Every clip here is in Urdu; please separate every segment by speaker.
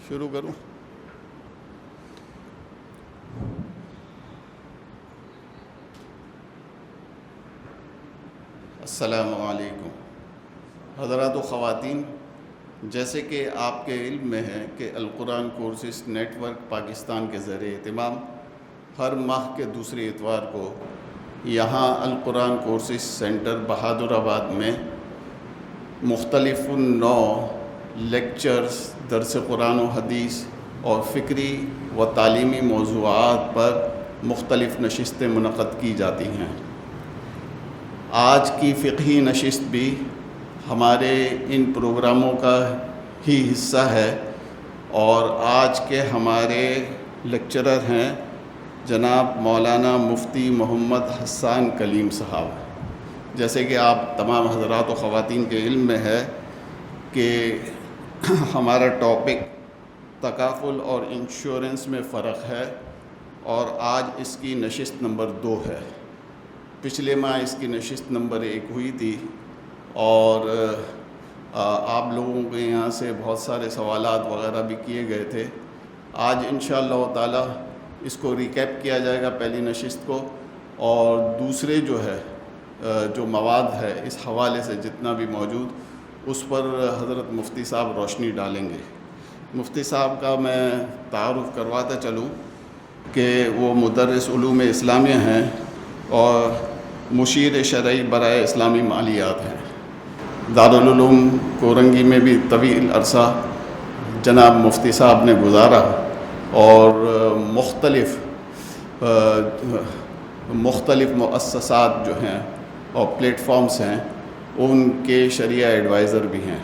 Speaker 1: شروع کروں؟ السلام علیکم حضرات و خواتین، جیسے کہ آپ کے علم میں ہے کہ القرآن کورسز نیٹ ورک پاکستان کے زیر اہتمام ہر ماہ کے دوسرے اتوار کو یہاں القرآن کورسز سینٹر بہادر آباد میں مختلف نوع لیکچرز، درس قرآن و حدیث اور فکری و تعلیمی موضوعات پر مختلف نشستیں منعقد کی جاتی ہیں۔ آج کی فقہی نشست بھی ہمارے ان پروگراموں کا ہی حصہ ہے، اور آج کے ہمارے لیکچرر ہیں جناب مولانا مفتی محمد حسان کلیم صاحب۔ جیسے کہ آپ تمام حضرات و خواتین کے علم میں ہے کہ ہمارا ٹاپک تکافل اور انشورنس میں فرق ہے، اور آج اس کی نشست نمبر 2 ہے۔ پچھلے ماہ اس کی نشست نمبر 1 ہوئی تھی، اور آپ لوگوں کے یہاں سے بہت سارے سوالات وغیرہ بھی کیے گئے تھے۔ آج انشاءاللہ تعالی اس کو ریکیپ کیا جائے گا پہلی نشست کو، اور دوسرے جو مواد ہے اس حوالے سے جتنا بھی موجود اس پر حضرت مفتی صاحب روشنی ڈالیں گے۔ مفتی صاحب کا میں تعارف کرواتا چلوں کہ وہ مدرس علوم اسلامیہ ہیں اور مشیر شرعی برائے اسلامی مالیات ہیں۔ دارالعلوم کورنگی میں بھی طویل عرصہ جناب مفتی صاحب نے گزارا، اور مختلف مؤسسات جو ہیں اور پلیٹ فارمز ہیں ان کے شریعہ ایڈوائزر بھی ہیں۔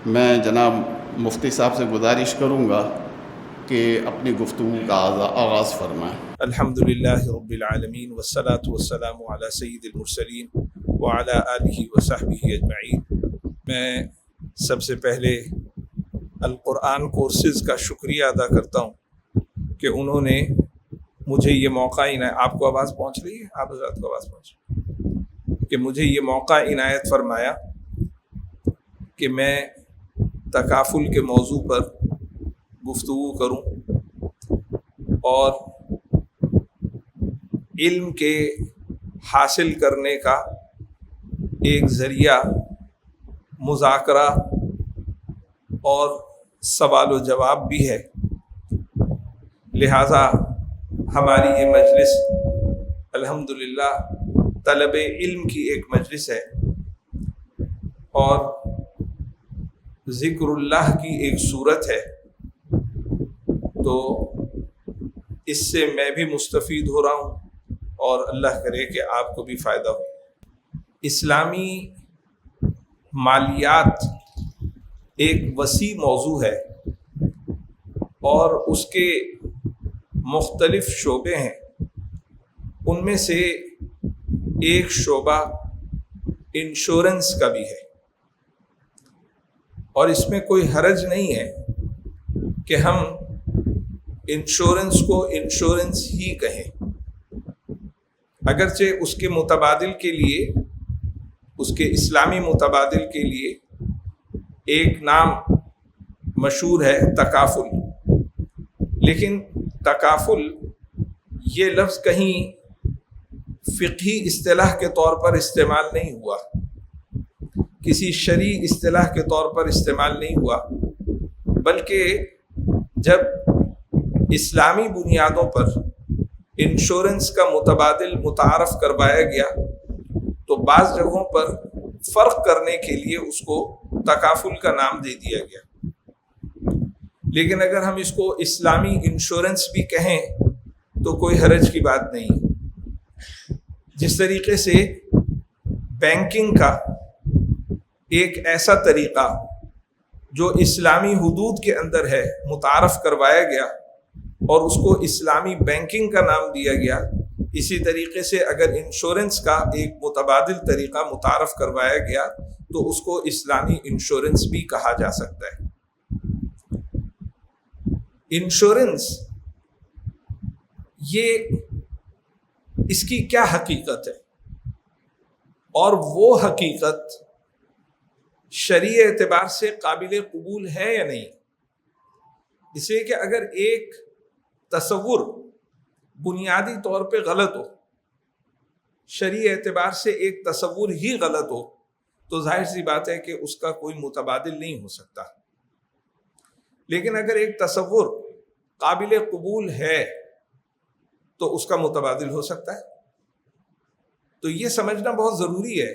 Speaker 1: میں جناب مفتی صاحب سے گزارش کروں گا کہ اپنی گفتگو کا آغاز فرمائیں۔
Speaker 2: الحمدللہ رب العالمین والصلاة والسلام علی سید المرسلین وعلی آلہ وصحبہ اجمعین۔ میں سب سے پہلے القرآن کورسز کا شکریہ ادا کرتا ہوں کہ انہوں نے مجھے یہ موقع آپ کو آواز پہنچ رہی ہے؟ آپ حضرات کو آواز پہنچ رہی ہے کہ مجھے یہ موقع عنایت فرمایا کہ میں تکافل کے موضوع پر گفتگو کروں، اور علم کے حاصل کرنے کا ایک ذریعہ مذاکرہ اور سوال و جواب بھی ہے۔ لہٰذا ہماری یہ مجلس الحمدللہ طلب علم کی ایک مجلس ہے، اور ذکر اللہ کی ایک صورت ہے، تو اس سے میں بھی مستفید ہو رہا ہوں، اور اللہ کرے کہ آپ کو بھی فائدہ ہو۔ اسلامی مالیات ایک وسیع موضوع ہے، اور اس کے مختلف شعبے ہیں۔ ان میں سے ایک شعبہ انشورنس کا بھی ہے، اور اس میں کوئی حرج نہیں ہے کہ ہم انشورنس کو انشورنس ہی کہیں، اگرچہ اس کے متبادل کے لیے، اس کے اسلامی متبادل کے لیے ایک نام مشہور ہے تکافل، لیکن تکافل یہ لفظ کہیں فقہی اصطلاح کے طور پر استعمال نہیں ہوا، کسی شرعی اصطلاح کے طور پر استعمال نہیں ہوا، بلکہ جب اسلامی بنیادوں پر انشورنس کا متبادل متعارف کروایا گیا تو بعض جگہوں پر فرق کرنے کے لیے اس کو تکافل کا نام دے دیا گیا۔ لیکن اگر ہم اس کو اسلامی انشورنس بھی کہیں تو کوئی حرج کی بات نہیں۔ جس طریقے سے بینکنگ کا ایک ایسا طریقہ جو اسلامی حدود کے اندر ہے متعارف کروایا گیا اور اس کو اسلامی بینکنگ کا نام دیا گیا، اسی طریقے سے اگر انشورنس کا ایک متبادل طریقہ متعارف کروایا گیا تو اس کو اسلامی انشورنس بھی کہا جا سکتا ہے۔ انشورنس یہ اس کی کیا حقیقت ہے، اور وہ حقیقت شرعی اعتبار سے قابل قبول ہے یا نہیں. اس لیے کہ اگر ایک تصور بنیادی طور پہ غلط ہو، شرعی اعتبار سے ایک تصور ہی غلط ہو، تو ظاہر سی بات ہے کہ اس کا کوئی متبادل نہیں ہو سکتا. لیکن اگر ایک تصور قابل قبول ہے تو اس کا متبادل ہو سکتا ہے. تو یہ سمجھنا بہت ضروری ہے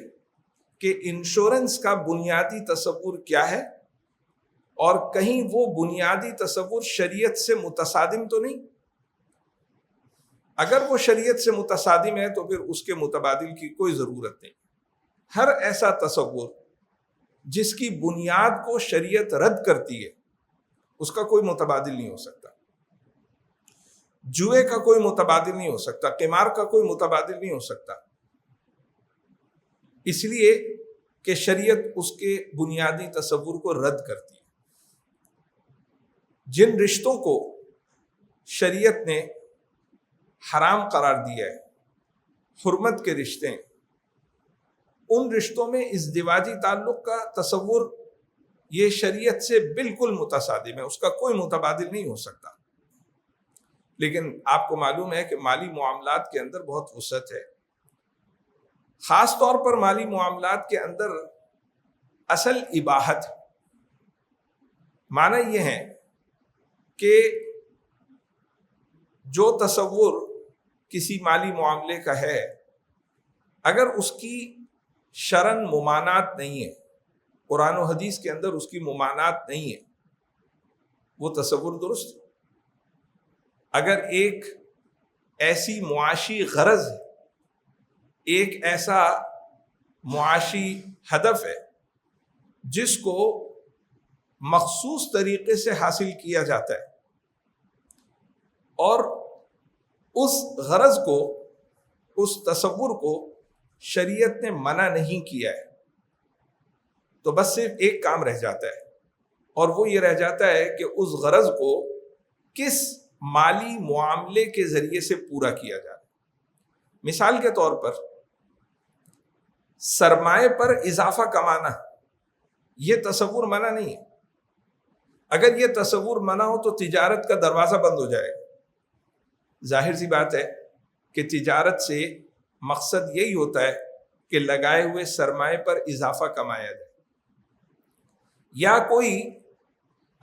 Speaker 2: کہ انشورنس کا بنیادی تصور کیا ہے، اور کہیں وہ بنیادی تصور شریعت سے متصادم تو نہیں. اگر وہ شریعت سے متصادم ہے تو پھر اس کے متبادل کی کوئی ضرورت نہیں. ہر ایسا تصور جس کی بنیاد کو شریعت رد کرتی ہے اس کا کوئی متبادل نہیں ہو سکتا. جوئے کا کوئی متبادل نہیں ہو سکتا، قمار کا کوئی متبادل نہیں ہو سکتا، اس لیے کہ شریعت اس کے بنیادی تصور کو رد کرتی ہے. جن رشتوں کو شریعت نے حرام قرار دیا ہے، حرمت کے رشتے، ان رشتوں میں ازدواجی تعلق کا تصور یہ شریعت سے بالکل متصادم ہے، اس کا کوئی متبادل نہیں ہو سکتا. لیکن آپ کو معلوم ہے کہ مالی معاملات کے اندر بہت وسعت ہے. خاص طور پر مالی معاملات کے اندر اصل اباحت معنی یہ ہے کہ جو تصور کسی مالی معاملے کا ہے، اگر اس کی شرعاً ممانعت نہیں ہے، قرآن و حدیث کے اندر اس کی ممانعت نہیں ہے، وہ تصور درست ہے. اگر ایک ایسی معاشی غرض ہے، ایک ایسا معاشی ہدف ہے جس کو مخصوص طریقے سے حاصل کیا جاتا ہے، اور اس غرض کو، اس تصور کو شریعت نے منع نہیں کیا ہے، تو بس صرف ایک کام رہ جاتا ہے، اور وہ یہ رہ جاتا ہے کہ اس غرض کو کس مالی معاملے کے ذریعے سے پورا کیا جائے. مثال کے طور پر سرمائے پر اضافہ کمانا، یہ تصور منع نہیں ہے. اگر یہ تصور منع ہو تو تجارت کا دروازہ بند ہو جائے گا. ظاہر سی بات ہے کہ تجارت سے مقصد یہی ہوتا ہے کہ لگائے ہوئے سرمائے پر اضافہ کمایا جائے. یا کوئی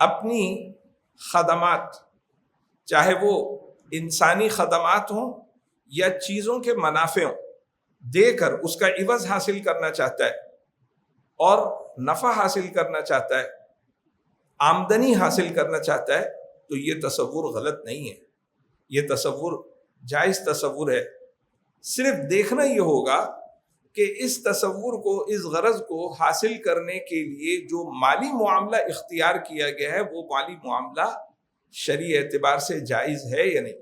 Speaker 2: اپنی خدمات، چاہے وہ انسانی خدمات ہوں یا چیزوں کے منافع ہوں، دے کر اس کا عوض حاصل کرنا چاہتا ہے اور نفع حاصل کرنا چاہتا ہے، آمدنی حاصل کرنا چاہتا ہے، تو یہ تصور غلط نہیں ہے، یہ تصور جائز تصور ہے. صرف دیکھنا یہ ہوگا کہ اس تصور کو، اس غرض کو حاصل کرنے کے لیے جو مالی معاملہ اختیار کیا گیا ہے وہ مالی معاملہ شرعی اعتبار سے جائز ہے یا نہیں.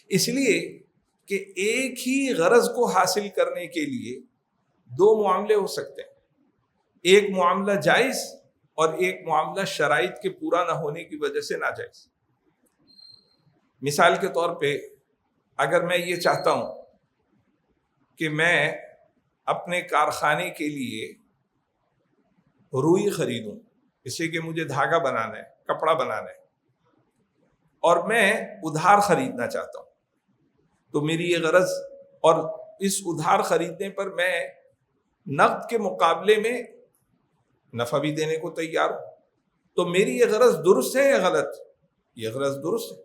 Speaker 2: اس لیے کہ ایک ہی غرض کو حاصل کرنے کے لیے دو معاملے ہو سکتے ہیں، ایک معاملہ جائز اور ایک معاملہ شرائط کے پورا نہ ہونے کی وجہ سے ناجائز. مثال کے طور پہ اگر میں یہ چاہتا ہوں کہ میں اپنے کارخانے کے لیے روئی خریدوں، اس سے کہ مجھے دھاگا بنانا ہے، کپڑا بنانا ہے، اور میں ادھار خریدنا چاہتا ہوں، تو میری یہ غرض، اور اس ادھار خریدنے پر میں نقد کے مقابلے میں نفع بھی دینے کو تیار ہوں، تو میری یہ غرض درست ہے یا غلط؟ یہ غرض درست ہے.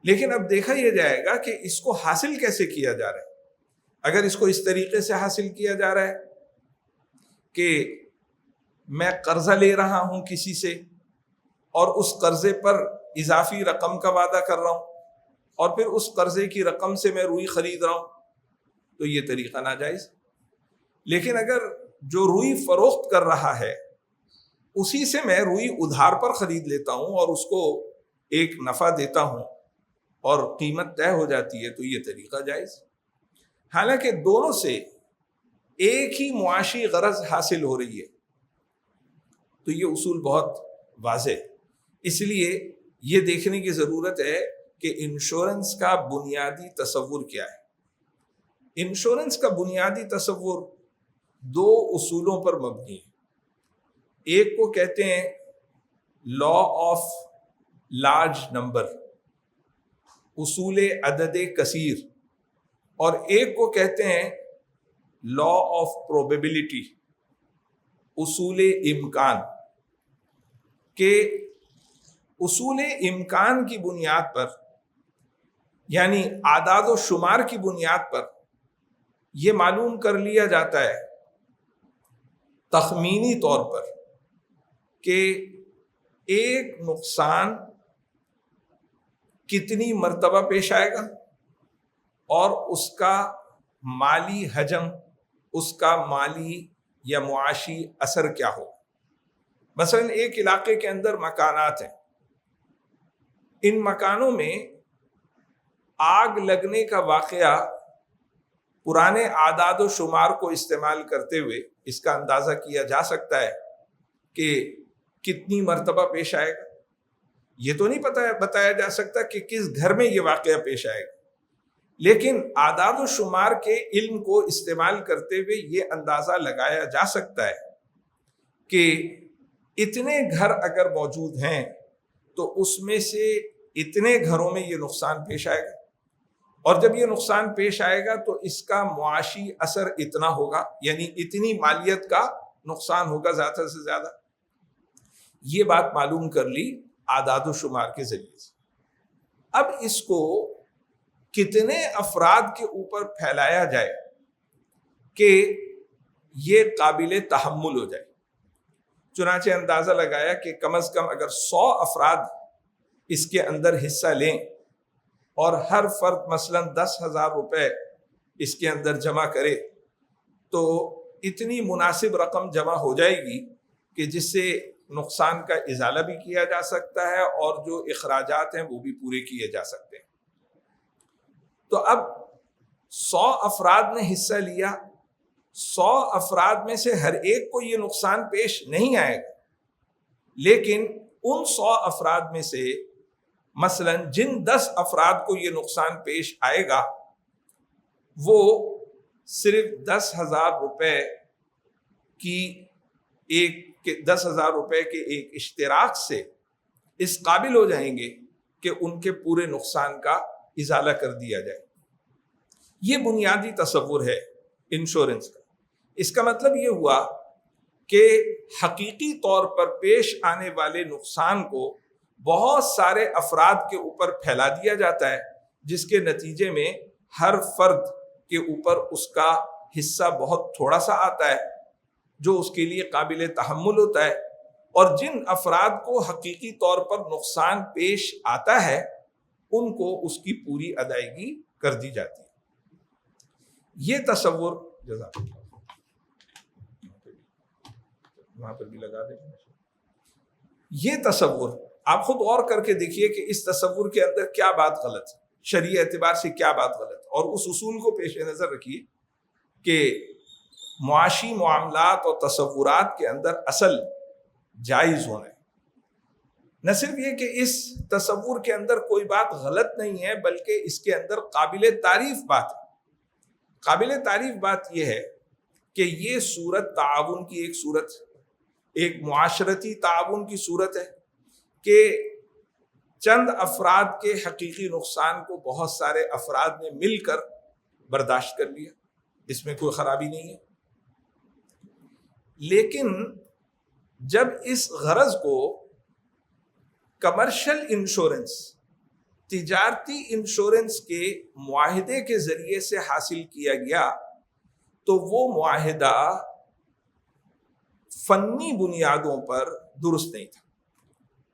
Speaker 2: لیکن اب دیکھا یہ جائے گا کہ اس کو حاصل کیسے کیا جا رہا ہے. اگر اس کو اس طریقے سے حاصل کیا جا رہا ہے کہ میں قرضہ لے رہا ہوں کسی سے اور اس قرضے پر اضافی رقم کا وعدہ کر رہا ہوں اور پھر اس قرضے کی رقم سے میں روئی خرید رہا ہوں، تو یہ طریقہ ناجائز. لیکن اگر جو روئی فروخت کر رہا ہے اسی سے میں روئی ادھار پر خرید لیتا ہوں اور اس کو ایک نفع دیتا ہوں اور قیمت طے ہو جاتی ہے، تو یہ طریقہ جائز. حالانکہ دونوں سے ایک ہی معاشی غرض حاصل ہو رہی ہے، تو یہ اصول بہت واضح ہے. اس لیے یہ دیکھنے کی ضرورت ہے کہ انشورنس کا بنیادی تصور کیا ہے. انشورنس کا بنیادی تصور دو اصولوں پر مبنی ہے. ایک کو کہتے ہیں لا آف لارج نمبر، اصول عدد کثیر، اور ایک کو کہتے ہیں لا آف پروبیبلٹی، اصول امکان. کہ اصول امکان کی بنیاد پر، یعنی اعداد و شمار کی بنیاد پر یہ معلوم کر لیا جاتا ہے تخمینی طور پر کہ ایک نقصان کتنی مرتبہ پیش آئے گا اور اس کا مالی حجم، اس کا مالی یا معاشی اثر کیا ہو. مثلا ایک علاقے کے اندر مکانات ہیں، ان مکانوں میں آگ لگنے کا واقعہ پرانے اعداد و شمار کو استعمال کرتے ہوئے اس کا اندازہ کیا جا سکتا ہے کہ کتنی مرتبہ پیش آئے گا. یہ تو نہیں بتایا جا سکتا کہ کس گھر میں یہ واقعہ پیش آئے گا، لیکن اعداد و شمار کے علم کو استعمال کرتے ہوئے یہ اندازہ لگایا جا سکتا ہے کہ اتنے گھر اگر موجود ہیں تو اس میں سے اتنے گھروں میں یہ نقصان پیش آئے گا، اور جب یہ نقصان پیش آئے گا تو اس کا معاشی اثر اتنا ہوگا، یعنی اتنی مالیت کا نقصان ہوگا زیادہ سے زیادہ. یہ بات معلوم کر لی اعداد و شمار کے ذریعے سے. اب اس کو کتنے افراد کے اوپر پھیلایا جائے کہ یہ قابل تحمل ہو جائے. چنانچہ اندازہ لگایا کہ کم از کم اگر 100 افراد اس کے اندر حصہ لیں اور ہر فرد مثلا 10,000 روپے اس کے اندر جمع کرے تو اتنی مناسب رقم جمع ہو جائے گی کہ جس سے نقصان کا ازالہ بھی کیا جا سکتا ہے اور جو اخراجات ہیں وہ بھی پورے کیے جا سکتے ہیں. تو اب 100 افراد نے حصہ لیا، 100 افراد میں سے ہر ایک کو یہ نقصان پیش نہیں آئے گا، لیکن ان 100 افراد میں سے مثلا جن 10 افراد کو یہ نقصان پیش آئے گا وہ صرف 10,000 روپے کی 10,000 روپے کے ایک اشتراک سے اس قابل ہو جائیں گے کہ ان کے پورے نقصان کا ازالہ کر دیا جائے. یہ بنیادی تصور ہے انشورنس کا. اس کا مطلب یہ ہوا کہ حقیقی طور پر پیش آنے والے نقصان کو بہت سارے افراد کے اوپر پھیلا دیا جاتا ہے، جس کے نتیجے میں ہر فرد کے اوپر اس کا حصہ بہت تھوڑا سا آتا ہے جو اس کے لیے قابل تحمل ہوتا ہے، اور جن افراد کو حقیقی طور پر نقصان پیش آتا ہے ان کو اس کی پوری ادائیگی کر دی جاتی ہے. یہ تصور وہاں پر بھی لگا دیں. یہ تصور آپ خود غور کر کے دیکھیے کہ اس تصور کے اندر کیا بات غلط ہے، شرعی اعتبار سے کیا بات غلط ہے، اور اس اصول کو پیش نظر رکھیے کہ معاشی معاملات اور تصورات کے اندر اصل جائز ہونا ہے. نہ صرف یہ کہ اس تصور کے اندر کوئی بات غلط نہیں ہے، بلکہ اس کے اندر قابل تعریف بات ہے. قابل تعریف بات یہ ہے کہ یہ صورت تعاون کی ایک صورت، ایک معاشرتی تعاون کی صورت ہے کہ چند افراد کے حقیقی نقصان کو بہت سارے افراد نے مل کر برداشت کر لیا، اس میں کوئی خرابی نہیں ہے. لیکن جب اس غرض کو کمرشل انشورنس، تجارتی انشورنس کے معاہدے کے ذریعے سے حاصل کیا گیا تو وہ معاہدہ فنی بنیادوں پر درست نہیں تھا.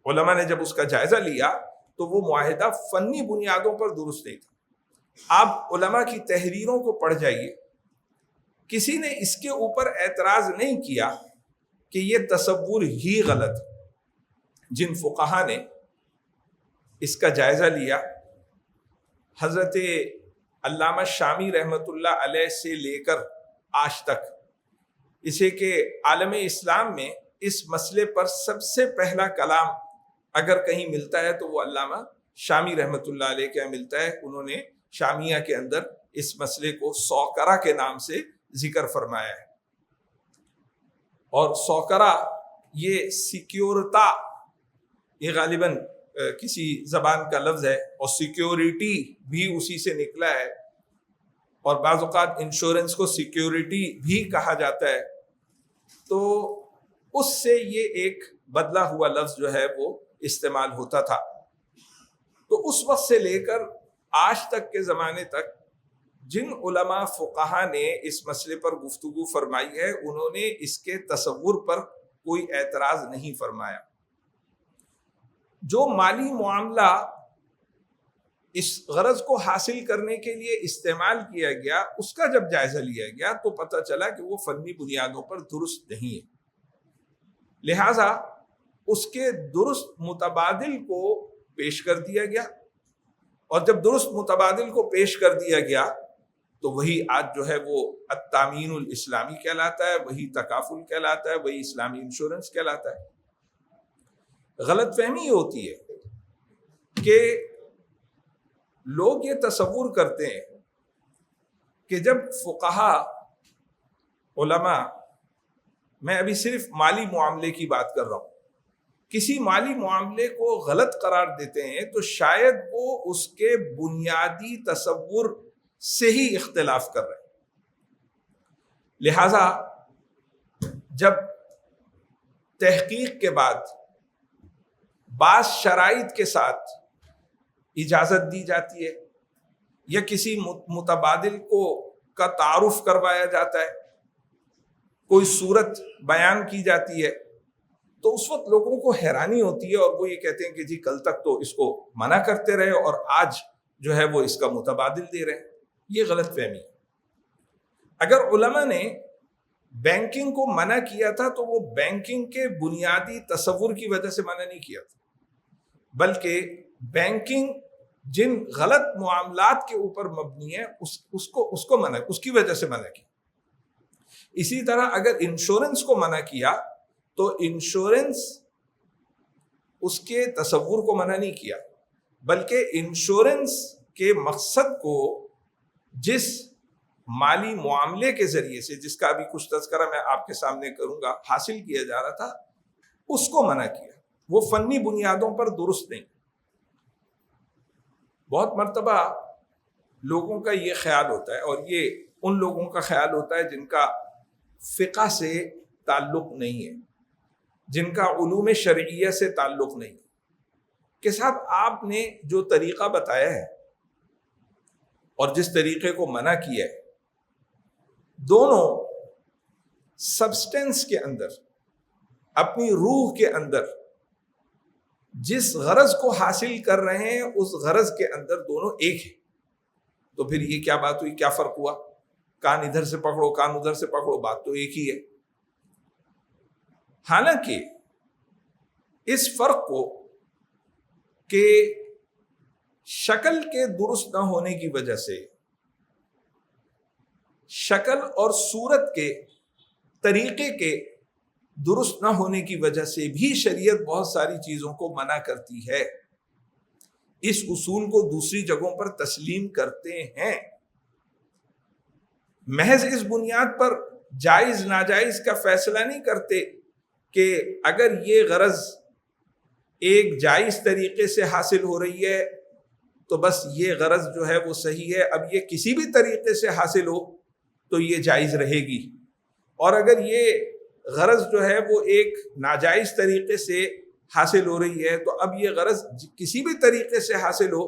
Speaker 2: علماء نے جب اس کا جائزہ لیا تو وہ معاہدہ فنی بنیادوں پر درست نہیں تھا. آپ علماء کی تحریروں کو پڑھ جائیے، کسی نے اس کے اوپر اعتراض نہیں کیا کہ یہ تصور ہی غلط. جن فقہا نے اس کا جائزہ لیا، حضرت علامہ شامی رحمۃ اللہ علیہ سے لے کر آج تک، اسے کہ عالم اسلام میں اس مسئلے پر سب سے پہلا کلام اگر کہیں ملتا ہے تو وہ علامہ شامی رحمۃ اللہ علیہ کا ملتا ہے. انہوں نے شامیہ کے اندر اس مسئلے کو سوکرا کے نام سے ذکر فرمایا ہے. اور سوکرا یہ سیکیورتا، یہ غالباً کسی زبان کا لفظ ہے، اور سیکیورٹی بھی اسی سے نکلا ہے، اور بعض اوقات انشورنس کو سیکیورٹی بھی کہا جاتا ہے، تو اس سے یہ ایک بدلا ہوا لفظ جو ہے وہ استعمال ہوتا تھا۔ تو اس وقت سے لے کر آج تک کے زمانے تک جن علماء فقہا نے اس مسئلے پر گفتگو فرمائی ہے، انہوں نے اس کے تصور پر کوئی اعتراض نہیں فرمایا۔ جو مالی معاملہ اس غرض کو حاصل کرنے کے لیے استعمال کیا گیا، اس کا جب جائزہ لیا گیا تو پتہ چلا کہ وہ فنی بنیادوں پر درست نہیں ہے، لہذا اس کے درست متبادل کو پیش کر دیا گیا، اور جب درست متبادل کو پیش کر دیا گیا تو وہی آج جو ہے وہ التامین الاسلامی کہلاتا ہے، وہی تکافل کہلاتا ہے، وہی اسلامی انشورنس کہلاتا ہے۔ غلط فہمی یہ ہوتی ہے کہ لوگ یہ تصور کرتے ہیں کہ جب فقہا علماء، میں ابھی صرف مالی معاملے کی بات کر رہا ہوں، کسی مالی معاملے کو غلط قرار دیتے ہیں تو شاید وہ اس کے بنیادی تصور سے ہی اختلاف کر رہے ہیں۔ لہذا جب تحقیق کے بعد بعض شرائط کے ساتھ اجازت دی جاتی ہے یا کسی متبادل کا تعارف کروایا جاتا ہے، کوئی صورت بیان کی جاتی ہے، تو اس وقت لوگوں کو حیرانی ہوتی ہے اور وہ یہ کہتے ہیں کہ جی کل تک تو اس کو منع کرتے رہے اور آج جو ہے وہ اس کا متبادل دے رہے ہیں۔ یہ غلط فہمی ہے۔ اگر علماء نے بینکنگ کو منع کیا تھا تو وہ بینکنگ کے بنیادی تصور کی وجہ سے منع نہیں کیا تھا، بلکہ بینکنگ جن غلط معاملات کے اوپر مبنی ہے اس کو منع، اس کی وجہ سے منع کیا۔ اسی طرح اگر انشورنس کو منع کیا تو انشورنس اس کے تصور کو منع نہیں کیا، بلکہ انشورنس کے مقصد کو جس مالی معاملے کے ذریعے سے، جس کا ابھی کچھ تذکرہ میں آپ کے سامنے کروں گا، حاصل کیا جا رہا تھا، اس کو منع کیا۔ وہ فنی بنیادوں پر درست نہیں۔ بہت مرتبہ لوگوں کا یہ خیال ہوتا ہے، اور یہ ان لوگوں کا خیال ہوتا ہے جن کا فقہ سے تعلق نہیں ہے، جن کا علوم شرعیہ سے تعلق نہیں، کہ صاحب آپ نے جو طریقہ بتایا ہے اور جس طریقے کو منع کیا ہے، دونوں سبسٹنس کے اندر، اپنی روح کے اندر جس غرض کو حاصل کر رہے ہیں اس غرض کے اندر دونوں ایک ہیں، تو پھر یہ کیا بات ہوئی، کیا فرق ہوا؟ کان ادھر سے پکڑو، کان ادھر سے پکڑو، بات تو ایک ہی ہے۔ حالانکہ اس فرق کو کہ شکل کے درست نہ ہونے کی وجہ سے، شکل اور صورت کے طریقے کے درست نہ ہونے کی وجہ سے بھی شریعت بہت ساری چیزوں کو منع کرتی ہے، اس اصول کو دوسری جگہوں پر تسلیم کرتے ہیں۔ محض اس بنیاد پر جائز ناجائز کا فیصلہ نہیں کرتے کہ اگر یہ غرض ایک جائز طریقے سے حاصل ہو رہی ہے تو بس یہ غرض جو ہے وہ صحیح ہے، اب یہ کسی بھی طریقے سے حاصل ہو تو یہ جائز رہے گی، اور اگر یہ غرض جو ہے وہ ایک ناجائز طریقے سے حاصل ہو رہی ہے تو اب یہ غرض کسی بھی طریقے سے حاصل ہو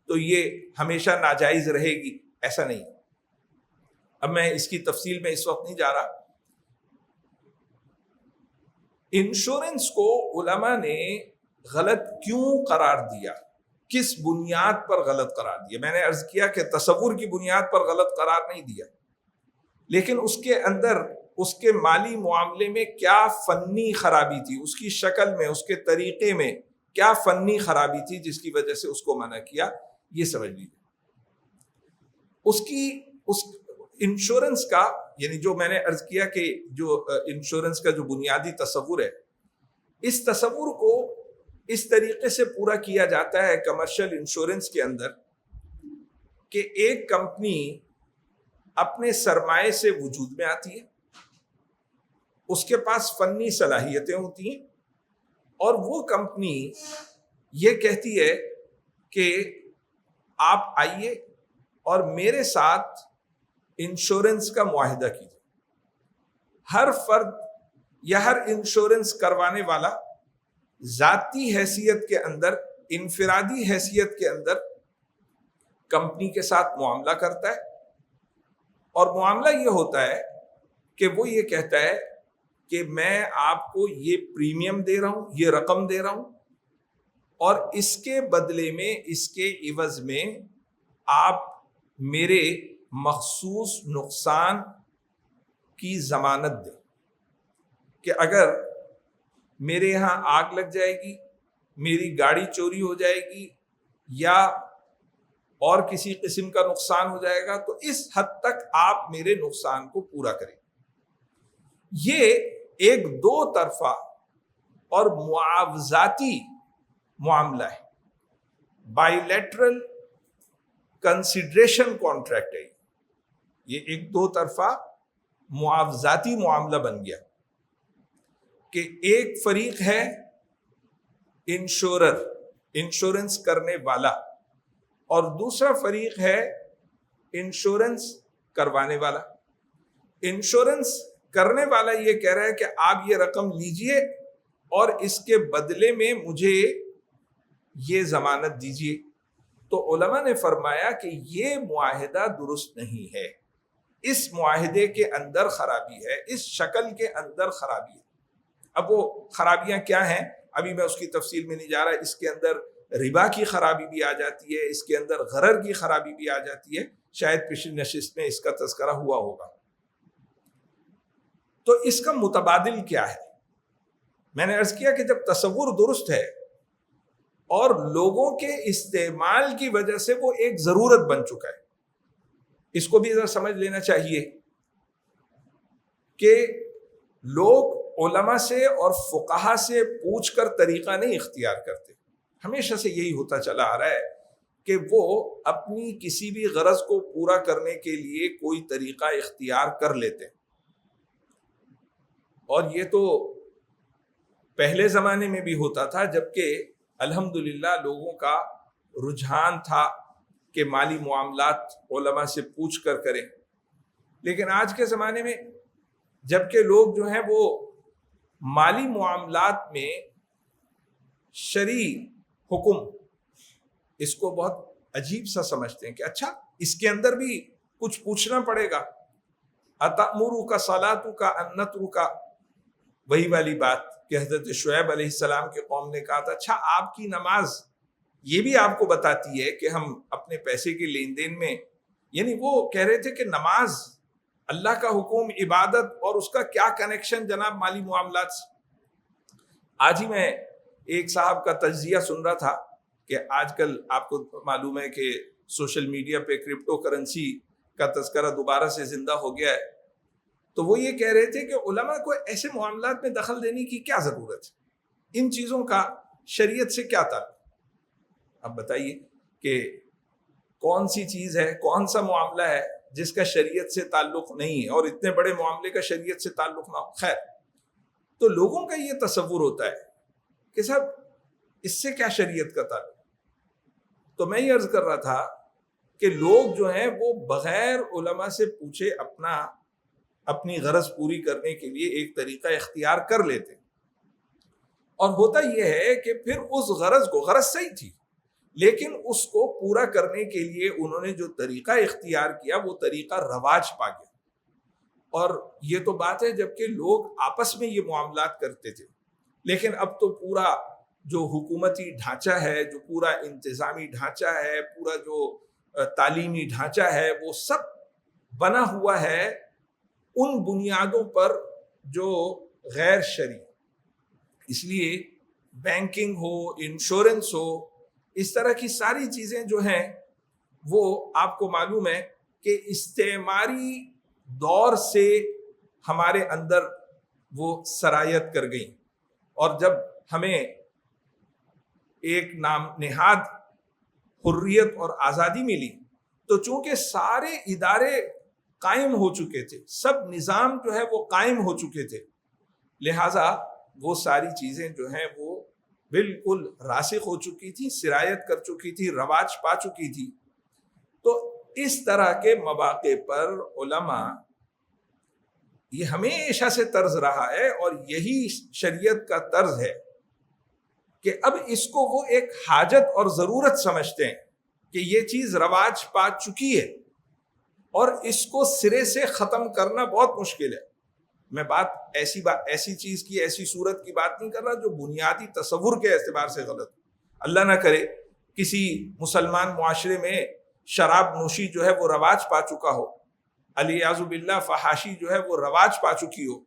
Speaker 2: تو یہ ہمیشہ ناجائز رہے گی، ایسا نہیں۔ اب میں اس کی تفصیل میں اس وقت نہیں جا رہا۔ انشورنس کو علماء نے غلط کیوں قرار دیا، کس بنیاد پر غلط قرار دیا؟ میں نے عرض کیا کہ تصور کی بنیاد پر غلط قرار نہیں دیا، لیکن اس کے اندر، اس کے مالی معاملے میں کیا فنی خرابی تھی، اس کی شکل میں، اس کے طریقے میں کیا فنی خرابی تھی جس کی وجہ سے اس کو منع کیا، یہ سمجھ لیجیے۔ اس انشورنس کا، یعنی جو میں نے عرض کیا کہ جو انشورنس کا جو بنیادی تصور ہے، اس تصور کو اس طریقے سے پورا کیا جاتا ہے کمرشل انشورنس کے اندر کہ ایک کمپنی اپنے سرمایے سے وجود میں آتی ہے، اس کے پاس فنی صلاحیتیں ہوتی ہیں، اور وہ کمپنی یہ کہتی ہے کہ آپ آئیے اور میرے ساتھ انشورنس کا معاہدہ کیجیے۔ ہر فرد یا ہر انشورنس کروانے والا ذاتی حیثیت کے اندر، انفرادی حیثیت کے اندر کمپنی کے ساتھ معاملہ کرتا ہے، اور معاملہ یہ ہوتا ہے کہ وہ یہ کہتا ہے کہ میں آپ کو یہ پریمیم دے رہا ہوں، یہ رقم دے رہا ہوں، اور اس کے بدلے میں، اس کے عوض میں آپ میرے مخصوص نقصان کی ضمانت دیں کہ اگر میرے یہاں آگ لگ جائے گی، میری گاڑی چوری ہو جائے گی، یا اور کسی قسم کا نقصان ہو جائے گا، تو اس حد تک آپ میرے نقصان کو پورا کریں۔ یہ ایک دو طرفہ اور معاوضاتی معاملہ ہے، بائی لیٹرل کنسیڈریشن کانٹریکٹ ہے۔ یہ ایک دو طرفہ معاوضاتی معاملہ بن گیا کہ ایک فریق ہے انشورر، انشورنس کرنے والا، اور دوسرا فریق ہے انشورنس کروانے والا۔ انشورنس کرنے والا یہ کہہ رہا ہے کہ آپ یہ رقم لیجئے اور اس کے بدلے میں مجھے یہ ضمانت دیجئے۔ تو علماء نے فرمایا کہ یہ معاہدہ درست نہیں ہے، اس معاہدے کے اندر خرابی ہے، اس شکل کے اندر خرابی ہے۔ اب وہ خرابیاں کیا ہیں ابھی میں اس کی تفصیل میں نہیں جا رہا۔ اس کے اندر ربا کی خرابی بھی آ جاتی ہے، اس کے اندر غرر کی خرابی بھی آ جاتی ہے، شاید پچھلی نشست میں اس کا تذکرہ ہوا ہوگا۔ تو اس کا متبادل کیا ہے؟ میں نے عرض کیا کہ جب تصور درست ہے اور لوگوں کے استعمال کی وجہ سے وہ ایک ضرورت بن چکا ہے، اس کو بھی ذرا سمجھ لینا چاہیے کہ لوگ علماء سے اور فقہا سے پوچھ کر طریقہ نہیں اختیار کرتے۔ ہمیشہ سے یہی ہوتا چلا آ رہا ہے کہ وہ اپنی کسی بھی غرض کو پورا کرنے کے لیے کوئی طریقہ اختیار کر لیتے ہیں، اور یہ تو پہلے زمانے میں بھی ہوتا تھا، جبکہ الحمدللہ لوگوں کا رجحان تھا کہ مالی معاملات علماء سے پوچھ کر کریں۔ لیکن آج کے زمانے میں جبکہ لوگ جو ہیں وہ مالی معاملات میں شرعی حکم اس کو بہت عجیب سا سمجھتے ہیں کہ اچھا اس کے اندر بھی کچھ پوچھنا پڑے گا۔ اتأمرک صلاتک ان نترک، وہی والی بات کہ حضرت شعیب علیہ السلام کے قوم نے کہا تھا اچھا آپ کی نماز یہ بھی آپ کو بتاتی ہے کہ ہم اپنے پیسے کے لین دین میں، یعنی وہ کہہ رہے تھے کہ نماز اللہ کا حکم، عبادت، اور اس کا کیا کنیکشن جناب مالی معاملات سے۔ آج ہی میں ایک صاحب کا تجزیہ سن رہا تھا کہ آج کل آپ کو معلوم ہے کہ سوشل میڈیا پہ کرپٹو کرنسی کا تذکرہ دوبارہ سے زندہ ہو گیا ہے، تو وہ یہ کہہ رہے تھے کہ علماء کو ایسے معاملات میں دخل دینے کی کیا ضرورت ہے، ان چیزوں کا شریعت سے کیا تعلق۔ اب بتائیے کہ کون سی چیز ہے، کون سا معاملہ ہے جس کا شریعت سے تعلق نہیں ہے، اور اتنے بڑے معاملے کا شریعت سے تعلق نہ ہو۔ خیر، تو لوگوں کا یہ تصور ہوتا ہے کہ صاحب اس سے کیا شریعت کا تعلق۔ تو میں یہ عرض کر رہا تھا کہ لوگ جو ہیں وہ بغیر علماء سے پوچھے اپنی غرض پوری کرنے کے لیے ایک طریقہ اختیار کر لیتے، اور ہوتا یہ ہے کہ پھر اس غرض صحیح تھی لیکن اس کو پورا کرنے کے لیے انہوں نے جو طریقہ اختیار کیا وہ طریقہ رواج پا گیا۔ اور یہ تو بات ہے جبکہ لوگ آپس میں یہ معاملات کرتے تھے، لیکن اب تو پورا جو حکومتی ڈھانچہ ہے، جو پورا انتظامی ڈھانچہ ہے، پورا جو تعلیمی ڈھانچہ ہے، وہ سب بنا ہوا ہے ان بنیادوں پر جو غیر شرعی۔ اس لیے بینکنگ ہو، انشورنس ہو، اس طرح کی ساری چیزیں جو ہیں وہ آپ کو معلوم ہے کہ استعماری دور سے ہمارے اندر وہ سرایت کر گئیں، اور جب ہمیں ایک نام نہاد حریت اور آزادی ملی تو چونکہ سارے ادارے قائم ہو چکے تھے، سب نظام جو ہے وہ قائم ہو چکے تھے، لہٰذا وہ ساری چیزیں جو ہیں وہ بالکل راسخ ہو چکی تھی، سرایت کر چکی تھی، رواج پا چکی تھی۔ تو اس طرح کے مواقع پر علماء، یہ ہمیشہ سے طرز رہا ہے اور یہی شریعت کا طرز ہے کہ اب اس کو وہ ایک حاجت اور ضرورت سمجھتے ہیں کہ یہ چیز رواج پا چکی ہے اور اس کو سرے سے ختم کرنا بہت مشکل ہے۔ میں ایسی چیز کی، ایسی صورت کی بات نہیں کر رہا جو بنیادی تصور کے اعتبار سے غلط ہو۔ اللہ نہ کرے کسی مسلمان معاشرے میں شراب نوشی جو ہے وہ رواج پا چکا ہو، علیاذ باللہ فحاشی جو ہے وہ رواج پا چکی ہو،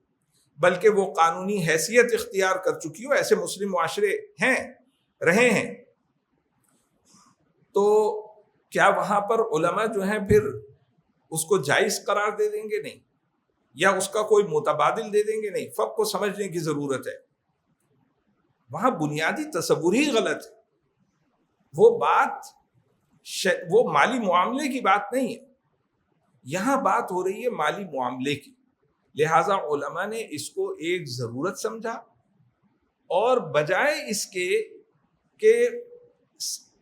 Speaker 2: بلکہ وہ قانونی حیثیت اختیار کر چکی ہو۔ ایسے مسلم معاشرے رہے ہیں، تو کیا وہاں پر علماء جو ہیں پھر اس کو جائز قرار دے دیں گے؟ نہیں، یا اس کا کوئی متبادل دے دیں گے؟ نہیں۔ فرق کو سمجھنے کی ضرورت ہے۔ وہاں بنیادی تصور ہی غلط ہے۔ وہ مالی معاملے کی بات نہیں ہے، یہاں بات ہو رہی ہے مالی معاملے کی۔ لہٰذا علماء نے اس کو ایک ضرورت سمجھا اور بجائے اس کے کہ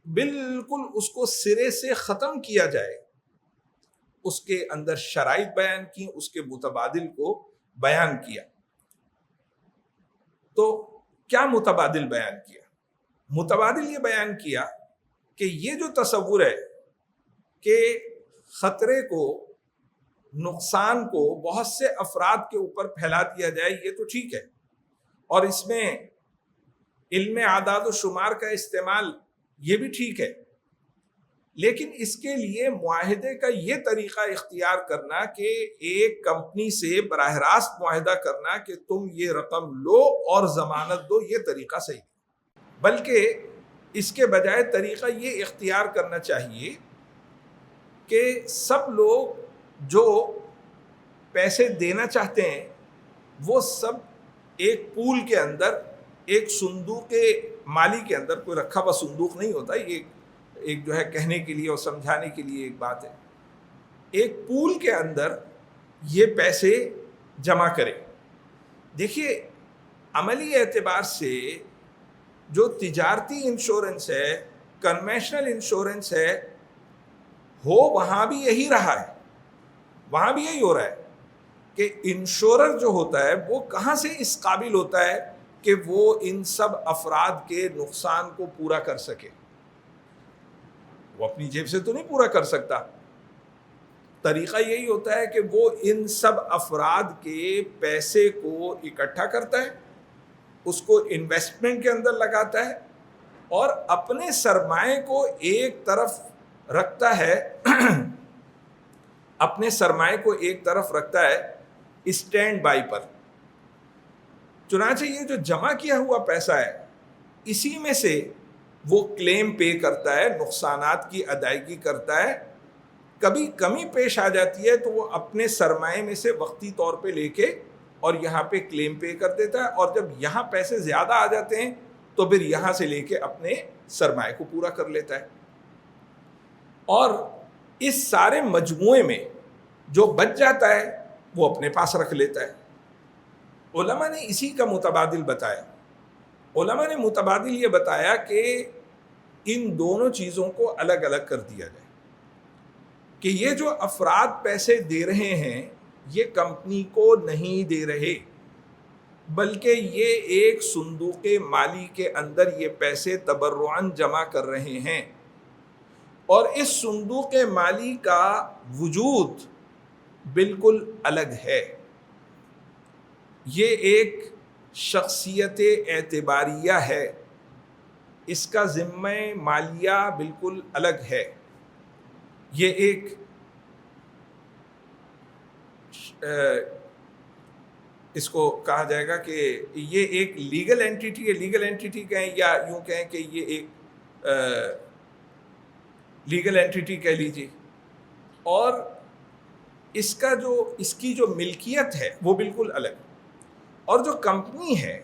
Speaker 2: بالکل اس کو سرے سے ختم کیا جائے، اس کے اندر شرائط بیان کی، اس کے متبادل کو بیان کیا۔ تو کیا متبادل بیان کیا؟ متبادل یہ بیان کیا کہ یہ جو تصور ہے کہ خطرے کو، نقصان کو بہت سے افراد کے اوپر پھیلا دیا جائے، یہ تو ٹھیک ہے، اور اس میں علم اعداد و شمار کا استعمال یہ بھی ٹھیک ہے، لیکن اس کے لیے معاہدے کا یہ طریقہ اختیار کرنا کہ ایک کمپنی سے براہ راست معاہدہ کرنا کہ تم یہ رقم لو اور ضمانت دو، یہ طریقہ صحیح ہے۔ بلکہ اس کے بجائے طریقہ یہ اختیار کرنا چاہیے کہ سب لوگ جو پیسے دینا چاہتے ہیں وہ سب ایک پول کے اندر، ایک صندوق مالی کے اندر، کوئی رکھا ہوا صندوق نہیں ہوتا، یہ ایک جو ہے کہنے کے لیے اور سمجھانے کے لیے ایک بات ہے، ایک پول کے اندر یہ پیسے جمع کرے۔ دیکھیے، عملی اعتبار سے جو تجارتی انشورنس ہے، کنونشنل انشورنس ہے، وہاں بھی یہی رہا ہے، وہاں بھی یہی ہو رہا ہے کہ انشورر جو ہوتا ہے وہ کہاں سے اس قابل ہوتا ہے کہ وہ ان سب افراد کے نقصان کو پورا کر سکے؟ وہ اپنی جیب سے تو نہیں پورا کر سکتا۔ طریقہ یہی ہوتا ہے کہ وہ ان سب افراد کے پیسے کو اکٹھا کرتا ہے، اس کو انویسٹمنٹ کے اندر لگاتا ہے اور اپنے سرمائے کو ایک طرف رکھتا ہے اپنے سرمائے کو ایک طرف رکھتا ہے اسٹینڈ بائی پر۔ چنانچہ یہ جو جمع کیا ہوا پیسہ ہے، اسی میں سے وہ کلیم پے کرتا ہے، نقصانات کی ادائیگی کرتا ہے۔ کبھی کمی پیش آ جاتی ہے تو وہ اپنے سرمائے میں سے وقتی طور پہ لے کے اور یہاں پہ کلیم پے کر دیتا ہے، اور جب یہاں پیسے زیادہ آ جاتے ہیں تو پھر یہاں سے لے کے اپنے سرمائے کو پورا کر لیتا ہے۔ اور اس سارے مجموعے میں جو بچ جاتا ہے وہ اپنے پاس رکھ لیتا ہے۔ علماء نے اسی کا متبادل بتایا۔ علماء نے متبادل یہ بتایا کہ ان دونوں چیزوں کو الگ الگ کر دیا جائے، کہ یہ جو افراد پیسے دے رہے ہیں یہ کمپنی کو نہیں دے رہے، بلکہ یہ ایک صندوق مالی کے اندر یہ پیسے تبرعاً جمع کر رہے ہیں، اور اس صندوق مالی کا وجود بالکل الگ ہے۔ یہ ایک شخصیت اعتباریہ ہے، اس کا ذمہ مالیہ بالکل الگ ہے۔ یہ ایک اس کو کہا جائے گا کہ یہ ایک لیگل اینٹیٹی ہے، لیگل اینٹیٹی کہیں یا یوں کہیں کہ یہ ایک لیگل اینٹیٹی کہہ لیجیے، اور اس کی جو ملکیت ہے وہ بالکل الگ۔ اور جو کمپنی ہے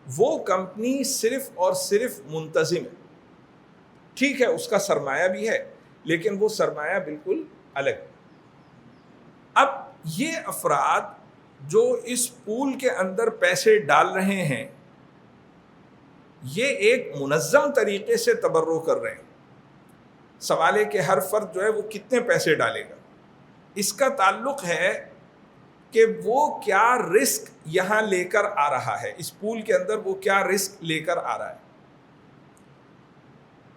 Speaker 2: وہ کمپنی صرف اور صرف منتظم ہے، ٹھیک ہے اس کا سرمایہ بھی ہے لیکن وہ سرمایہ بالکل الگ ہے۔ اب یہ افراد جو اس پول کے اندر پیسے ڈال رہے ہیں یہ ایک منظم طریقے سے تبرع کر رہے ہیں. سوال ہے کہ ہر فرد جو ہے وہ کتنے پیسے ڈالے گا. اس کا تعلق ہے کہ وہ کیا رسک یہاں لے کر آ رہا ہے, اس پول کے اندر وہ کیا رسک لے کر آ رہا ہے.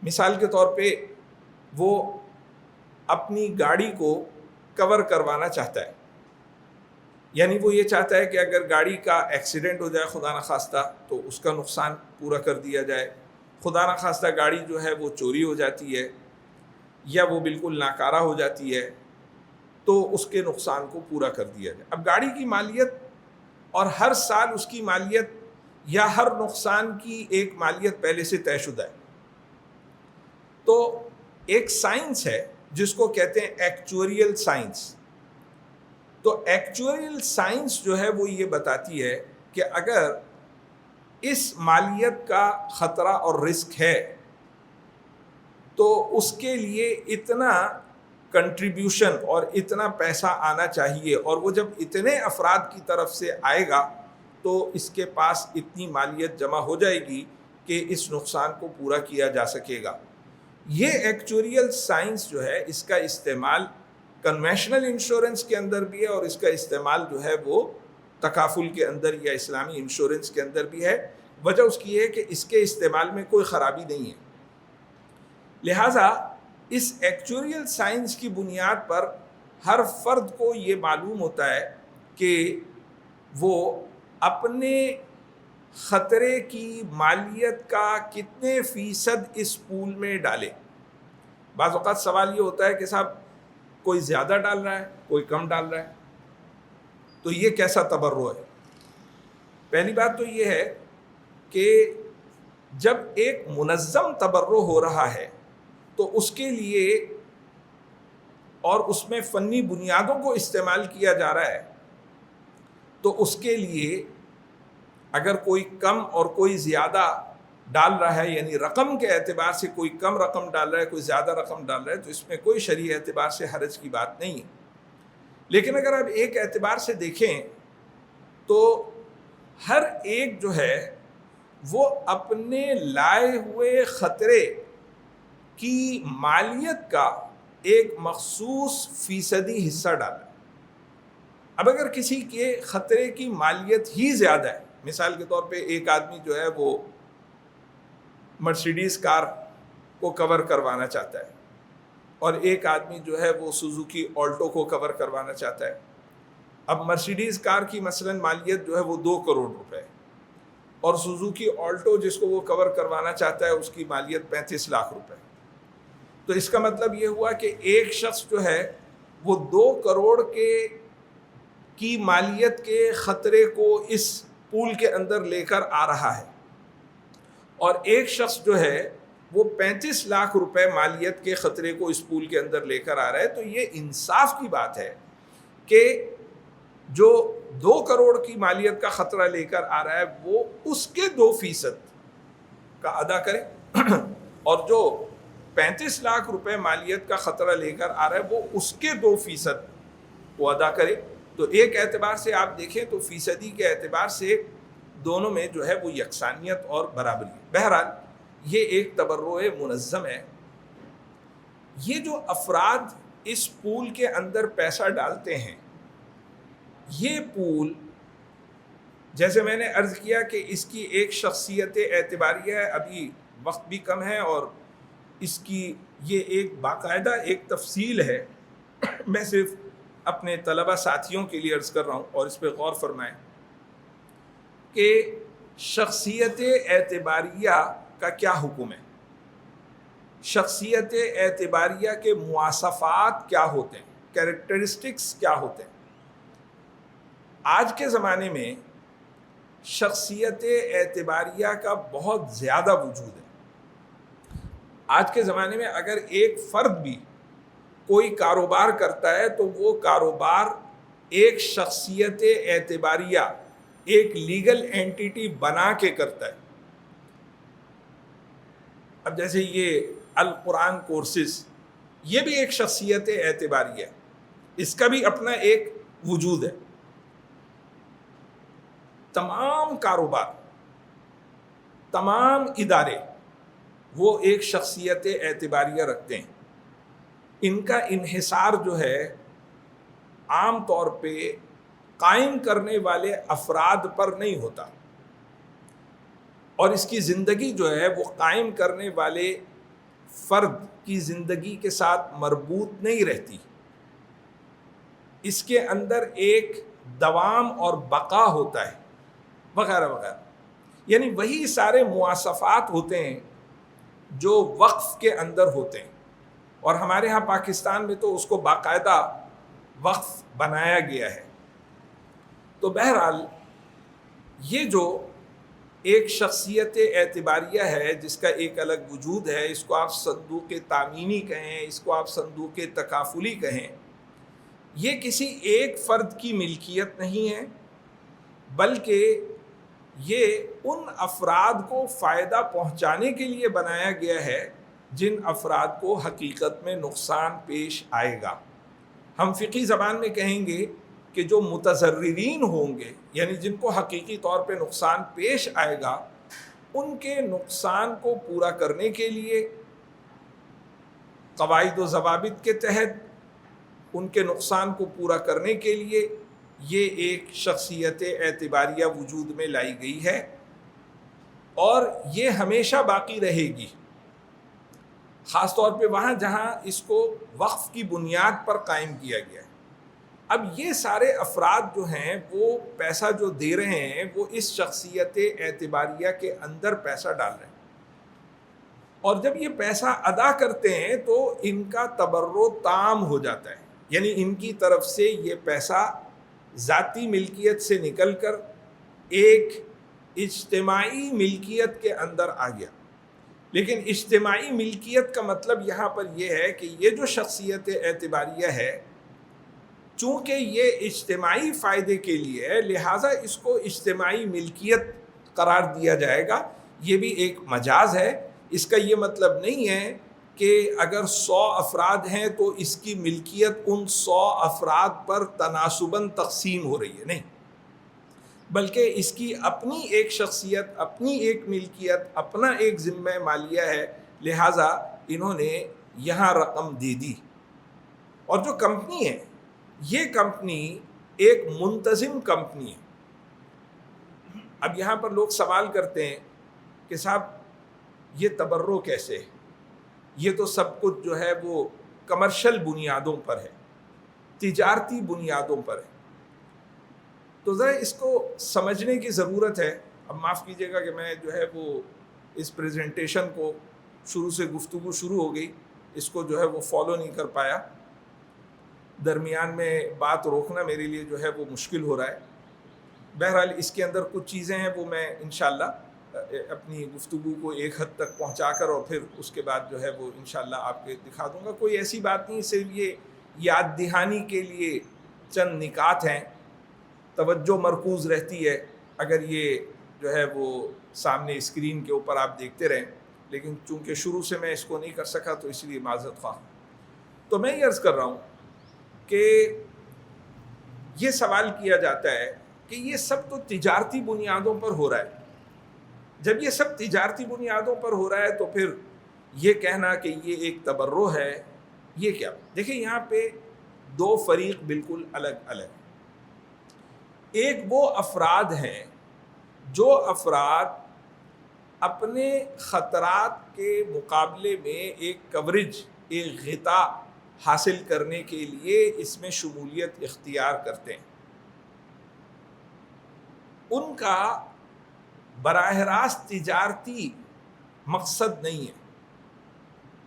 Speaker 2: مثال کے طور پہ وہ اپنی گاڑی کو کور کروانا چاہتا ہے, یعنی وہ یہ چاہتا ہے کہ اگر گاڑی کا ایکسیڈنٹ ہو جائے خدا نخواستہ تو اس کا نقصان پورا کر دیا جائے. خدا نخواستہ گاڑی جو ہے وہ چوری ہو جاتی ہے یا وہ بالکل ناکارہ ہو جاتی ہے تو اس کے نقصان کو پورا کر دیا جائے. اب گاڑی کی مالیت اور ہر سال اس کی مالیت یا ہر نقصان کی ایک مالیت پہلے سے طے شدہ ہے. تو ایک سائنس ہے جس کو کہتے ہیں ایکچوریل سائنس. تو ایکچوریل سائنس جو ہے وہ یہ بتاتی ہے کہ اگر اس مالیت کا خطرہ اور رسک ہے تو اس کے لیے اتنا کنٹریبیوشن اور اتنا پیسہ آنا چاہیے, اور وہ جب اتنے افراد کی طرف سے آئے گا تو اس کے پاس اتنی مالیت جمع ہو جائے گی کہ اس نقصان کو پورا کیا جا سکے گا. یہ ایکچوریل سائنس جو ہے اس کا استعمال کنونشنل انشورنس کے اندر بھی ہے اور اس کا استعمال جو ہے وہ تکافل کے اندر یا اسلامی انشورنس کے اندر بھی ہے. وجہ اس کی ہے کہ اس کے استعمال میں کوئی خرابی نہیں ہے. لہٰذا اس ایکچوریل سائنس کی بنیاد پر ہر فرد کو یہ معلوم ہوتا ہے کہ وہ اپنے خطرے کی مالیت کا کتنے فیصد اس پول میں ڈالے. بعض اوقات سوال یہ ہوتا ہے کہ صاحب کوئی زیادہ ڈال رہا ہے کوئی کم ڈال رہا ہے, تو یہ کیسا تبرع ہے؟ پہلی بات تو یہ ہے کہ جب ایک منظم تبرع ہو رہا ہے تو اس کے لیے اور اس میں فنی بنیادوں کو استعمال کیا جا رہا ہے, تو اس کے لیے اگر کوئی کم اور کوئی زیادہ ڈال رہا ہے, یعنی رقم کے اعتبار سے کوئی کم رقم ڈال رہا ہے کوئی زیادہ رقم ڈال رہا ہے, تو اس میں کوئی شرعی اعتبار سے حرج کی بات نہیں ہے. لیکن اگر آپ ایک اعتبار سے دیکھیں تو ہر ایک جو ہے وہ اپنے لائے ہوئے خطرے کی مالیت کا ایک مخصوص فیصدی حصہ ڈالا. اب اگر کسی کے خطرے کی مالیت ہی زیادہ ہے, مثال کے طور پہ ایک آدمی جو ہے وہ مرسیڈیز کار کو کور کروانا چاہتا ہے اور ایک آدمی جو ہے وہ سوزوکی آلٹو کو کور کروانا چاہتا ہے. اب مرسیڈیز کار کی مثلا مالیت جو ہے وہ 2 کروڑ روپے اور سوزوکی آلٹو جس کو وہ کور کروانا چاہتا ہے اس کی مالیت 35 لاکھ روپے. تو اس کا مطلب یہ ہوا کہ ایک شخص جو ہے وہ 2 کروڑ کی مالیت کے خطرے کو اس پول کے اندر لے کر آ رہا ہے, اور ایک شخص جو ہے وہ 35 لاکھ روپے مالیت کے خطرے کو اس پول کے اندر لے کر آ رہا ہے. تو یہ انصاف کی بات ہے کہ جو 2 کروڑ کی مالیت کا خطرہ لے کر آ رہا ہے وہ اس کے 2% کا ادا کرے, اور جو 35 لاکھ روپے مالیت کا خطرہ لے کر آ رہا ہے وہ اس کے 2% کو ادا کرے. تو ایک اعتبار سے آپ دیکھیں تو فیصدی کے اعتبار سے دونوں میں جو ہے وہ یکسانیت اور برابری ہے. بہرحال یہ ایک تبرع منظم ہے. یہ جو افراد اس پول کے اندر پیسہ ڈالتے ہیں, یہ پول جیسے میں نے عرض کیا کہ اس کی ایک شخصیت اعتباریہ ہے, ابھی وقت بھی کم ہے اور اس کی یہ ایک باقاعدہ ایک تفصیل ہے. میں صرف اپنے طلبہ ساتھیوں کے لیے عرض کر رہا ہوں اور اس پہ غور فرمائیں کہ شخصیت اعتباریہ کا کیا حکم ہے, شخصیت اعتباریہ کے مواصفات کیا ہوتے ہیں, کیریکٹرسٹکس کیا ہوتے ہیں. آج کے زمانے میں شخصیت اعتباریہ کا بہت زیادہ وجود ہے. آج کے زمانے میں اگر ایک فرد بھی کوئی کاروبار کرتا ہے تو وہ کاروبار ایک شخصیت اعتباریہ, ایک لیگل اینٹیٹی بنا کے کرتا ہے. اب جیسے یہ القرآن کورسز, یہ بھی ایک شخصیت اعتباریہ ہے, اس کا بھی اپنا ایک وجود ہے. تمام کاروبار، تمام ادارے وہ ایک شخصیت اعتباریہ رکھتے ہیں. ان کا انحصار جو ہے عام طور پہ قائم کرنے والے افراد پر نہیں ہوتا، اور اس کی زندگی جو ہے وہ قائم کرنے والے فرد کی زندگی کے ساتھ مربوط نہیں رہتی. اس کے اندر ایک دوام اور بقا ہوتا ہے وغیرہ وغیرہ. یعنی وہی سارے مواصفات ہوتے ہیں جو وقف کے اندر ہوتے ہیں، اور ہمارے ہاں پاکستان میں تو اس کو باقاعدہ وقف بنایا گیا ہے. تو بہرحال یہ جو ایک شخصیت اعتباریہ ہے جس کا ایک الگ وجود ہے، اس کو آپ صندوق تامینی کہیں، اس کو آپ صندوق تکافلی کہیں، یہ کسی ایک فرد کی ملکیت نہیں ہے، بلکہ یہ ان افراد کو فائدہ پہنچانے کے لیے بنایا گیا ہے جن افراد کو حقیقت میں نقصان پیش آئے گا. ہم فقہی زبان میں کہیں گے کہ جو متضررین ہوں گے، یعنی جن کو حقیقی طور پہ نقصان پیش آئے گا، ان کے نقصان کو پورا کرنے کے لیے قواعد و ضوابط کے تحت ان کے نقصان کو پورا کرنے کے لیے یہ ایک شخصیت اعتباریہ وجود میں لائی گئی ہے، اور یہ ہمیشہ باقی رہے گی، خاص طور پہ وہاں جہاں اس کو وقف کی بنیاد پر قائم کیا گیا ہے. اب یہ سارے افراد جو ہیں وہ پیسہ جو دے رہے ہیں وہ اس شخصیت اعتباریہ کے اندر پیسہ ڈال رہے ہیں، اور جب یہ پیسہ ادا کرتے ہیں تو ان کا تبرع تام ہو جاتا ہے. یعنی ان کی طرف سے یہ پیسہ ذاتی ملکیت سے نکل کر ایک اجتماعی ملکیت کے اندر آ گیا. لیکن اجتماعی ملکیت کا مطلب یہاں پر یہ ہے کہ یہ جو شخصیت اعتباریہ ہے، چونکہ یہ اجتماعی فائدے کے لیے ہے، لہٰذا اس کو اجتماعی ملکیت قرار دیا جائے گا. یہ بھی ایک مجاز ہے. اس کا یہ مطلب نہیں ہے کہ اگر 100 افراد ہیں تو اس کی ملکیت ان 100 افراد پر تناسباً تقسیم ہو رہی ہے، نہیں، بلکہ اس کی اپنی ایک شخصیت، اپنی ایک ملکیت، اپنا ایک ذمہ مالیہ ہے. لہٰذا انہوں نے یہاں رقم دے دی. اور جو کمپنی ہے، یہ کمپنی ایک منتظم کمپنی ہے. اب یہاں پر لوگ سوال کرتے ہیں کہ صاحب یہ تبرع کیسے ہے؟ یہ تو سب کچھ جو ہے وہ کمرشل بنیادوں پر ہے، تجارتی بنیادوں پر ہے. تو ذرا اس کو سمجھنے کی ضرورت ہے. اب معاف کیجیے گا کہ میں جو ہے وہ اس پریزنٹیشن کو شروع سے گفتگو شروع ہو گئی، اس کو جو ہے وہ فالو نہیں کر پایا. درمیان میں بات روکنا میرے لیے جو ہے وہ مشکل ہو رہا ہے. بہرحال اس کے اندر کچھ چیزیں ہیں وہ میں انشاءاللہ اپنی گفتگو کو ایک حد تک پہنچا کر اور پھر اس کے بعد جو ہے وہ انشاءاللہ آپ کے دکھا دوں گا. کوئی ایسی بات نہیں، صرف یہ یاد دہانی کے لیے چند نکات ہیں، توجہ مرکوز رہتی ہے اگر یہ جو ہے وہ سامنے اسکرین کے اوپر آپ دیکھتے رہیں. لیکن چونکہ شروع سے میں اس کو نہیں کر سکا تو اس لیے معذرت خواہ. تو میں یہ عرض کر رہا ہوں کہ یہ سوال کیا جاتا ہے کہ یہ سب تو تجارتی بنیادوں پر ہو رہا ہے. جب یہ سب تجارتی بنیادوں پر ہو رہا ہے تو پھر یہ کہنا کہ یہ ایک تبرع ہے، یہ کیا؟ دیکھیں یہاں پہ دو فریق بالکل الگ الگ. ایک وہ افراد ہیں جو افراد اپنے خطرات کے مقابلے میں ایک کوریج، ایک غطا حاصل کرنے کے لیے اس میں شمولیت اختیار کرتے ہیں. ان کا براہ راست تجارتی مقصد نہیں ہے.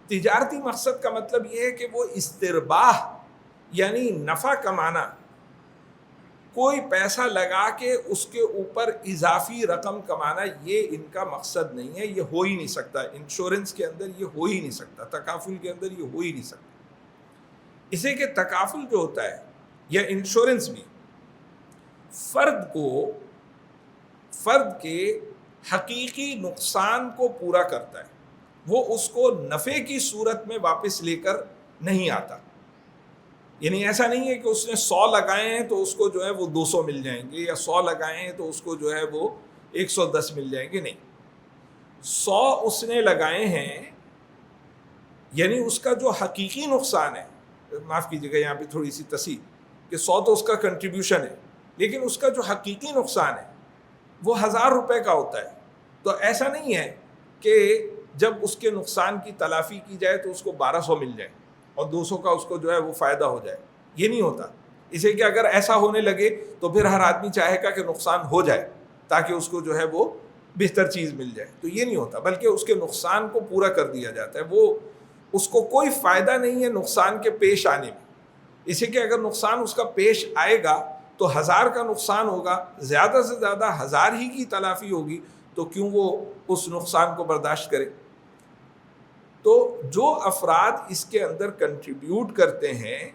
Speaker 2: تجارتی مقصد کا مطلب یہ ہے کہ وہ استرباح یعنی نفع کمانا، کوئی پیسہ لگا کے اس کے اوپر اضافی رقم کمانا، یہ ان کا مقصد نہیں ہے. یہ ہو ہی نہیں سکتا. انشورنس کے اندر یہ ہو ہی نہیں سکتا، تکافل کے اندر یہ ہو ہی نہیں سکتا. اسے کہ تکافل جو ہوتا ہے یا انشورنس بھی فرد کے حقیقی نقصان کو پورا کرتا ہے، وہ اس کو نفع کی صورت میں واپس لے کر نہیں آتا. یعنی ایسا نہیں ہے کہ اس نے 100 لگائے ہیں تو اس کو جو ہے وہ 200 مل جائیں گے، یا 100 لگائے ہیں تو اس کو جو ہے وہ 110 مل جائیں گے. نہیں، 100 اس نے لگائے ہیں، یعنی اس کا جو حقیقی نقصان ہے، معاف کیجیے گا یہاں پہ تھوڑی سی تصحیح، کہ 100 تو اس کا کنٹریبیوشن ہے، لیکن اس کا جو حقیقی نقصان ہے وہ 1000 روپے کا ہوتا ہے. تو ایسا نہیں ہے کہ جب اس کے نقصان کی تلافی کی جائے تو اس کو 1200 مل جائے اور 200 کا اس کو جو ہے وہ فائدہ ہو جائے. یہ نہیں ہوتا. اسے کہ اگر ایسا ہونے لگے تو پھر ہر آدمی چاہے گا کہ نقصان ہو جائے تاکہ اس کو جو ہے وہ بہتر چیز مل جائے. تو یہ نہیں ہوتا، بلکہ اس کے نقصان کو پورا کر دیا جاتا ہے. وہ اس کو کوئی فائدہ نہیں ہے نقصان کے پیش آنے میں. اسے کہ اگر نقصان اس کا پیش آئے گا تو 1000 کا نقصان ہوگا، زیادہ سے زیادہ 1000 ہی کی تلافی ہوگی، تو کیوں وہ اس نقصان کو برداشت کرے. تو جو افراد اس کے اندر کنٹریبیوٹ کرتے ہیں،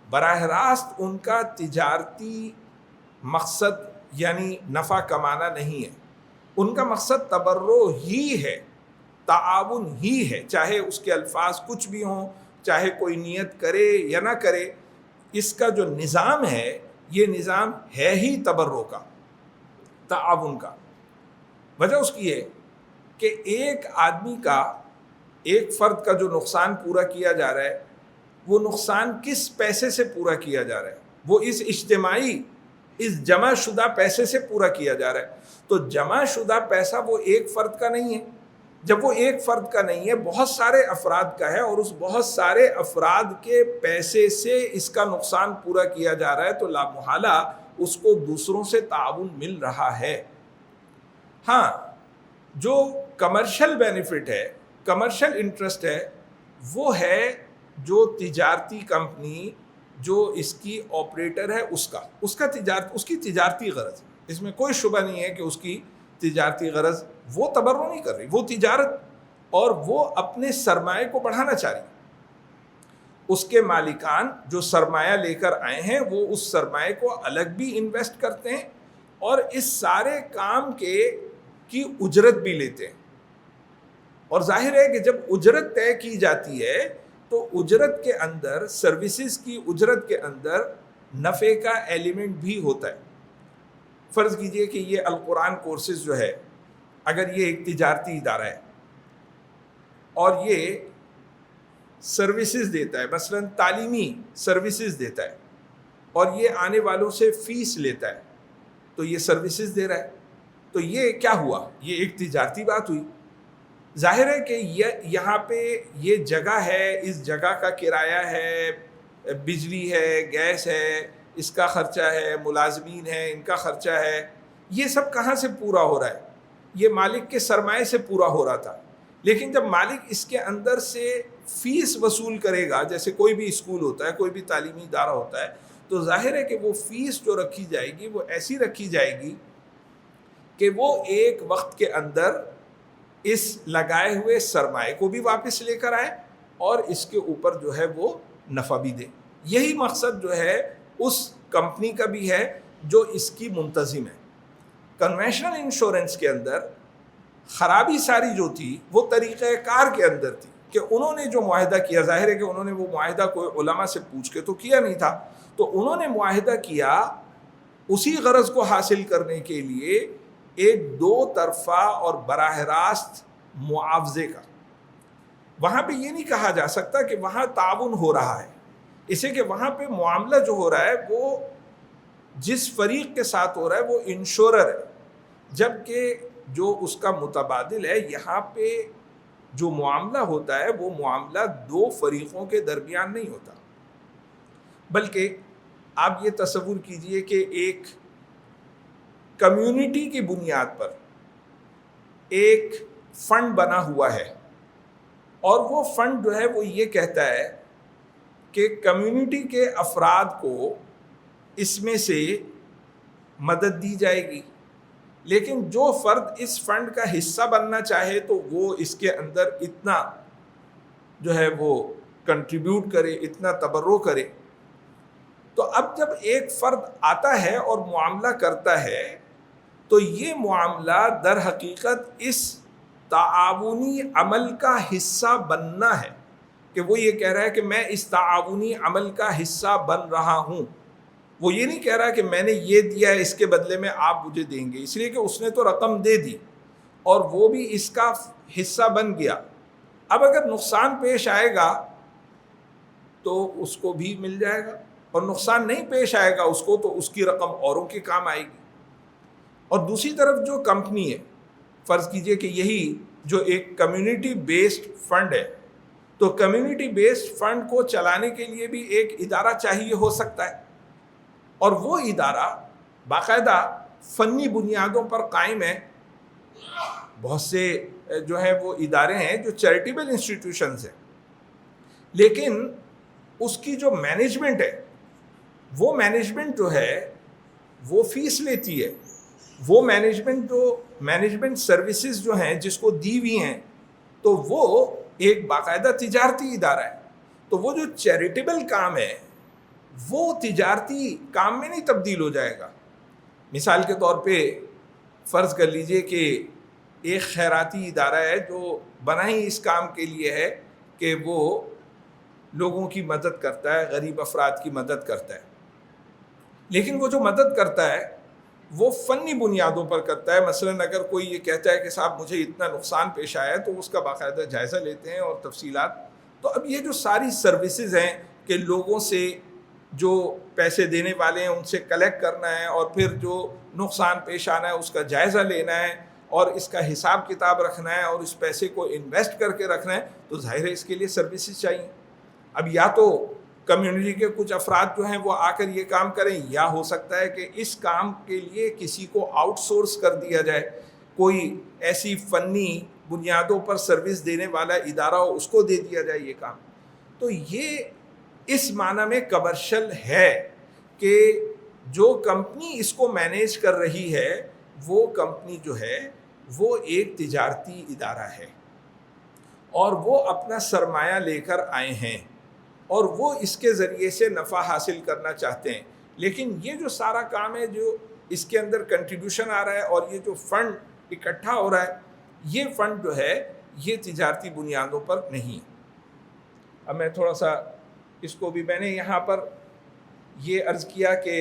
Speaker 2: براہ راست ان کا تجارتی مقصد یعنی نفع کمانا نہیں ہے. ان کا مقصد تبرع ہی ہے، تعاون ہی ہے، چاہے اس کے الفاظ کچھ بھی ہوں، چاہے کوئی نیت کرے یا نہ کرے. اس کا جو نظام ہے یہ نظام ہے ہی تبرع کا، تعاون کا. وجہ اس کی ہے کہ ایک آدمی کا، ایک فرد کا جو نقصان پورا کیا جا رہا ہے وہ نقصان کس پیسے سے پورا کیا جا رہا ہے؟ وہ اس اجتماعی، اس جمع شدہ پیسے سے پورا کیا جا رہا ہے. تو جمع شدہ پیسہ وہ ایک فرد کا نہیں ہے. جب وہ ایک فرد کا نہیں ہے، بہت سارے افراد کا ہے، اور اس بہت سارے افراد کے پیسے سے اس کا نقصان پورا کیا جا رہا ہے، تو لا محالہ اس کو دوسروں سے تعاون مل رہا ہے. ہاں، جو کمرشل بینیفٹ ہے، کمرشل انٹرسٹ ہے، وہ ہے جو تجارتی کمپنی جو اس کی آپریٹر ہے اس کی تجارتی غرض. اس میں کوئی شبہ نہیں ہے کہ اس کی تجارتی غرض، وہ تبرع نہیں کر رہی، وہ تجارت، اور وہ اپنے سرمایہ کو بڑھانا چاہ رہی. اس کے مالکان جو سرمایہ لے کر آئے ہیں وہ اس سرمایہ کو الگ بھی انویسٹ کرتے ہیں اور اس سارے کام کی اجرت بھی لیتے ہیں. اور ظاہر ہے کہ جب اجرت طے کی جاتی ہے تو اجرت کے اندر، سروسز کی اجرت کے اندر نفع کا ایلیمنٹ بھی ہوتا ہے. فرض کیجئے کہ یہ القرآن کورسز جو ہے، اگر یہ ایک تجارتی ادارہ ہے اور یہ سروسز دیتا ہے، مثلا تعلیمی سروسز دیتا ہے، اور یہ آنے والوں سے فیس لیتا ہے، تو یہ سروسز دے رہا ہے، تو یہ کیا ہوا؟ یہ ایک تجارتی بات ہوئی. ظاہر ہے کہ یہاں پہ یہ جگہ ہے، اس جگہ کا کرایہ ہے، بجلی ہے، گیس ہے، اس کا خرچہ ہے، ملازمین ہے، ان کا خرچہ ہے. یہ سب کہاں سے پورا ہو رہا ہے؟ یہ مالک کے سرمایہ سے پورا ہو رہا تھا. لیکن جب مالک اس کے اندر سے فیس وصول کرے گا، جیسے کوئی بھی اسکول ہوتا ہے، کوئی بھی تعلیمی ادارہ ہوتا ہے، تو ظاہر ہے کہ وہ فیس جو رکھی جائے گی وہ ایسی رکھی جائے گی کہ وہ ایک وقت کے اندر اس لگائے ہوئے سرمایہ کو بھی واپس لے کر آئے اور اس کے اوپر جو ہے وہ نفع بھی دے. یہی مقصد جو ہے اس کمپنی کا بھی ہے جو اس کی منتظم ہے. کنونشنل انشورنس کے اندر خرابی ساری جو تھی وہ طریقہ کار کے اندر تھی کہ انہوں نے جو معاہدہ کیا، ظاہر ہے کہ انہوں نے وہ معاہدہ کوئی علماء سے پوچھ کے تو کیا نہیں تھا، تو انہوں نے معاہدہ کیا اسی غرض کو حاصل کرنے کے لیے ایک دو طرفہ اور براہ راست معاوضے کا. وہاں پہ یہ نہیں کہا جا سکتا کہ وہاں تعاون ہو رہا ہے، اسے کہ وہاں پہ معاملہ جو ہو رہا ہے وہ جس فریق کے ساتھ ہو رہا ہے وہ انشورر ہے، جبکہ جو اس کا متبادل ہے، یہاں پہ جو معاملہ ہوتا ہے وہ معاملہ دو فریقوں کے درمیان نہیں ہوتا، بلکہ آپ یہ تصور کیجئے کہ ایک کمیونٹی کی بنیاد پر ایک فنڈ بنا ہوا ہے، اور وہ فنڈ جو ہے وہ یہ کہتا ہے کہ کمیونٹی کے افراد کو اس میں سے مدد دی جائے گی، لیکن جو فرد اس فنڈ کا حصہ بننا چاہے تو وہ اس کے اندر اتنا جو ہے وہ کنٹریبیوٹ کرے، اتنا تبرع کرے. تو اب جب ایک فرد آتا ہے اور معاملہ کرتا ہے تو یہ معاملہ در حقیقت اس تعاونی عمل کا حصہ بننا ہے. کہ وہ یہ کہہ رہا ہے کہ میں اس تعاونی عمل کا حصہ بن رہا ہوں. وہ یہ نہیں کہہ رہا کہ میں نے یہ دیا ہے اس کے بدلے میں آپ مجھے دیں گے، اس لیے کہ اس نے تو رقم دے دی اور وہ بھی اس کا حصہ بن گیا. اب اگر نقصان پیش آئے گا تو اس کو بھی مل جائے گا، اور نقصان نہیں پیش آئے گا اس کو تو اس کی رقم اوروں کے کام آئے گی. اور دوسری طرف جو کمپنی ہے، فرض کیجئے کہ یہی جو ایک کمیونٹی بیسڈ فنڈ ہے، تو کمیونٹی بیسڈ فنڈ کو چلانے کے لیے بھی ایک ادارہ چاہیے ہو سکتا ہے، اور وہ ادارہ باقاعدہ فنی بنیادوں پر قائم ہے. بہت سے جو ہے وہ ادارے ہیں جو چیریٹیبل انسٹیٹیوشنز ہیں، لیکن اس کی جو مینجمنٹ ہے، وہ مینجمنٹ جو ہے وہ فیس لیتی ہے. وہ مینجمنٹ سروسز جو ہیں جس کو دی ہوئی ہیں، تو وہ ایک باقاعدہ تجارتی ادارہ ہے. تو وہ جو چیریٹیبل کام ہے وہ تجارتی کام میں نہیں تبدیل ہو جائے گا. مثال کے طور پہ فرض کر لیجئے کہ ایک خیراتی ادارہ ہے جو بنا ہی اس کام کے لیے ہے کہ وہ لوگوں کی مدد کرتا ہے، غریب افراد کی مدد کرتا ہے، لیکن وہ جو مدد کرتا ہے وہ فنی بنیادوں پر کرتا ہے. مثلاً اگر کوئی یہ کہتا ہے کہ صاحب مجھے اتنا نقصان پیش آیا ہے، تو اس کا باقاعدہ جائزہ لیتے ہیں اور تفصیلات. تو اب یہ جو ساری سروسز ہیں کہ لوگوں سے جو پیسے دینے والے ہیں ان سے کلیکٹ کرنا ہے، اور پھر جو نقصان پیش آنا ہے اس کا جائزہ لینا ہے، اور اس کا حساب کتاب رکھنا ہے، اور اس پیسے کو انویسٹ کر کے رکھنا ہے، تو ظاہر ہے اس کے لیے سروسز چاہیے. اب یا تو کمیونٹی کے کچھ افراد جو ہیں وہ آ کر یہ کام کریں، یا ہو سکتا ہے کہ اس کام کے لیے کسی کو آؤٹ سورس کر دیا جائے، کوئی ایسی فنی بنیادوں پر سروس دینے والا ادارہ ہو، اس کو دے دیا جائے یہ کام. تو یہ اس معنی میں کمرشل ہے کہ جو کمپنی اس کو مینیج کر رہی ہے وہ کمپنی جو ہے وہ ایک تجارتی ادارہ ہے، اور وہ اپنا سرمایہ لے کر آئے ہیں اور وہ اس کے ذریعے سے نفع حاصل کرنا چاہتے ہیں. لیکن یہ جو سارا کام ہے جو اس کے اندر کنٹریبیوشن آ رہا ہے اور یہ جو فنڈ اکٹھا ہو رہا ہے، یہ فنڈ جو ہے یہ تجارتی بنیادوں پر نہیں. اب میں تھوڑا سا اس کو بھی، میں نے یہاں پر یہ عرض کیا کہ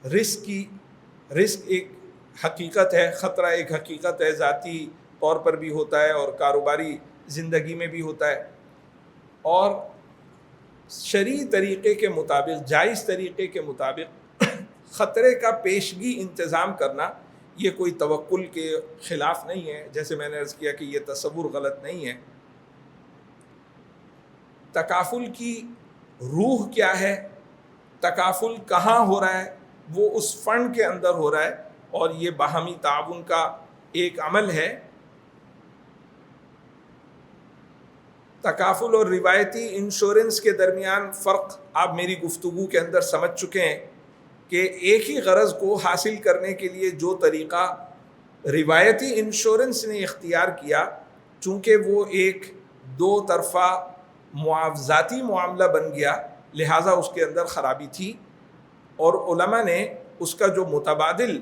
Speaker 2: رسک ایک حقیقت ہے، خطرہ ایک حقیقت ہے، ذاتی طور پر بھی ہوتا ہے اور کاروباری زندگی میں بھی ہوتا ہے. اور شرعی طریقے کے مطابق، جائز طریقے کے مطابق خطرے کا پیشگی انتظام کرنا یہ کوئی توکل کے خلاف نہیں ہے. جیسے میں نے عرض کیا کہ یہ تصور غلط نہیں ہے. تکافل کی روح کیا ہے، تکافل کہاں ہو رہا ہے، وہ اس فنڈ کے اندر ہو رہا ہے، اور یہ باہمی تعاون کا ایک عمل ہے. تکافل اور روایتی انشورنس کے درمیان فرق آپ میری گفتگو کے اندر سمجھ چکے ہیں کہ ایک ہی غرض کو حاصل کرنے کے لیے جو طریقہ روایتی انشورنس نے اختیار کیا، چونکہ وہ ایک دو طرفہ معاوضاتی معاملہ بن گیا، لہٰذا اس کے اندر خرابی تھی، اور علماء نے اس کا جو متبادل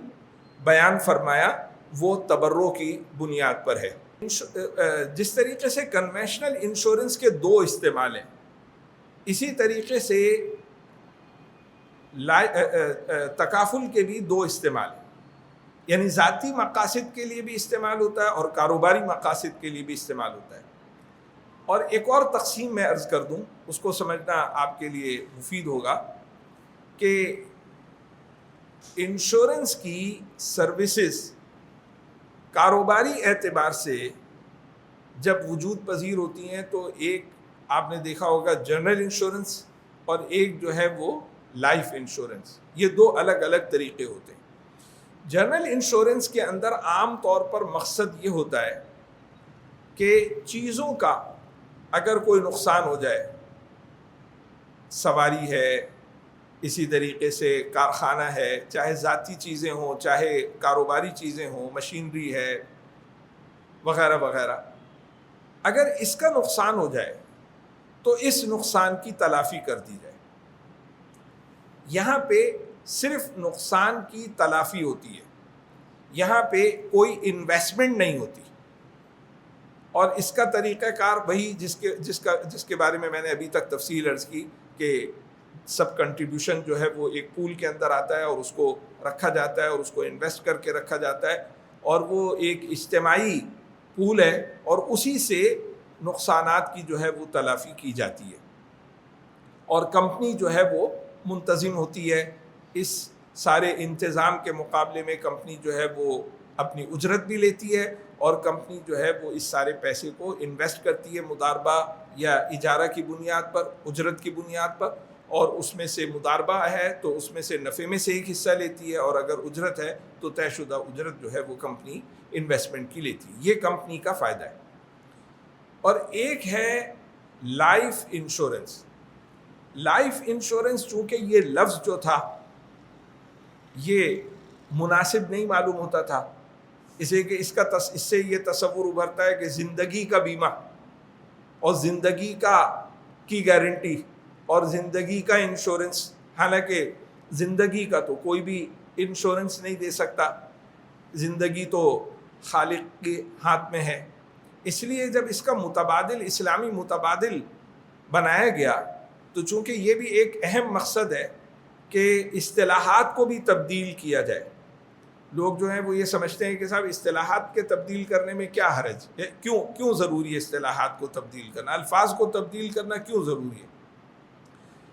Speaker 2: بیان فرمایا وہ تبرع کی بنیاد پر ہے. جس طریقے سے کنونشنل انشورنس کے دو استعمال ہیں، اسی طریقے سے تکافل کے بھی دو استعمال ہیں. یعنی ذاتی مقاصد کے لیے بھی استعمال ہوتا ہے اور کاروباری مقاصد کے لیے بھی استعمال ہوتا ہے. اور ایک اور تقسیم میں عرض کر دوں، اس کو سمجھنا آپ کے لیے مفید ہوگا کہ انشورنس کی سروسز کاروباری اعتبار سے جب وجود پذیر ہوتی ہیں تو ایک آپ نے دیکھا ہوگا جنرل انشورنس، اور ایک جو ہے وہ لائف انشورنس. یہ دو الگ الگ طریقے ہوتے ہیں. جنرل انشورنس کے اندر عام طور پر مقصد یہ ہوتا ہے کہ چیزوں کا اگر کوئی نقصان ہو جائے، سواری ہے، اسی طریقے سے کارخانہ ہے، چاہے ذاتی چیزیں ہوں چاہے کاروباری چیزیں ہوں، مشینری ہے وغیرہ وغیرہ، اگر اس کا نقصان ہو جائے تو اس نقصان کی تلافی کر دی جائے. یہاں پہ صرف نقصان کی تلافی ہوتی ہے، یہاں پہ کوئی انویسٹمنٹ نہیں ہوتی. اور اس کا طریقہ کار وہی جس کے بارے میں نے ابھی تک تفصیل عرض کی کہ سب کنٹریبیوشن جو ہے وہ ایک پول کے اندر آتا ہے اور اس کو رکھا جاتا ہے اور اس کو انویسٹ کر کے رکھا جاتا ہے، اور وہ ایک اجتماعی پول ہے اور اسی سے نقصانات کی جو ہے وہ تلافی کی جاتی ہے، اور کمپنی جو ہے وہ منتظم ہوتی ہے۔ اس سارے انتظام کے مقابلے میں کمپنی جو ہے وہ اپنی اجرت بھی لیتی ہے، اور کمپنی جو ہے وہ اس سارے پیسے کو انویسٹ کرتی ہے مضاربہ یا اجارہ کی بنیاد پر، اجرت کی بنیاد پر، اور اس میں سے مضاربہ ہے تو اس میں سے نفع میں سے ایک حصہ لیتی ہے، اور اگر اجرت ہے تو طے شدہ اجرت جو ہے وہ کمپنی انویسٹمنٹ کی لیتی ہے۔ یہ کمپنی کا فائدہ ہے۔ اور ایک ہے لائف انشورنس۔ لائف انشورنس چونکہ یہ لفظ جو تھا یہ مناسب نہیں معلوم ہوتا تھا، اسے کہ اس سے یہ تصور ابھرتا ہے کہ زندگی کا بیمہ اور زندگی کی گارنٹی اور زندگی کا انشورنس، حالانکہ زندگی کا تو کوئی بھی انشورنس نہیں دے سکتا، زندگی تو خالق کے ہاتھ میں ہے۔ اس لیے جب اس کا متبادل، اسلامی متبادل بنایا گیا تو چونکہ یہ بھی ایک اہم مقصد ہے کہ اصطلاحات کو بھی تبدیل کیا جائے۔ لوگ جو ہیں وہ یہ سمجھتے ہیں کہ صاحب اصطلاحات کے تبدیل کرنے میں کیا حرج ہے، کیوں ضروری ہے اصطلاحات کو تبدیل کرنا، الفاظ کو تبدیل کرنا کیوں ضروری ہے۔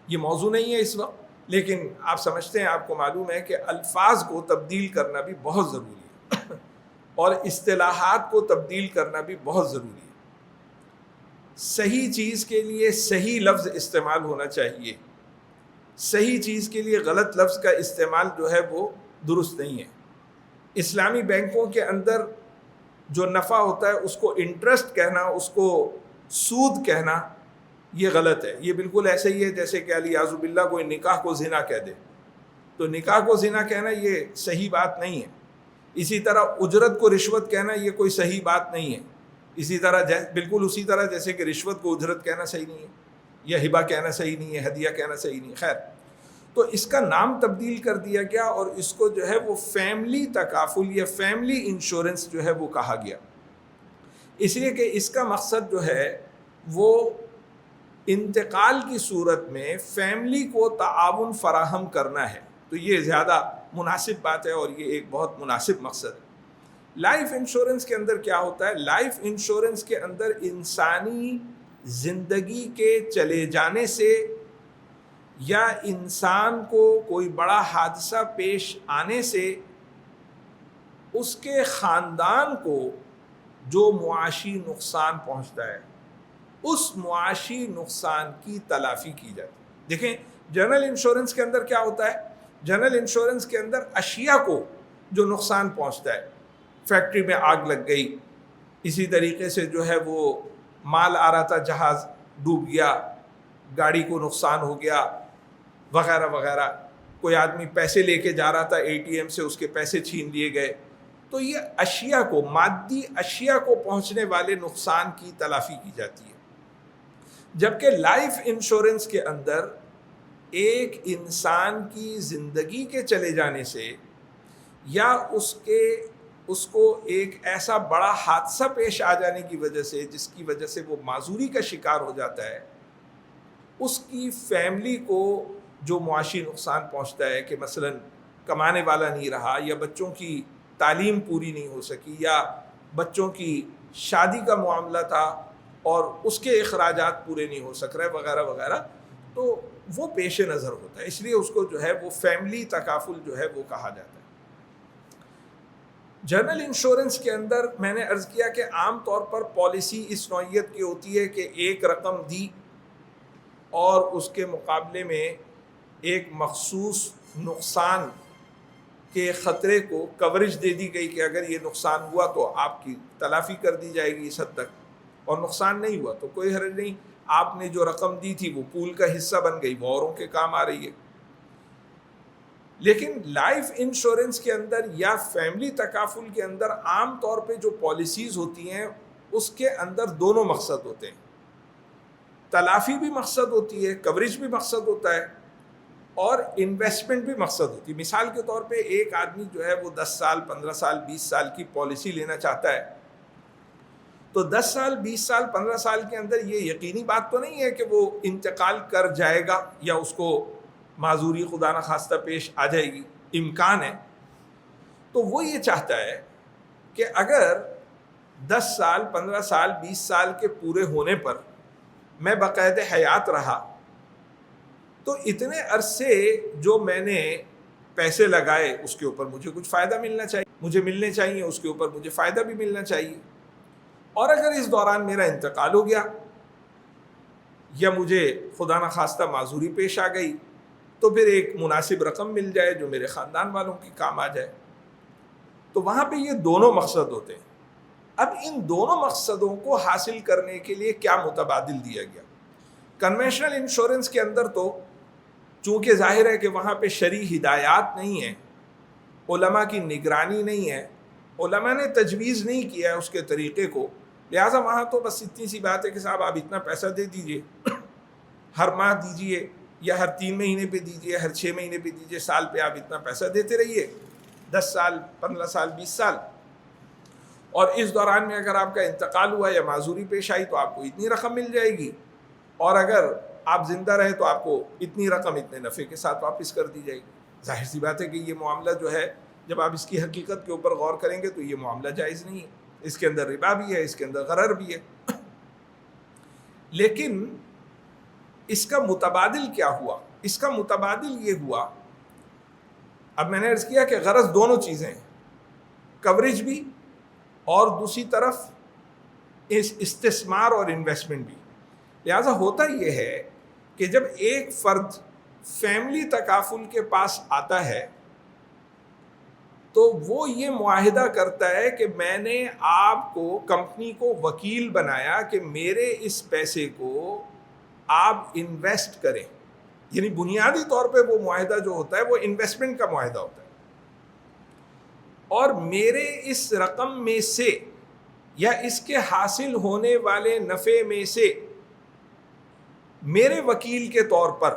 Speaker 2: یہ موضوع نہیں ہے اس وقت، لیکن آپ سمجھتے ہیں، آپ کو معلوم ہے کہ الفاظ کو تبدیل کرنا بھی بہت ضروری ہے اور اصطلاحات کو تبدیل کرنا بھی بہت ضروری ہے۔ صحیح چیز کے لیے صحیح لفظ استعمال ہونا چاہیے، صحیح چیز کے لیے غلط لفظ کا استعمال جو ہے وہ درست نہیں ہے۔ اسلامی بینکوں کے اندر جو نفع ہوتا ہے اس کو انٹرسٹ کہنا، اس کو سود کہنا، یہ غلط ہے۔ یہ بالکل ایسے ہی ہے جیسے کہ علیاذ باللہ کوئی نکاح کو زنا کہہ دے، تو نکاح کو زنا کہنا یہ صحیح بات نہیں ہے۔ اسی طرح اجرت کو رشوت کہنا یہ کوئی صحیح بات نہیں ہے۔ اسی طرح بالکل اسی طرح جیسے کہ رشوت کو اجرت کہنا صحیح نہیں ہے، یا ہبہ کہنا صحیح نہیں ہے، ہدیہ کہنا صحیح نہیں ہے۔ خیر، تو اس کا نام تبدیل کر دیا گیا اور اس کو جو ہے وہ فیملی تکافل یا فیملی انشورنس جو ہے وہ کہا گیا، اس لیے کہ اس کا مقصد جو ہے وہ انتقال کی صورت میں فیملی کو تعاون فراہم کرنا ہے۔ تو یہ زیادہ مناسب بات ہے اور یہ ایک بہت مناسب مقصد ہے۔ لائف انشورنس کے اندر کیا ہوتا ہے؟ لائف انشورنس کے اندر انسانی زندگی کے چلے جانے سے یا انسان کو کوئی بڑا حادثہ پیش آنے سے اس کے خاندان کو جو معاشی نقصان پہنچتا ہے اس معاشی نقصان کی تلافی کی جاتی ہے۔ دیکھیں جنرل انشورنس کے اندر کیا ہوتا ہے؟ جنرل انشورنس کے اندر اشیاء کو جو نقصان پہنچتا ہے، فیکٹری میں آگ لگ گئی، اسی طریقے سے جو ہے وہ مال آ رہا تھا، جہاز ڈوب گیا، گاڑی کو نقصان ہو گیا وغیرہ وغیرہ، کوئی آدمی پیسے لے کے جا رہا تھا اے ٹی ایم سے، اس کے پیسے چھین لیے گئے، تو یہ اشیاء کو، مادی اشیاء کو پہنچنے والے نقصان کی تلافی کی جاتی ہے۔ جبکہ لائف انشورنس کے اندر ایک انسان کی زندگی کے چلے جانے سے یا اس کو ایک ایسا بڑا حادثہ پیش آ جانے کی وجہ سے جس کی وجہ سے وہ معذوری کا شکار ہو جاتا ہے، اس کی فیملی کو جو معاشی نقصان پہنچتا ہے کہ مثلا کمانے والا نہیں رہا، یا بچوں کی تعلیم پوری نہیں ہو سکی، یا بچوں کی شادی کا معاملہ تھا اور اس کے اخراجات پورے نہیں ہو سک رہے وغیرہ وغیرہ، تو وہ پیش نظر ہوتا ہے، اس لیے اس کو جو ہے وہ فیملی تکافل جو ہے وہ کہا جاتا ہے۔ جنرل انشورنس کے اندر میں نے عرض کیا کہ عام طور پر پالیسی اس نوعیت کی ہوتی ہے کہ ایک رقم دی اور اس کے مقابلے میں ایک مخصوص نقصان کے خطرے کو کوریج دے دی گئی کہ اگر یہ نقصان ہوا تو آپ کی تلافی کر دی جائے گی اس حد تک، اور نقصان نہیں ہوا تو کوئی حرج نہیں، آپ نے جو رقم دی تھی وہ پول کا حصہ بن گئی، وہ اوروں کے کام آ رہی ہے۔ لیکن لائف انشورنس کے اندر یا فیملی تکافل کے اندر عام طور پہ جو پالیسیز ہوتی ہیں اس کے اندر دونوں مقصد ہوتے ہیں، تلافی بھی مقصد ہوتی ہے، کوریج بھی مقصد ہوتا ہے، اور انویسٹمنٹ بھی مقصد ہوتی ہے۔ مثال کے طور پہ ایک آدمی جو ہے وہ 10 سال 15 سال 20 سال کی پالیسی لینا چاہتا ہے، تو 10 سال 20 سال 15 سال کے اندر یہ یقینی بات تو نہیں ہے کہ وہ انتقال کر جائے گا یا اس کو معذوری خدا نخواستہ پیش آ جائے گی، امکان ہے. تو وہ یہ چاہتا ہے کہ اگر 10 سال 15 سال 20 سال کے پورے ہونے پر میں باقاعد حیات رہا تو اتنے عرصے جو میں نے پیسے لگائے اس کے اوپر مجھے کچھ فائدہ ملنا چاہیے، مجھے ملنے چاہیے، اس کے اوپر مجھے فائدہ بھی ملنا چاہیے. اور اگر اس دوران میرا انتقال ہو گیا یا مجھے خدا نخواستہ معذوری پیش آ گئی تو پھر ایک مناسب رقم مل جائے جو میرے خاندان والوں کے کام آ جائے. تو وہاں پہ یہ دونوں مقصد ہوتے ہیں. اب ان دونوں مقصدوں کو حاصل کرنے کے لیے کیا متبادل دیا گیا؟ کنونشنل انشورنس کے اندر تو چونکہ ظاہر ہے کہ وہاں پہ شرعی ہدایات نہیں ہیں، علماء کی نگرانی نہیں ہے، علماء نے تجویز نہیں کیا ہے اس کے طریقے کو، لہٰذا وہاں تو بس اتنی سی بات ہے کہ صاحب آپ اتنا پیسہ دے دیجئے، ہر ماہ دیجئے یا ہر 3 مہینے پہ دیجئے، ہر 6 مہینے پہ دیجئے، سال پہ آپ اتنا پیسہ دیتے رہیے، 10 سال 15 سال 20 سال، اور اس دوران میں اگر آپ کا انتقال ہوا یا معذوری پیش آئی تو آپ کو اتنی رقم مل جائے گی، اور اگر آپ زندہ رہے تو آپ کو اتنی رقم اتنے نفع کے ساتھ واپس کر دی جائے گی. ظاہر سی بات ہے کہ یہ معاملہ جو ہے جب آپ اس کی حقیقت کے اوپر غور کریں گے تو یہ معاملہ جائز نہیں ہے، اس کے اندر ربا بھی ہے، اس کے اندر غرر بھی ہے. لیکن اس کا متبادل کیا ہوا؟ اس کا متبادل یہ ہوا، اب میں نے عرض کیا کہ غرض دونوں چیزیں ہیں، کوریج بھی اور دوسری طرف استثمار اور انویسٹمنٹ بھی. لہٰذا ہوتا یہ ہے کہ جب ایک فرد فیملی تکافل کے پاس آتا ہے تو وہ یہ معاہدہ کرتا ہے کہ میں نے آپ کو، کمپنی کو وکیل بنایا کہ میرے اس پیسے کو آپ انویسٹ کریں. یعنی بنیادی طور پہ وہ معاہدہ جو ہوتا ہے وہ انویسٹمنٹ کا معاہدہ ہوتا ہے، اور میرے اس رقم میں سے یا اس کے حاصل ہونے والے نفع میں سے میرے وکیل کے طور پر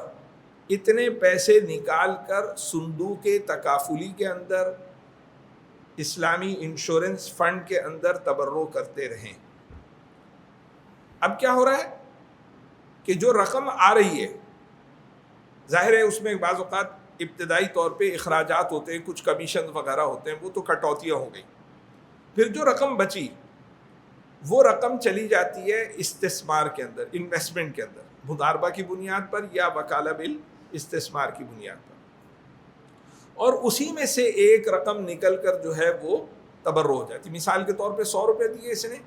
Speaker 2: اتنے پیسے نکال کر صندوق تکافلی کے اندر، اسلامی انشورنس فنڈ کے اندر تبرع کرتے رہیں. اب کیا ہو رہا ہے کہ جو رقم آ رہی ہے، ظاہر ہے اس میں بعض اوقات ابتدائی طور پہ اخراجات ہوتے ہیں، کچھ کمیشن وغیرہ ہوتے ہیں، وہ تو کٹوتیاں ہو گئی. پھر جو رقم بچی وہ رقم چلی جاتی ہے استثمار کے اندر، انویسٹمنٹ کے اندر، مضاربہ کی بنیاد پر یا وکالہ بل استثمار کی بنیاد پر، اور اسی میں سے ایک رقم نکل کر جو ہے وہ تبرع ہو جاتی. مثال کے طور پہ 100 روپے دیے اس نے،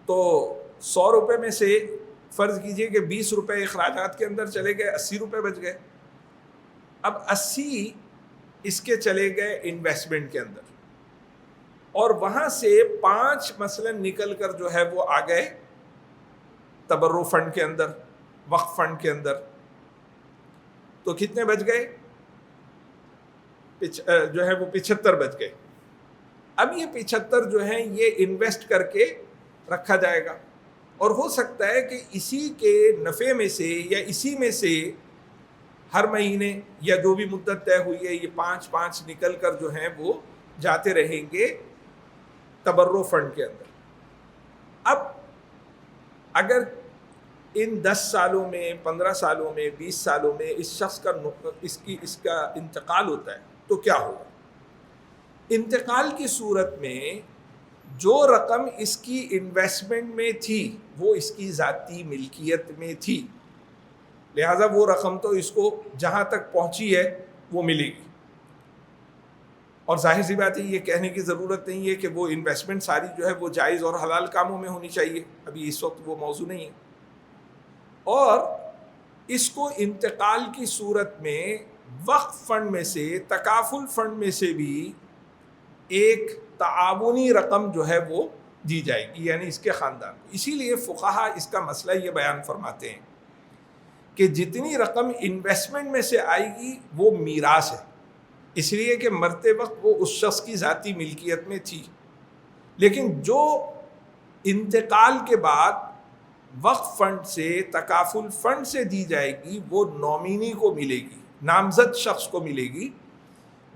Speaker 2: تو 100 روپے میں سے فرض کیجئے کہ 20 روپے اخراجات کے اندر چلے گئے، 80 روپے بچ گئے. اب 80 اس کے چلے گئے انویسٹمنٹ کے اندر، اور وہاں سے 5 مثلا نکل کر جو ہے وہ آ گئے تبرع فنڈ کے اندر، وقف فنڈ کے اندر. تو کتنے بچ گئے؟ جو ہے وہ 75 بچ گئے. اب یہ 75 جو ہیں یہ انویسٹ کر کے رکھا جائے گا، اور ہو سکتا ہے کہ اسی کے نفع میں سے یا اسی میں سے ہر مہینے یا جو بھی مدت طے ہوئی ہے یہ 5 نکل کر جو ہیں وہ جاتے رہیں گے تبرع فنڈ کے اندر. اب اگر ان 10 سالوں میں، 15 سالوں میں، 20 سالوں میں اس شخص کا اس کا انتقال ہوتا ہے تو کیا ہوگا؟ انتقال کی صورت میں جو رقم اس کی انویسٹمنٹ میں تھی وہ اس کی ذاتی ملکیت میں تھی، لہٰذا وہ رقم تو اس کو جہاں تک پہنچی ہے وہ ملے گی. اور ظاہر سی بات ہے یہ کہنے کی ضرورت نہیں ہے کہ وہ انویسٹمنٹ ساری جو ہے وہ جائز اور حلال کاموں میں ہونی چاہیے، ابھی اس وقت وہ موضوع نہیں ہے. اور اس کو انتقال کی صورت میں وقف فنڈ میں سے، تکافل فنڈ میں سے بھی ایک تعاونی رقم جو ہے وہ دی جائے گی، یعنی اس کے خاندان کو. اسی لیے فقہا اس کا مسئلہ یہ بیان فرماتے ہیں کہ جتنی رقم انویسٹمنٹ میں سے آئے گی وہ میراث ہے، اس لیے کہ مرتے وقت وہ اس شخص کی ذاتی ملکیت میں تھی. لیکن جو انتقال کے بعد وقف فنڈ سے، تکافل فنڈ سے دی جائے گی وہ نامینی کو ملے گی، نامزد شخص کو ملے گی،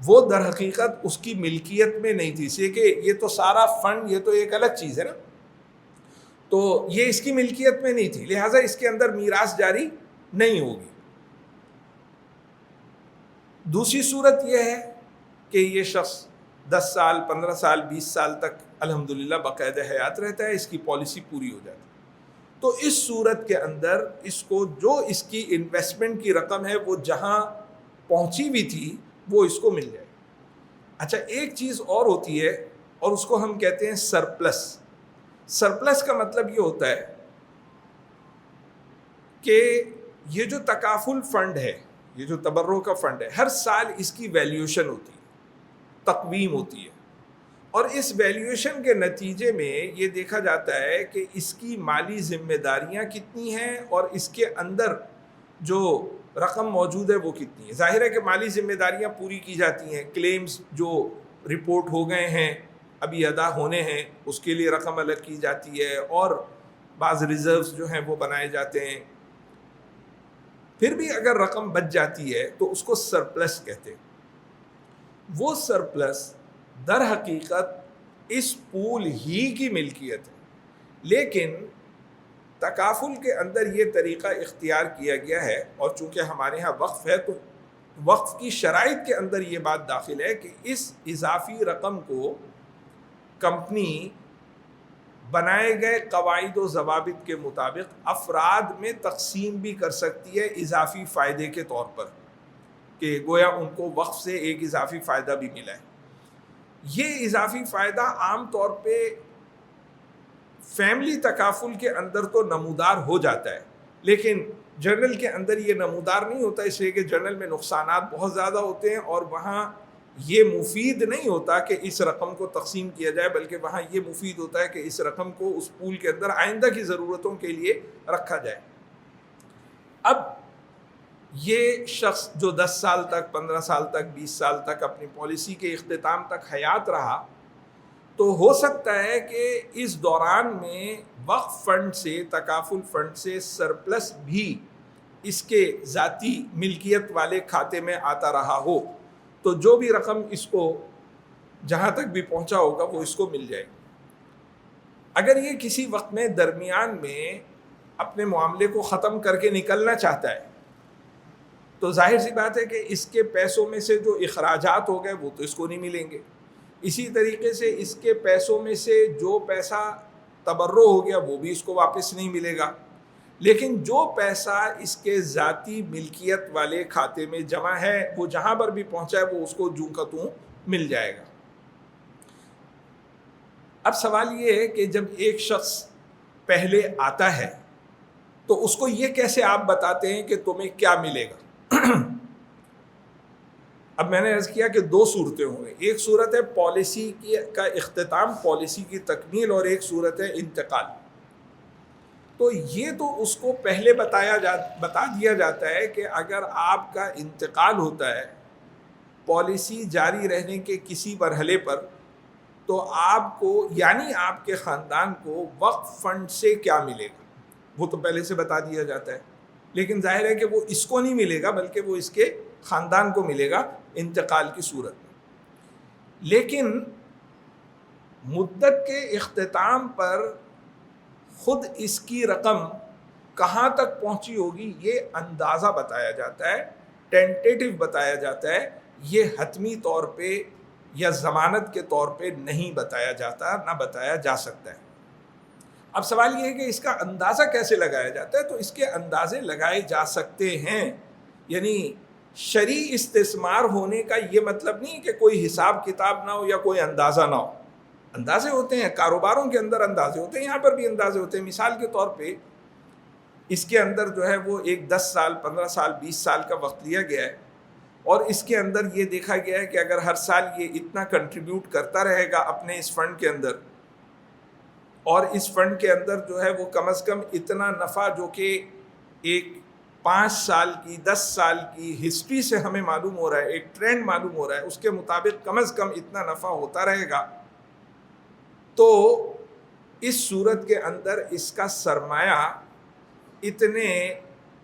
Speaker 2: وہ در حقیقت اس کی ملکیت میں نہیں تھی، اس لیے کہ یہ تو سارا فنڈ یہ تو ایک الگ چیز ہے نا، تو یہ اس کی ملکیت میں نہیں تھی، لہٰذا اس کے اندر میراث جاری نہیں ہوگی۔ دوسری صورت یہ ہے کہ یہ شخص 10 سال 15 سال 20 سال تک الحمدللہ باقاعدہ حیات رہتا ہے، اس کی پالیسی پوری ہو جاتی ہے، تو اس صورت کے اندر اس کو جو اس کی انویسٹمنٹ کی رقم ہے وہ جہاں پہنچی ہوئی تھی وہ اس کو مل جائے۔ اچھا، ایک چیز اور ہوتی ہے اور اس کو ہم کہتے ہیں سرپلس۔ سرپلس کا مطلب یہ ہوتا ہے کہ یہ جو تکافل فنڈ ہے، یہ جو تبرع کا فنڈ ہے، ہر سال اس کی ویلیوشن ہوتی ہے، تقویم ہوتی ہے، اور اس ویلیوشن کے نتیجے میں یہ دیکھا جاتا ہے کہ اس کی مالی ذمہ داریاں کتنی ہیں اور اس کے اندر جو رقم موجود ہے وہ کتنی ہے۔ ظاہر ہے کہ مالی ذمہ داریاں پوری کی جاتی ہیں، کلیمز جو رپورٹ ہو گئے ہیں ابھی ادا ہونے ہیں اس کے لیے رقم الگ کی جاتی ہے، اور بعض ریزروز جو ہیں وہ بنائے جاتے ہیں۔ پھر بھی اگر رقم بچ جاتی ہے تو اس کو سرپلس کہتے ہیں۔ وہ سرپلس در حقیقت اس پول ہی کی ملکیت ہے، لیکن تکافل کے اندر یہ طریقہ اختیار کیا گیا ہے، اور چونکہ ہمارے ہاں وقف ہے تو وقف کی شرائط کے اندر یہ بات داخل ہے کہ اس اضافی رقم کو کمپنی بنائے گئے قواعد و ضوابط کے مطابق افراد میں تقسیم بھی کر سکتی ہے اضافی فائدے کے طور پر، کہ گویا ان کو وقف سے ایک اضافی فائدہ بھی ملا ہے۔ یہ اضافی فائدہ عام طور پہ فیملی تکافل کے اندر تو نمودار ہو جاتا ہے، لیکن جنرل کے اندر یہ نمودار نہیں ہوتا، اس لیے کہ جنرل میں نقصانات بہت زیادہ ہوتے ہیں اور وہاں یہ مفید نہیں ہوتا کہ اس رقم کو تقسیم کیا جائے، بلکہ وہاں یہ مفید ہوتا ہے کہ اس رقم کو اس پول کے اندر آئندہ کی ضرورتوں کے لیے رکھا جائے۔ اب یہ شخص جو 10 سال تک 15 سال تک 20 سال تک اپنی پالیسی کے اختتام تک حیات رہا، تو ہو سکتا ہے کہ اس دوران میں وقف فنڈ سے، تکافل فنڈ سے سرپلس بھی اس کے ذاتی ملکیت والے کھاتے میں آتا رہا ہو، تو جو بھی رقم اس کو جہاں تک بھی پہنچا ہوگا وہ اس کو مل جائے گی۔ اگر یہ کسی وقت میں درمیان میں اپنے معاملے کو ختم کر کے نکلنا چاہتا ہے تو ظاہر سی بات ہے کہ اس کے پیسوں میں سے جو اخراجات ہو گئے وہ تو اس کو نہیں ملیں گے، اسی طریقے سے اس کے پیسوں میں سے جو پیسہ تبرع ہو گیا وہ بھی اس کو واپس نہیں ملے گا، لیکن جو پیسہ اس کے ذاتی ملکیت والے کھاتے میں جمع ہے وہ جہاں پر بھی پہنچا ہے وہ اس کو جوں کا توں مل جائے گا۔ اب سوال یہ ہے کہ جب ایک شخص پہلے آتا ہے تو اس کو یہ کیسے آپ بتاتے ہیں کہ تمہیں کیا ملے گا؟ اب میں نے عرض کیا کہ 2 صورتیں ہوں گی، ایک صورت ہے پالیسی کا اختتام، پالیسی کی تکمیل، اور ایک صورت ہے انتقال۔ تو یہ تو اس کو پہلے بتا دیا جاتا ہے کہ اگر آپ کا انتقال ہوتا ہے پالیسی جاری رہنے کے کسی مرحلے پر تو آپ کو یعنی آپ کے خاندان کو وقف فنڈ سے کیا ملے گا وہ تو پہلے سے بتا دیا جاتا ہے، لیکن ظاہر ہے کہ وہ اس کو نہیں ملے گا بلکہ وہ اس کے خاندان کو ملے گا انتقال کی صورت میں۔ لیکن مدت کے اختتام پر خود اس کی رقم کہاں تک پہنچی ہوگی یہ اندازہ بتایا جاتا ہے، ٹینٹیٹو بتایا جاتا ہے، یہ حتمی طور پہ یا ضمانت کے طور پہ نہیں بتایا جاتا، نہ بتایا جا سکتا ہے۔ اب سوال یہ ہے کہ اس کا اندازہ کیسے لگایا جاتا ہے؟ تو اس کے اندازے لگائے جا سکتے ہیں، یعنی شرعی استثمار ہونے کا یہ مطلب نہیں کہ کوئی حساب کتاب نہ ہو یا کوئی اندازہ نہ ہو، اندازے ہوتے ہیں، کاروباروں کے اندر اندازے ہوتے ہیں، یہاں پر بھی اندازے ہوتے ہیں۔ مثال کے طور پہ اس کے اندر جو ہے وہ ایک 10 سال 15 سال 20 سال کا وقت لیا گیا ہے، اور اس کے اندر یہ دیکھا گیا ہے کہ اگر ہر سال یہ اتنا کنٹریبیوٹ کرتا رہے گا اپنے اس فنڈ کے اندر، اور اس فنڈ کے اندر جو ہے وہ کم از کم اتنا نفع جو کہ ایک 5 سال کی 10 سال کی ہسٹری سے ہمیں معلوم ہو رہا ہے، ایک ٹرینڈ معلوم ہو رہا ہے، اس کے مطابق کم از کم اتنا نفع ہوتا رہے گا، تو اس صورت کے اندر اس کا سرمایہ اتنے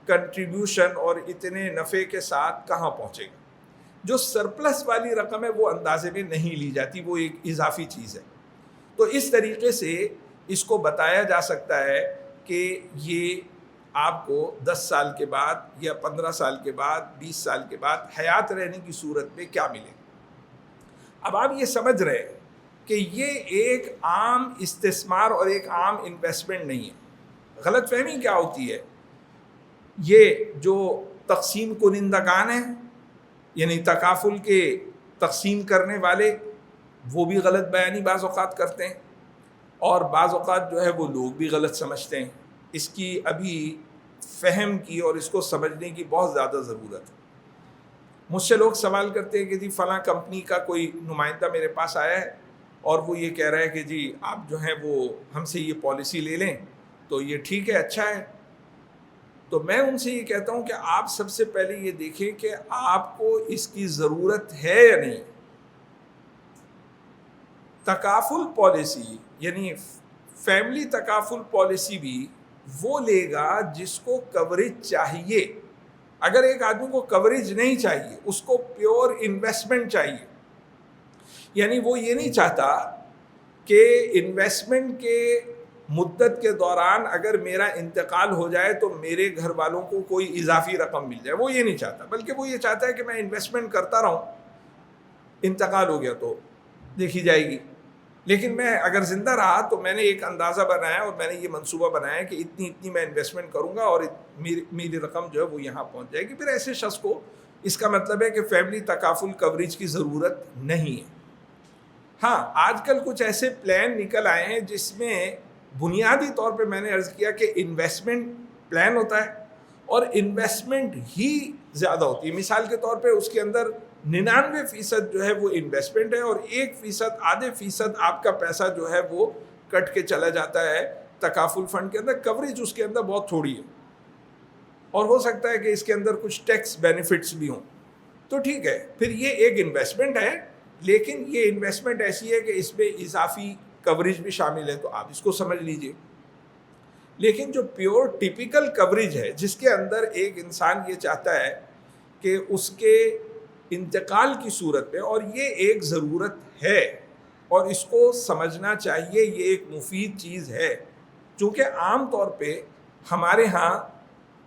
Speaker 2: کنٹریبیوشن اور اتنے نفع کے ساتھ کہاں پہنچے گا؟ جو سرپلس والی رقم ہے وہ اندازے میں نہیں لی جاتی، وہ ایک اضافی چیز ہے. تو اس طریقے سے اس کو بتایا جا سکتا ہے کہ یہ آپ کو 10 سال کے بعد یا 15 سال کے بعد 20 سال کے بعد حیات رہنے کی صورت میں کیا ملے. اب آپ یہ سمجھ رہے ہیں کہ یہ ایک عام استثمار اور ایک عام انویسٹمنٹ نہیں ہے. غلط فہمی کیا ہوتی ہے، یہ جو تقسیم کنندگان ہیں یعنی تکافل کے تقسیم کرنے والے، وہ بھی غلط بیانی بعض اوقات کرتے ہیں، اور بعض اوقات جو ہے وہ لوگ بھی غلط سمجھتے ہیں. اس کی ابھی فہم کی اور اس کو سمجھنے کی بہت زیادہ ضرورت ہے. مجھ سے لوگ سوال کرتے ہیں کہ جی فلاں کمپنی کا کوئی نمائندہ میرے پاس آیا ہے اور وہ یہ کہہ رہا ہے کہ جی آپ جو ہیں وہ ہم سے یہ پالیسی لے لیں تو یہ ٹھیک ہے، اچھا ہے. تو میں ان سے یہ کہتا ہوں کہ آپ سب سے پہلے یہ دیکھیں کہ آپ کو اس کی ضرورت ہے یا نہیں. تکافل پالیسی یعنی فیملی تکافل پالیسی بھی وہ لے گا جس کو کوریج چاہیے. اگر ایک آدمی کو کوریج نہیں چاہیے، اس کو پیور انویسٹمنٹ چاہیے، یعنی وہ یہ نہیں چاہتا کہ انویسٹمنٹ کے مدت کے دوران اگر میرا انتقال ہو جائے تو میرے گھر والوں کو کوئی اضافی رقم مل جائے، وہ یہ نہیں چاہتا، بلکہ وہ یہ چاہتا ہے کہ میں انویسٹمنٹ کرتا رہوں، انتقال ہو گیا تو دیکھی جائے گی. لیکن میں اگر زندہ رہا تو میں نے ایک اندازہ بنایا اور میں نے یہ منصوبہ بنایا کہ اتنی میں انویسٹمنٹ کروں گا اور میری رقم جو ہے وہ یہاں پہنچ جائے گی. پھر ایسے شخص کو اس کا مطلب ہے کہ فیملی تکافل کوریج کی ضرورت نہیں ہے. ہاں آج کل کچھ ایسے پلان نکل آئے ہیں جس میں بنیادی طور پہ میں نے عرض کیا کہ انویسٹمنٹ پلان ہوتا ہے اور انویسٹمنٹ ہی زیادہ ہوتی ہے. مثال کے طور پہ اس کے اندر 99% جو ہے وہ انویسٹمنٹ ہے اور 1% آدھے فیصد آپ کا پیسہ جو ہے وہ کٹ کے چلا جاتا ہے تکافل فنڈ کے اندر. کوریج اس کے اندر بہت تھوڑی ہے اور ہو سکتا ہے کہ اس کے اندر کچھ ٹیکس بینیفٹس بھی ہوں. تو ٹھیک ہے، پھر یہ ایک انویسٹمنٹ ہے، لیکن یہ انویسٹمنٹ ایسی ہے کہ اس میں اضافی کوریج بھی شامل ہے، تو آپ اس کو سمجھ لیجئے. لیکن جو پیور ٹیپیکل کوریج ہے جس کے اندر ایک انسان یہ چاہتا ہے کہ اس کے انتقال کی صورت میں، اور یہ ایک ضرورت ہے اور اس کو سمجھنا چاہیے، یہ ایک مفید چیز ہے. چونکہ عام طور پہ ہمارے ہاں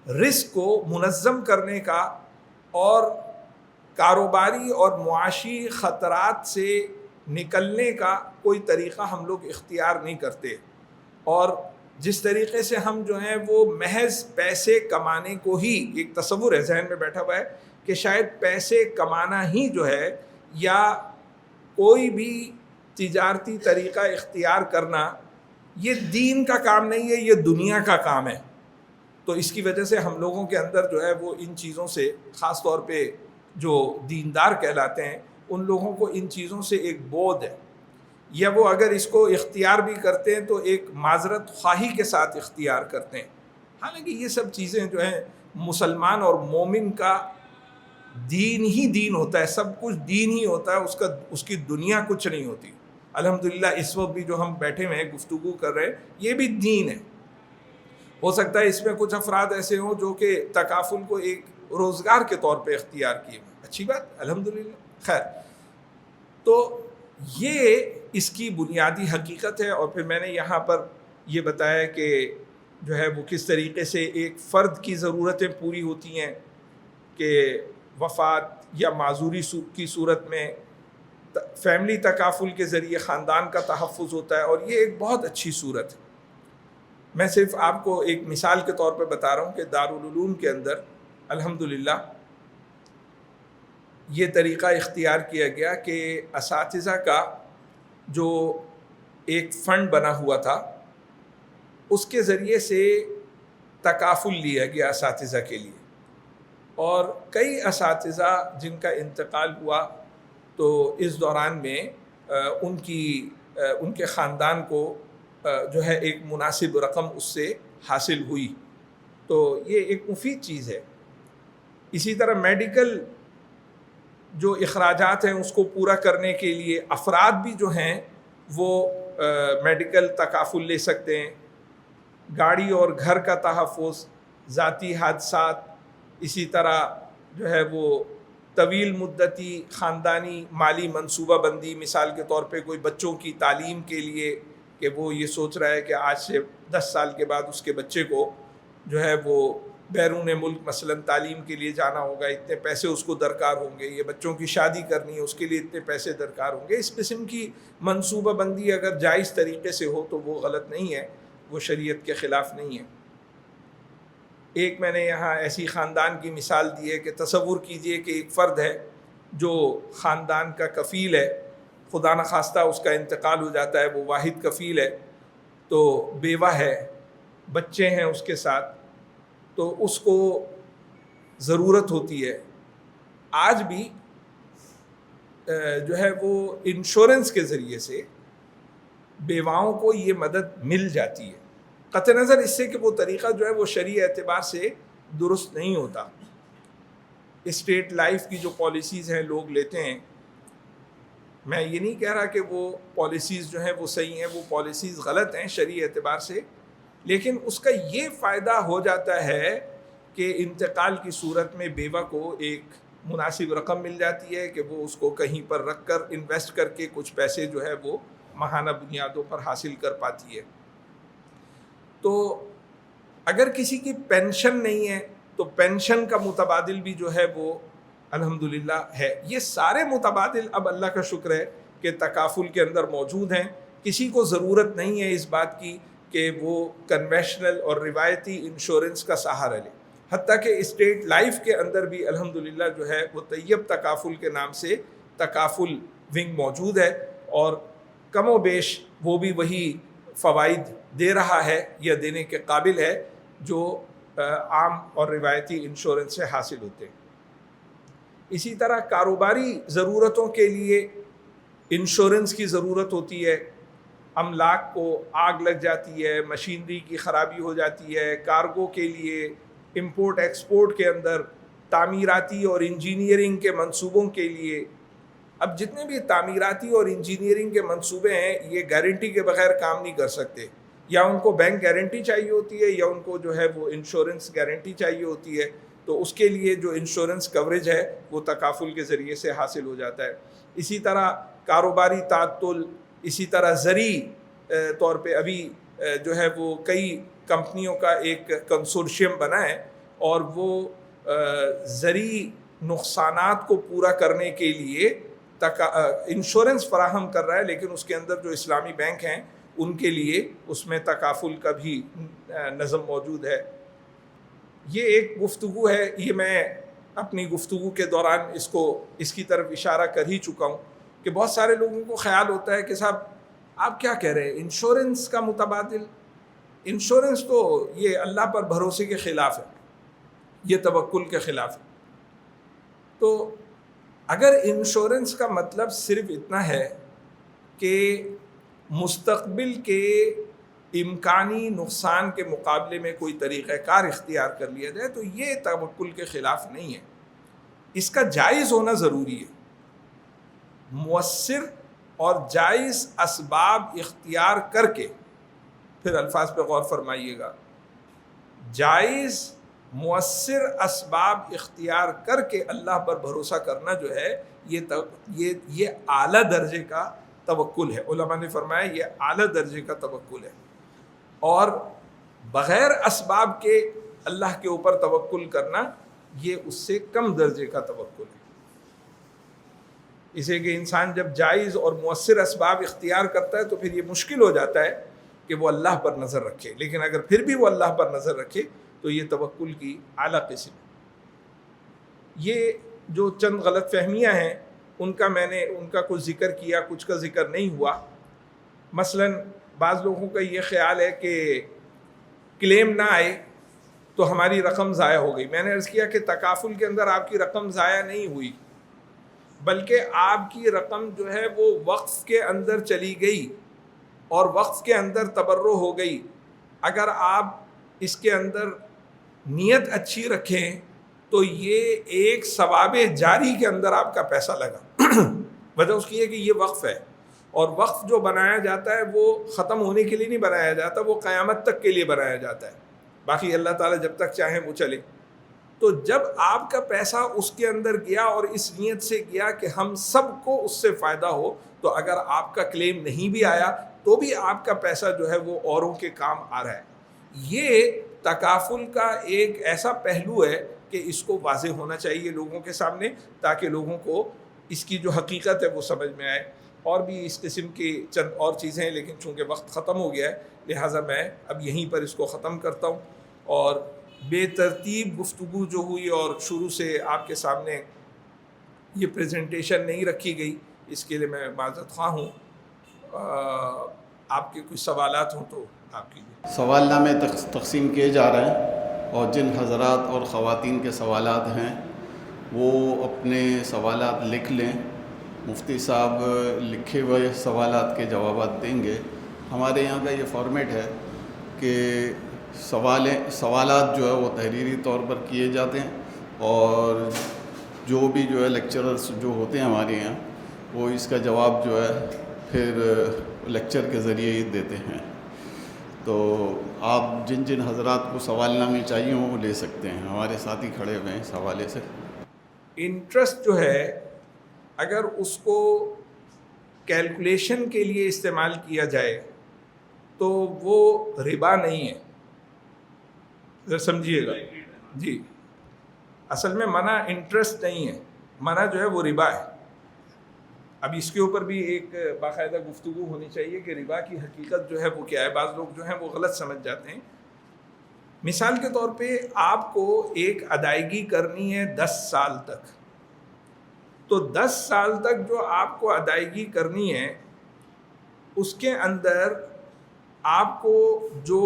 Speaker 2: رسک کو منظم کرنے کا اور کاروباری اور معاشی خطرات سے نکلنے کا کوئی طریقہ ہم لوگ اختیار نہیں کرتے، اور جس طریقے سے ہم جو ہیں وہ محض پیسے کمانے کو ہی، ایک تصور ہے ذہن میں بیٹھا ہوا ہے کہ شاید پیسے کمانا ہی جو ہے یا کوئی بھی تجارتی طریقہ اختیار کرنا یہ دین کا کام نہیں ہے، یہ دنیا کا کام ہے. تو اس کی وجہ سے ہم لوگوں کے اندر جو ہے وہ ان چیزوں سے، خاص طور پہ جو دیندار کہلاتے ہیں ان لوگوں کو ان چیزوں سے ایک بود ہے، یا وہ اگر اس کو اختیار بھی کرتے ہیں تو ایک معذرت خواہی کے ساتھ اختیار کرتے ہیں. حالانکہ یہ سب چیزیں جو ہیں مسلمان اور مومن کا دین ہی دین ہوتا ہے، سب کچھ دین ہی ہوتا ہے، اس کی دنیا کچھ نہیں ہوتی. الحمدللہ اس وقت بھی جو ہم بیٹھے ہوئے ہیں گفتگو کر رہے ہیں یہ بھی دین ہے. ہو سکتا ہے اس میں کچھ افراد ایسے ہوں جو کہ تکافل کو ایک روزگار کے طور پہ اختیار کیے ہوئے، اچھی بات، الحمدللہ. خیر، تو یہ اس کی بنیادی حقیقت ہے. اور پھر میں نے یہاں پر یہ بتایا کہ جو ہے وہ کس طریقے سے ایک فرد کی ضرورتیں پوری ہوتی ہیں کہ وفات یا معذوری کی صورت میں فیملی تکافل کے ذریعے خاندان کا تحفظ ہوتا ہے، اور یہ ایک بہت اچھی صورت ہے. میں صرف آپ کو ایک مثال کے طور پہ بتا رہا ہوں کہ دارالعلوم کے اندر الحمدللہ یہ طریقہ اختیار کیا گیا کہ اساتذہ کا جو ایک فنڈ بنا ہوا تھا اس کے ذریعے سے تکافل لیا گیا اساتذہ کے لیے، اور کئی اساتذہ جن کا انتقال ہوا تو اس دوران میں ان کے خاندان کو جو ہے ایک مناسب رقم اس سے حاصل ہوئی. تو یہ ایک مفید چیز ہے. اسی طرح میڈیکل جو اخراجات ہیں اس کو پورا کرنے کے لیے افراد بھی جو ہیں وہ میڈیکل تکافل لے سکتے ہیں. گاڑی اور گھر کا تحفظ، ذاتی حادثات، اسی طرح جو ہے وہ طویل مدتی خاندانی مالی منصوبہ بندی، مثال کے طور پہ کوئی بچوں کی تعلیم کے لیے کہ وہ یہ سوچ رہا ہے کہ آج سے 10 سال کے بعد اس کے بچے کو جو ہے وہ بیرون ملک مثلا تعلیم کے لیے جانا ہوگا، اتنے پیسے اس کو درکار ہوں گے، یہ بچوں کی شادی کرنی ہے اس کے لیے اتنے پیسے درکار ہوں گے. اس قسم کی منصوبہ بندی اگر جائز طریقے سے ہو تو وہ غلط نہیں ہے، وہ شریعت کے خلاف نہیں ہے. ایک میں نے یہاں ایسی خاندان کی مثال دی ہے کہ تصور کیجئے کہ ایک فرد ہے جو خاندان کا کفیل ہے، خدا نخواستہ اس کا انتقال ہو جاتا ہے، وہ واحد کفیل ہے، تو بیوہ ہے، بچے ہیں اس کے ساتھ، تو اس کو ضرورت ہوتی ہے. آج بھی جو ہے وہ انشورنس کے ذریعے سے بیواؤں کو یہ مدد مل جاتی ہے، قطع نظر اس سے کہ وہ طریقہ جو ہے وہ شرعی اعتبار سے درست نہیں ہوتا. اسٹیٹ لائف کی جو پالیسیز ہیں لوگ لیتے ہیں، میں یہ نہیں کہہ رہا کہ وہ پالیسیز جو ہیں وہ صحیح ہیں، وہ پالیسیز غلط ہیں شرعی اعتبار سے، لیکن اس کا یہ فائدہ ہو جاتا ہے کہ انتقال کی صورت میں بیوہ کو ایک مناسب رقم مل جاتی ہے کہ وہ اس کو کہیں پر رکھ کر انویسٹ کر کے کچھ پیسے جو ہے وہ ماہانہ بنیادوں پر حاصل کر پاتی ہے. تو اگر کسی کی پینشن نہیں ہے تو پینشن کا متبادل بھی جو ہے وہ الحمدللہ ہے. یہ سارے متبادل اب اللہ کا شکر ہے کہ تکافل کے اندر موجود ہیں. کسی کو ضرورت نہیں ہے اس بات کی کہ وہ کنوینشنل اور روایتی انشورنس کا سہارا لے. حتیٰ کہ اسٹیٹ لائف کے اندر بھی الحمدللہ جو ہے وہ طیب تکافل کے نام سے تکافل ونگ موجود ہے، اور کم و بیش وہ بھی وہی فوائد دے رہا ہے یا دینے کے قابل ہے جو عام اور روایتی انشورنس سے حاصل ہوتے ہیں. اسی طرح کاروباری ضرورتوں کے لیے انشورنس کی ضرورت ہوتی ہے. املاک کو آگ لگ جاتی ہے، مشینری کی خرابی ہو جاتی ہے، کارگو کے لیے، امپورٹ ایکسپورٹ کے اندر، تعمیراتی اور انجینئرنگ کے منصوبوں کے لیے. اب جتنے بھی تعمیراتی اور انجینئرنگ کے منصوبے ہیں یہ گارنٹی کے بغیر کام نہیں کر سکتے، یا ان کو بینک گارنٹی چاہیے ہوتی ہے یا ان کو جو ہے وہ انشورنس گارنٹی چاہیے ہوتی ہے. تو اس کے لیے جو انشورنس کوریج ہے وہ تکافل کے ذریعے سے حاصل ہو جاتا ہے. اسی طرح کاروباری تعطل، اسی طرح زرعی طور پہ ابھی جو ہے وہ کئی کمپنیوں کا ایک کنسورشیم بنا ہے اور وہ زرعی نقصانات کو پورا کرنے کے لیے انشورنس فراہم کر رہا ہے، لیکن اس کے اندر جو اسلامی بینک ہیں ان کے لیے اس میں تکافل کا بھی نظم موجود ہے. یہ ایک گفتگو ہے، یہ میں اپنی گفتگو کے دوران اس کی طرف اشارہ کر ہی چکا ہوں کہ بہت سارے لوگوں کو خیال ہوتا ہے کہ صاحب آپ کیا کہہ رہے ہیں، انشورنس کا متبادل؟ انشورنس تو یہ اللہ پر بھروسے کے خلاف ہے، یہ توکل کے خلاف ہے. تو اگر انشورنس کا مطلب صرف اتنا ہے کہ مستقبل کے امکانی نقصان کے مقابلے میں کوئی طریقہ کار اختیار کر لیا جائے تو یہ توکل کے خلاف نہیں ہے. اس کا جائز ہونا ضروری ہے. مؤثر اور جائز اسباب اختیار کر کے، پھر الفاظ پہ غور فرمائیے گا، جائز مؤثر اسباب اختیار کر کے اللہ پر بھروسہ کرنا جو ہے یہ اعلیٰ درجے کا توکل ہے. علماء نے فرمایا یہ اعلیٰ درجے کا توکل ہے، اور بغیر اسباب کے اللہ کے اوپر توکل کرنا یہ اس سے کم درجے کا توکل ہے. اسے کہ انسان جب جائز اور مؤثر اسباب اختیار کرتا ہے تو پھر یہ مشکل ہو جاتا ہے کہ وہ اللہ پر نظر رکھے، لیکن اگر پھر بھی وہ اللہ پر نظر رکھے تو یہ توکل کی اعلیٰ قسم ہے. یہ جو چند غلط فہمیاں ہیں ان کا کچھ ذکر کیا، کچھ کا ذکر نہیں ہوا. مثلا بعض لوگوں کا یہ خیال ہے کہ کلیم نہ آئے تو ہماری رقم ضائع ہو گئی. میں نے عرض کیا کہ تکافل کے اندر آپ کی رقم ضائع نہیں ہوئی، بلکہ آپ کی رقم جو ہے وہ وقف کے اندر چلی گئی اور وقف کے اندر تبرع ہو گئی. اگر آپ اس کے اندر نیت اچھی رکھیں تو یہ ایک ثواب جاری کے اندر آپ کا پیسہ لگا. وجہ اس کی ہے کہ یہ وقف ہے، اور وقف جو بنایا جاتا ہے وہ ختم ہونے کے لیے نہیں بنایا جاتا، وہ قیامت تک کے لیے بنایا جاتا ہے. باقی اللہ تعالیٰ جب تک چاہیں وہ چلے. تو جب آپ کا پیسہ اس کے اندر گیا اور اس نیت سے گیا کہ ہم سب کو اس سے فائدہ ہو، تو اگر آپ کا کلیم نہیں بھی آیا تو بھی آپ کا پیسہ جو ہے وہ اوروں کے کام آ رہا ہے۔ یہ تکافل کا ایک ایسا پہلو ہے کہ اس کو واضح ہونا چاہیے لوگوں کے سامنے، تاکہ لوگوں کو اس کی جو حقیقت ہے وہ سمجھ میں آئے۔ اور بھی اس قسم کی چند اور چیزیں ہیں، لیکن چونکہ وقت ختم ہو گیا ہے لہٰذا میں اب یہیں پر اس کو ختم کرتا ہوں۔ اور بے ترتیب گفتگو جو ہوئی اور شروع سے آپ کے سامنے یہ پریزنٹیشن نہیں رکھی گئی، اس کے لیے میں معذرت خواہ ہوں۔ آپ کے کچھ سوالات ہوں تو آپ کیجیے۔
Speaker 1: سوال نامے تقسیم کیے جا رہے ہیں، اور جن حضرات اور خواتین کے سوالات ہیں وہ اپنے سوالات لکھ لیں۔ مفتی صاحب لکھے ہوئے سوالات کے جوابات دیں گے۔ ہمارے یہاں کا یہ فارمیٹ ہے کہ سوالات جو ہے وہ تحریری طور پر کیے جاتے ہیں، اور جو بھی جو ہے لیکچررز جو ہوتے ہیں ہمارے یہاں وہ اس کا جواب جو ہے پھر لیکچر کے ذریعے ہی دیتے ہیں۔ تو آپ جن جن حضرات کو سوال نامے چاہیے ہوں وہ لے سکتے ہیں، ہمارے ساتھی کھڑے ہوئے ہیں اس حوالے سے۔
Speaker 2: انٹرسٹ جو ہے اگر اس کو کیلکولیشن کے لیے استعمال کیا جائے تو وہ ربا نہیں ہے، ذرا سمجھیے گا جی۔ اصل میں منع انٹرسٹ نہیں ہے، منع جو ہے وہ ربا ہے۔ اب اس کے اوپر بھی ایک باقاعدہ گفتگو ہونی چاہیے کہ ربا کی حقیقت جو ہے وہ کیا ہے۔ بعض لوگ جو ہیں وہ غلط سمجھ جاتے ہیں۔ مثال کے طور پہ آپ کو ایک ادائیگی کرنی ہے 10 سال تک، تو 10 سال تک جو آپ کو ادائیگی کرنی ہے اس کے اندر آپ کو جو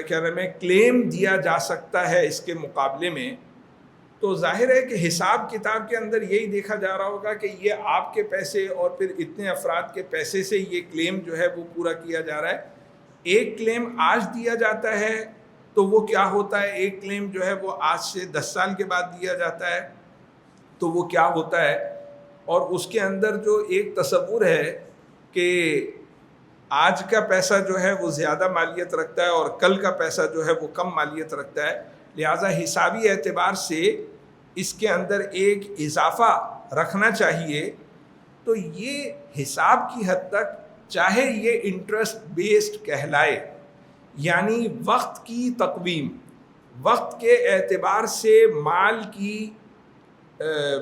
Speaker 2: کیا نام ہے کلیم دیا جا سکتا ہے اس کے مقابلے میں، تو ظاہر ہے کہ حساب کتاب کے اندر یہی دیکھا جا رہا ہوگا کہ یہ آپ کے پیسے اور پھر اتنے افراد کے پیسے سے یہ کلیم جو ہے وہ پورا کیا جا رہا ہے۔ ایک کلیم آج دیا جاتا ہے تو وہ کیا ہوتا ہے، ایک کلیم جو ہے وہ آج سے 10 سال کے بعد دیا جاتا ہے تو وہ کیا ہوتا ہے، اور اس کے اندر جو ایک تصور ہے کہ آج کا پیسہ جو ہے وہ زیادہ مالیت رکھتا ہے اور کل کا پیسہ جو ہے وہ کم مالیت رکھتا ہے، لہٰذا حسابی اعتبار سے اس کے اندر ایک اضافہ رکھنا چاہیے۔ تو یہ حساب کی حد تک چاہے یہ انٹرسٹ بیسڈ کہلائے، یعنی وقت کی تقویم، وقت کے اعتبار سے مال کی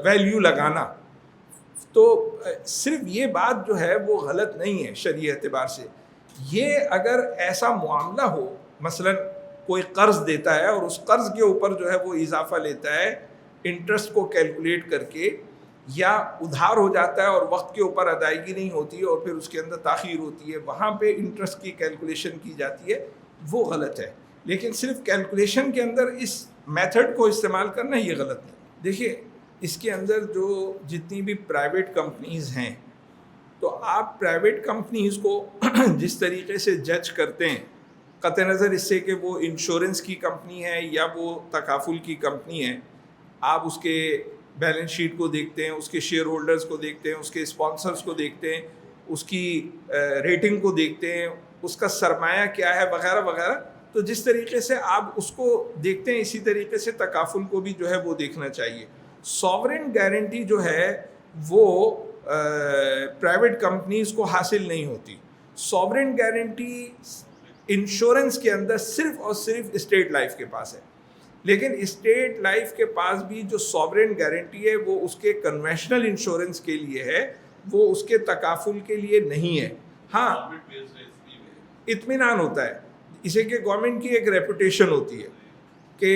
Speaker 2: ویلیو لگانا، تو صرف یہ بات جو ہے وہ غلط نہیں ہے شرعی اعتبار سے۔ یہ اگر ایسا معاملہ ہو، مثلا کوئی قرض دیتا ہے اور اس قرض کے اوپر جو ہے وہ اضافہ لیتا ہے انٹرسٹ کو کیلکولیٹ کر کے، یا ادھار ہو جاتا ہے اور وقت کے اوپر ادائیگی نہیں ہوتی اور پھر اس کے اندر تاخیر ہوتی ہے، وہاں پہ انٹرسٹ کی کیلکولیشن کی جاتی ہے، وہ غلط ہے۔ لیکن صرف کیلکولیشن کے اندر اس میتھڈ کو استعمال کرنا یہ غلط نہیں۔ دیکھیے اس کے اندر جو جتنی بھی پرائیویٹ کمپنیز ہیں، تو آپ پرائیویٹ کمپنیز کو جس طریقے سے جج کرتے ہیں، قطع نظر اس سے کہ وہ انشورنس کی کمپنی ہے یا وہ تکافل کی کمپنی ہے، آپ اس کے بیلنس شیٹ کو دیکھتے ہیں، اس کے شیئر ہولڈرز کو دیکھتے ہیں، اس کے اسپانسرز کو دیکھتے ہیں، اس کی ریٹنگ کو دیکھتے ہیں، اس کا سرمایہ کیا ہے وغیرہ وغیرہ۔ تو جس طریقے سے آپ اس کو دیکھتے ہیں اسی طریقے سے تکافل کو بھی جو ہے وہ دیکھنا چاہیے۔ ساورن گارنٹی جو ہے وہ پرائیویٹ کمپنیز کو حاصل نہیں ہوتی۔ ساورن گارنٹی انشورنس کے اندر صرف اور صرف اسٹیٹ لائف کے پاس ہے، لیکن اسٹیٹ لائف کے پاس بھی جو ساورن گارنٹی ہے وہ اس کے کنونشنل انشورنس کے لیے ہے، وہ اس کے تکافل کے لیے نہیں ہے۔ ہاں اطمینان ہوتا ہے اسے کہ گورنمنٹ کی ایک ریپوٹیشن ہوتی ہے کہ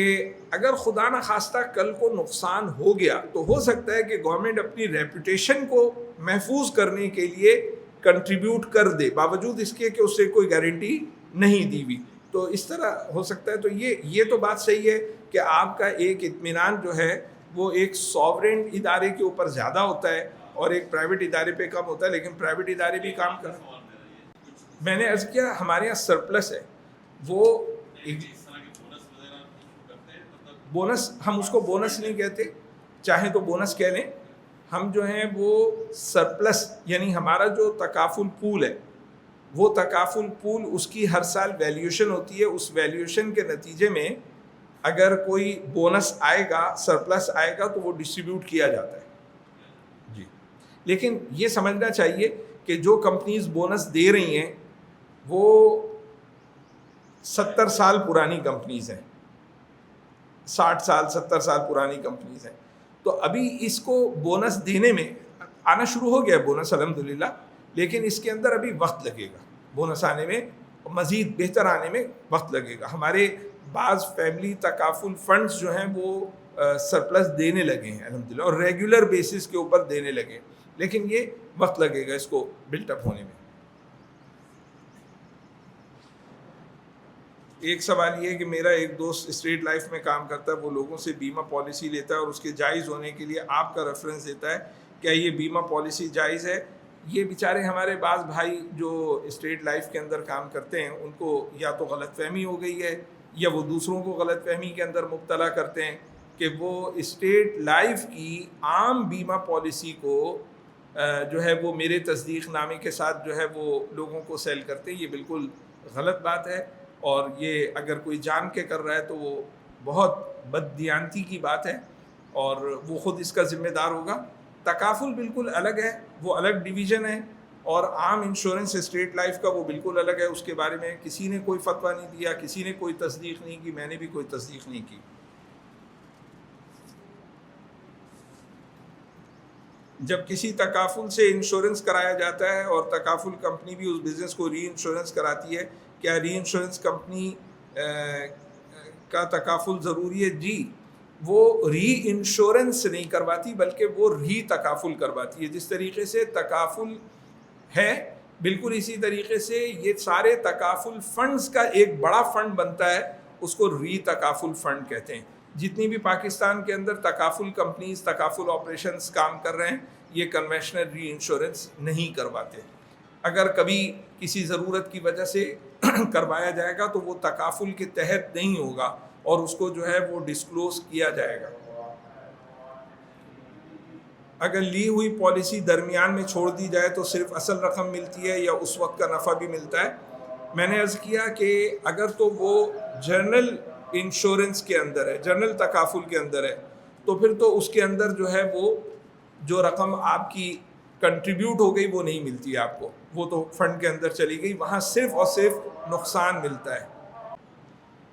Speaker 2: اگر خدا نخواستہ کل کو نقصان ہو گیا تو ہو سکتا ہے کہ گورنمنٹ اپنی ریپوٹیشن کو محفوظ کرنے کے لیے کنٹریبیوٹ کر دے، باوجود اس کے کہ اس سے کوئی گارنٹی نہیں دی ہوئی۔ تو اس طرح ہو سکتا ہے۔ تو یہ تو بات صحیح ہے کہ آپ کا ایک اطمینان جو ہے وہ ایک ساورن ادارے کے اوپر زیادہ ہوتا ہے اور ایک پرائیویٹ ادارے پہ کم ہوتا ہے، لیکن پرائیویٹ ادارے بھی کام کر رہے ہیں۔ میں نے عرض کیا ہمارے یہاں سرپلس ہے، وہ بونس، ہم اس کو بونس نہیں کہتے، چاہیں تو بونس کہہ لیں، ہم جو ہیں وہ سرپلس، یعنی ہمارا جو تکافل پول ہے، وہ تکافل پول اس کی ہر سال ویلیوشن ہوتی ہے، اس ویلیوشن کے نتیجے میں اگر کوئی بونس آئے گا، سرپلس آئے گا تو وہ ڈسٹریبیوٹ کیا جاتا ہے جی. لیکن یہ سمجھنا چاہیے کہ جو کمپنیز بونس دے رہی ہیں وہ 70 سال پرانی کمپنیز ہیں، 60 سال 70 سال پرانی کمپنیز ہیں. تو ابھی اس کو بونس دینے میں آنا شروع ہو گیا ہے بونس الحمدللہ، لیکن اس کے اندر ابھی وقت لگے گا. بونس آنے میں، مزید بہتر آنے میں وقت لگے گا. ہمارے بعض فیملی تکافل فنڈز جو ہیں وہ سرپلس دینے لگے ہیں الحمدللہ، اور ریگولر بیسس کے اوپر دینے لگے ہیں، لیکن یہ وقت لگے گا اس کو بلٹ اپ ہونے میں. ایک سوال یہ ہے کہ میرا ایک دوست اسٹیٹ لائف میں کام کرتا ہے، وہ لوگوں سے بیمہ پالیسی لیتا ہے اور اس کے جائز ہونے کے لیے آپ کا ریفرنس دیتا ہے، کیا یہ بیمہ پالیسی جائز ہے؟ یہ بیچارے ہمارے بعض بھائی جو اسٹیٹ لائف کے اندر کام کرتے ہیں ان کو یا تو غلط فہمی ہو گئی ہے یا وہ دوسروں کو غلط فہمی کے اندر مبتلا کرتے ہیں کہ وہ اسٹیٹ لائف کی عام بیمہ پالیسی کو جو ہے وہ میرے تصدیق نامے کے ساتھ جو ہے وہ لوگوں کو سیل کرتے ہیں. یہ بالکل غلط بات ہے، اور یہ اگر کوئی جان کے کر رہا ہے تو وہ بہت بددیانتی کی بات ہے، اور وہ خود اس کا ذمہ دار ہوگا. تکافل بالکل الگ ہے، وہ الگ ڈویژن ہے، اور عام انشورنس اسٹیٹ لائف کا وہ بالکل الگ ہے. اس کے بارے میں کسی نے کوئی فتویٰ نہیں دیا، کسی نے کوئی تصدیق نہیں کی، میں نے بھی کوئی تصدیق نہیں کی. جب کسی تکافل سے انشورنس کرایا جاتا ہے اور تکافل کمپنی بھی اس بزنس کو ری انشورنس کراتی ہے، کیا ری انشورنس کمپنی کا تکافل ضروری ہے؟ جی، وہ ری انشورنس نہیں کرواتی بلکہ وہ ری تکافل کرواتی ہے. جس طریقے سے تکافل ہے بالکل اسی طریقے سے یہ سارے تکافل فنڈز کا ایک بڑا فنڈ بنتا ہے، اس کو ری تکافل فنڈ کہتے ہیں. جتنی بھی پاکستان کے اندر تکافل کمپنیز تکافل آپریشنز کام کر رہے ہیں یہ کنونشنل ری انشورنس نہیں کرواتے. اگر کبھی کسی ضرورت کی وجہ سے کروایا جائے گا تو وہ تکافل کے تحت نہیں ہوگا اور اس کو جو ہے وہ ڈسکلوز کیا جائے گا. اگر لی ہوئی پالیسی درمیان میں چھوڑ دی جائے تو صرف اصل رقم ملتی ہے یا اس وقت کا نفع بھی ملتا ہے؟ میں نے عرض کیا کہ اگر تو وہ جنرل انشورنس کے اندر ہے، جنرل تکافل کے اندر ہے، تو پھر تو اس کے اندر جو ہے وہ جو رقم آپ کی کنٹریبیوٹ ہو گئی وہ نہیں ملتی آپ کو، وہ تو فنڈ کے اندر چلی گئی، وہاں صرف اور صرف نقصان ملتا ہے.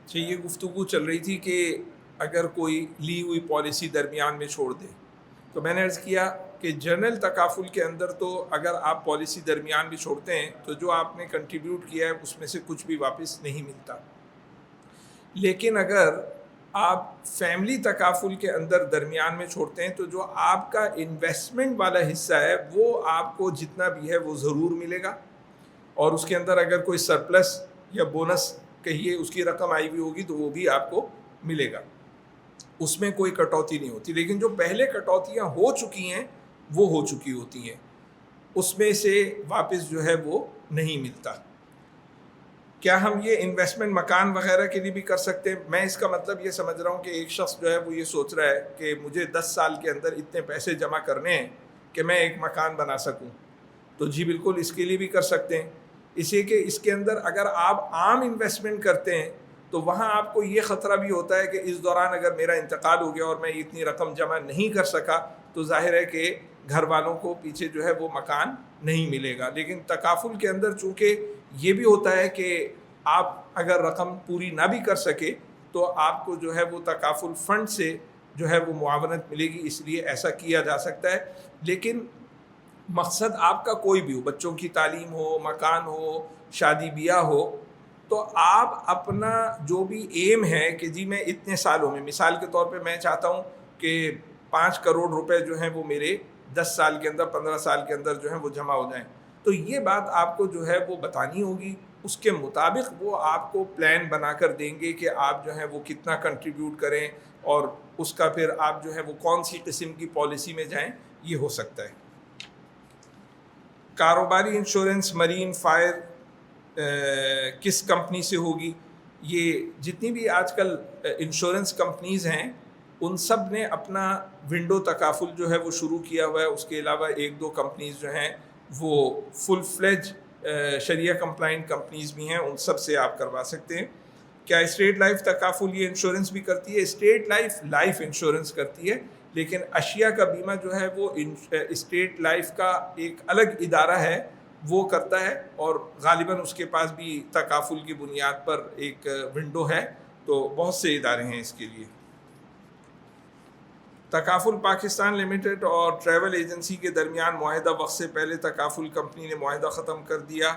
Speaker 2: اچھا، یہ گفتگو چل رہی تھی کہ اگر کوئی لی ہوئی پالیسی درمیان میں چھوڑ دے، تو میں نے عرض کیا کہ جنرل تکافل کے اندر تو اگر آپ پالیسی درمیان بھی چھوڑتے ہیں تو جو آپ نے کنٹریبیوٹ کیا ہے اس میں سے کچھ بھی واپس نہیں ملتا. لیکن اگر آپ فیملی تکافل کے اندر درمیان میں چھوڑتے ہیں تو جو آپ کا انویسٹمنٹ والا حصہ ہے وہ آپ کو جتنا بھی ہے وہ ضرور ملے گا، اور اس کے اندر اگر کوئی سرپلس یا بونس کہیے اس کی رقم آئی ہوئی ہوگی تو وہ بھی آپ کو ملے گا، اس میں کوئی کٹوتی نہیں ہوتی. لیکن جو پہلے کٹوتیاں ہو چکی ہیں وہ ہو چکی ہوتی ہیں، اس میں سے واپس جو ہے وہ نہیں ملتا. کیا ہم یہ انویسٹمنٹ مکان وغیرہ کے لیے بھی کر سکتے ہیں؟ میں اس کا مطلب یہ سمجھ رہا ہوں کہ ایک شخص جو ہے وہ یہ سوچ رہا ہے کہ مجھے 10 سال کے اندر اتنے پیسے جمع کرنے ہیں کہ میں ایک مکان بنا سکوں، تو جی بالکل اس کے لیے بھی کر سکتے ہیں. اسی کہ اس کے اندر اگر آپ عام انویسٹمنٹ کرتے ہیں تو وہاں آپ کو یہ خطرہ بھی ہوتا ہے کہ اس دوران اگر میرا انتقال ہو گیا اور میں اتنی رقم جمع نہیں کر سکا تو ظاہر ہے کہ گھر والوں کو پیچھے جو ہے وہ مکان نہیں ملے گا. لیکن تکافل کے اندر چونکہ یہ بھی ہوتا ہے کہ آپ اگر رقم پوری نہ بھی کر سکے تو آپ کو جو ہے وہ تکافل فنڈ سے جو ہے وہ معاونت ملے گی، اس لیے ایسا کیا جا سکتا ہے. لیکن مقصد آپ کا کوئی بھی ہو، بچوں کی تعلیم ہو، مکان ہو، شادی بیاہ ہو، تو آپ اپنا جو بھی ایم ہے کہ جی میں اتنے سالوں میں، مثال کے طور پہ میں چاہتا ہوں کہ 5 کروڑ روپے جو ہیں وہ میرے 10 سال کے اندر 15 سال کے اندر جو ہیں وہ جمع ہو جائیں، تو یہ بات آپ کو جو ہے وہ بتانی ہوگی. اس کے مطابق وہ آپ کو پلان بنا کر دیں گے کہ آپ جو ہے وہ کتنا کنٹریبیوٹ کریں اور اس کا پھر آپ جو ہے وہ کون سی قسم کی پالیسی میں جائیں. یہ ہو سکتا ہے. کاروباری انشورنس مرین فائر کس کمپنی سے ہوگی؟ یہ جتنی بھی آج کل انشورنس کمپنیز ہیں ان سب نے اپنا ونڈو تکافل جو ہے وہ شروع کیا ہوا ہے. اس کے علاوہ 1-2 کمپنیز جو ہیں وہ فل فلیج شریعہ کمپلائنٹ کمپنیز بھی ہیں، ان سب سے آپ کروا سکتے ہیں. کیا اسٹیٹ لائف تکافل یہ انشورنس بھی کرتی ہے؟ اسٹیٹ لائف انشورنس کرتی ہے، لیکن اشیاء کا بیمہ جو ہے وہ اسٹیٹ لائف کا ایک الگ ادارہ ہے، وہ کرتا ہے، اور غالباً اس کے پاس بھی تکافل کی بنیاد پر ایک ونڈو ہے، تو بہت سے ادارے ہیں اس کے لیے۔ تکافل پاکستان لمیٹڈ اور ٹریول ایجنسی کے درمیان معاہدہ وقت سے پہلے تکافل کمپنی نے معاہدہ ختم کر دیا۔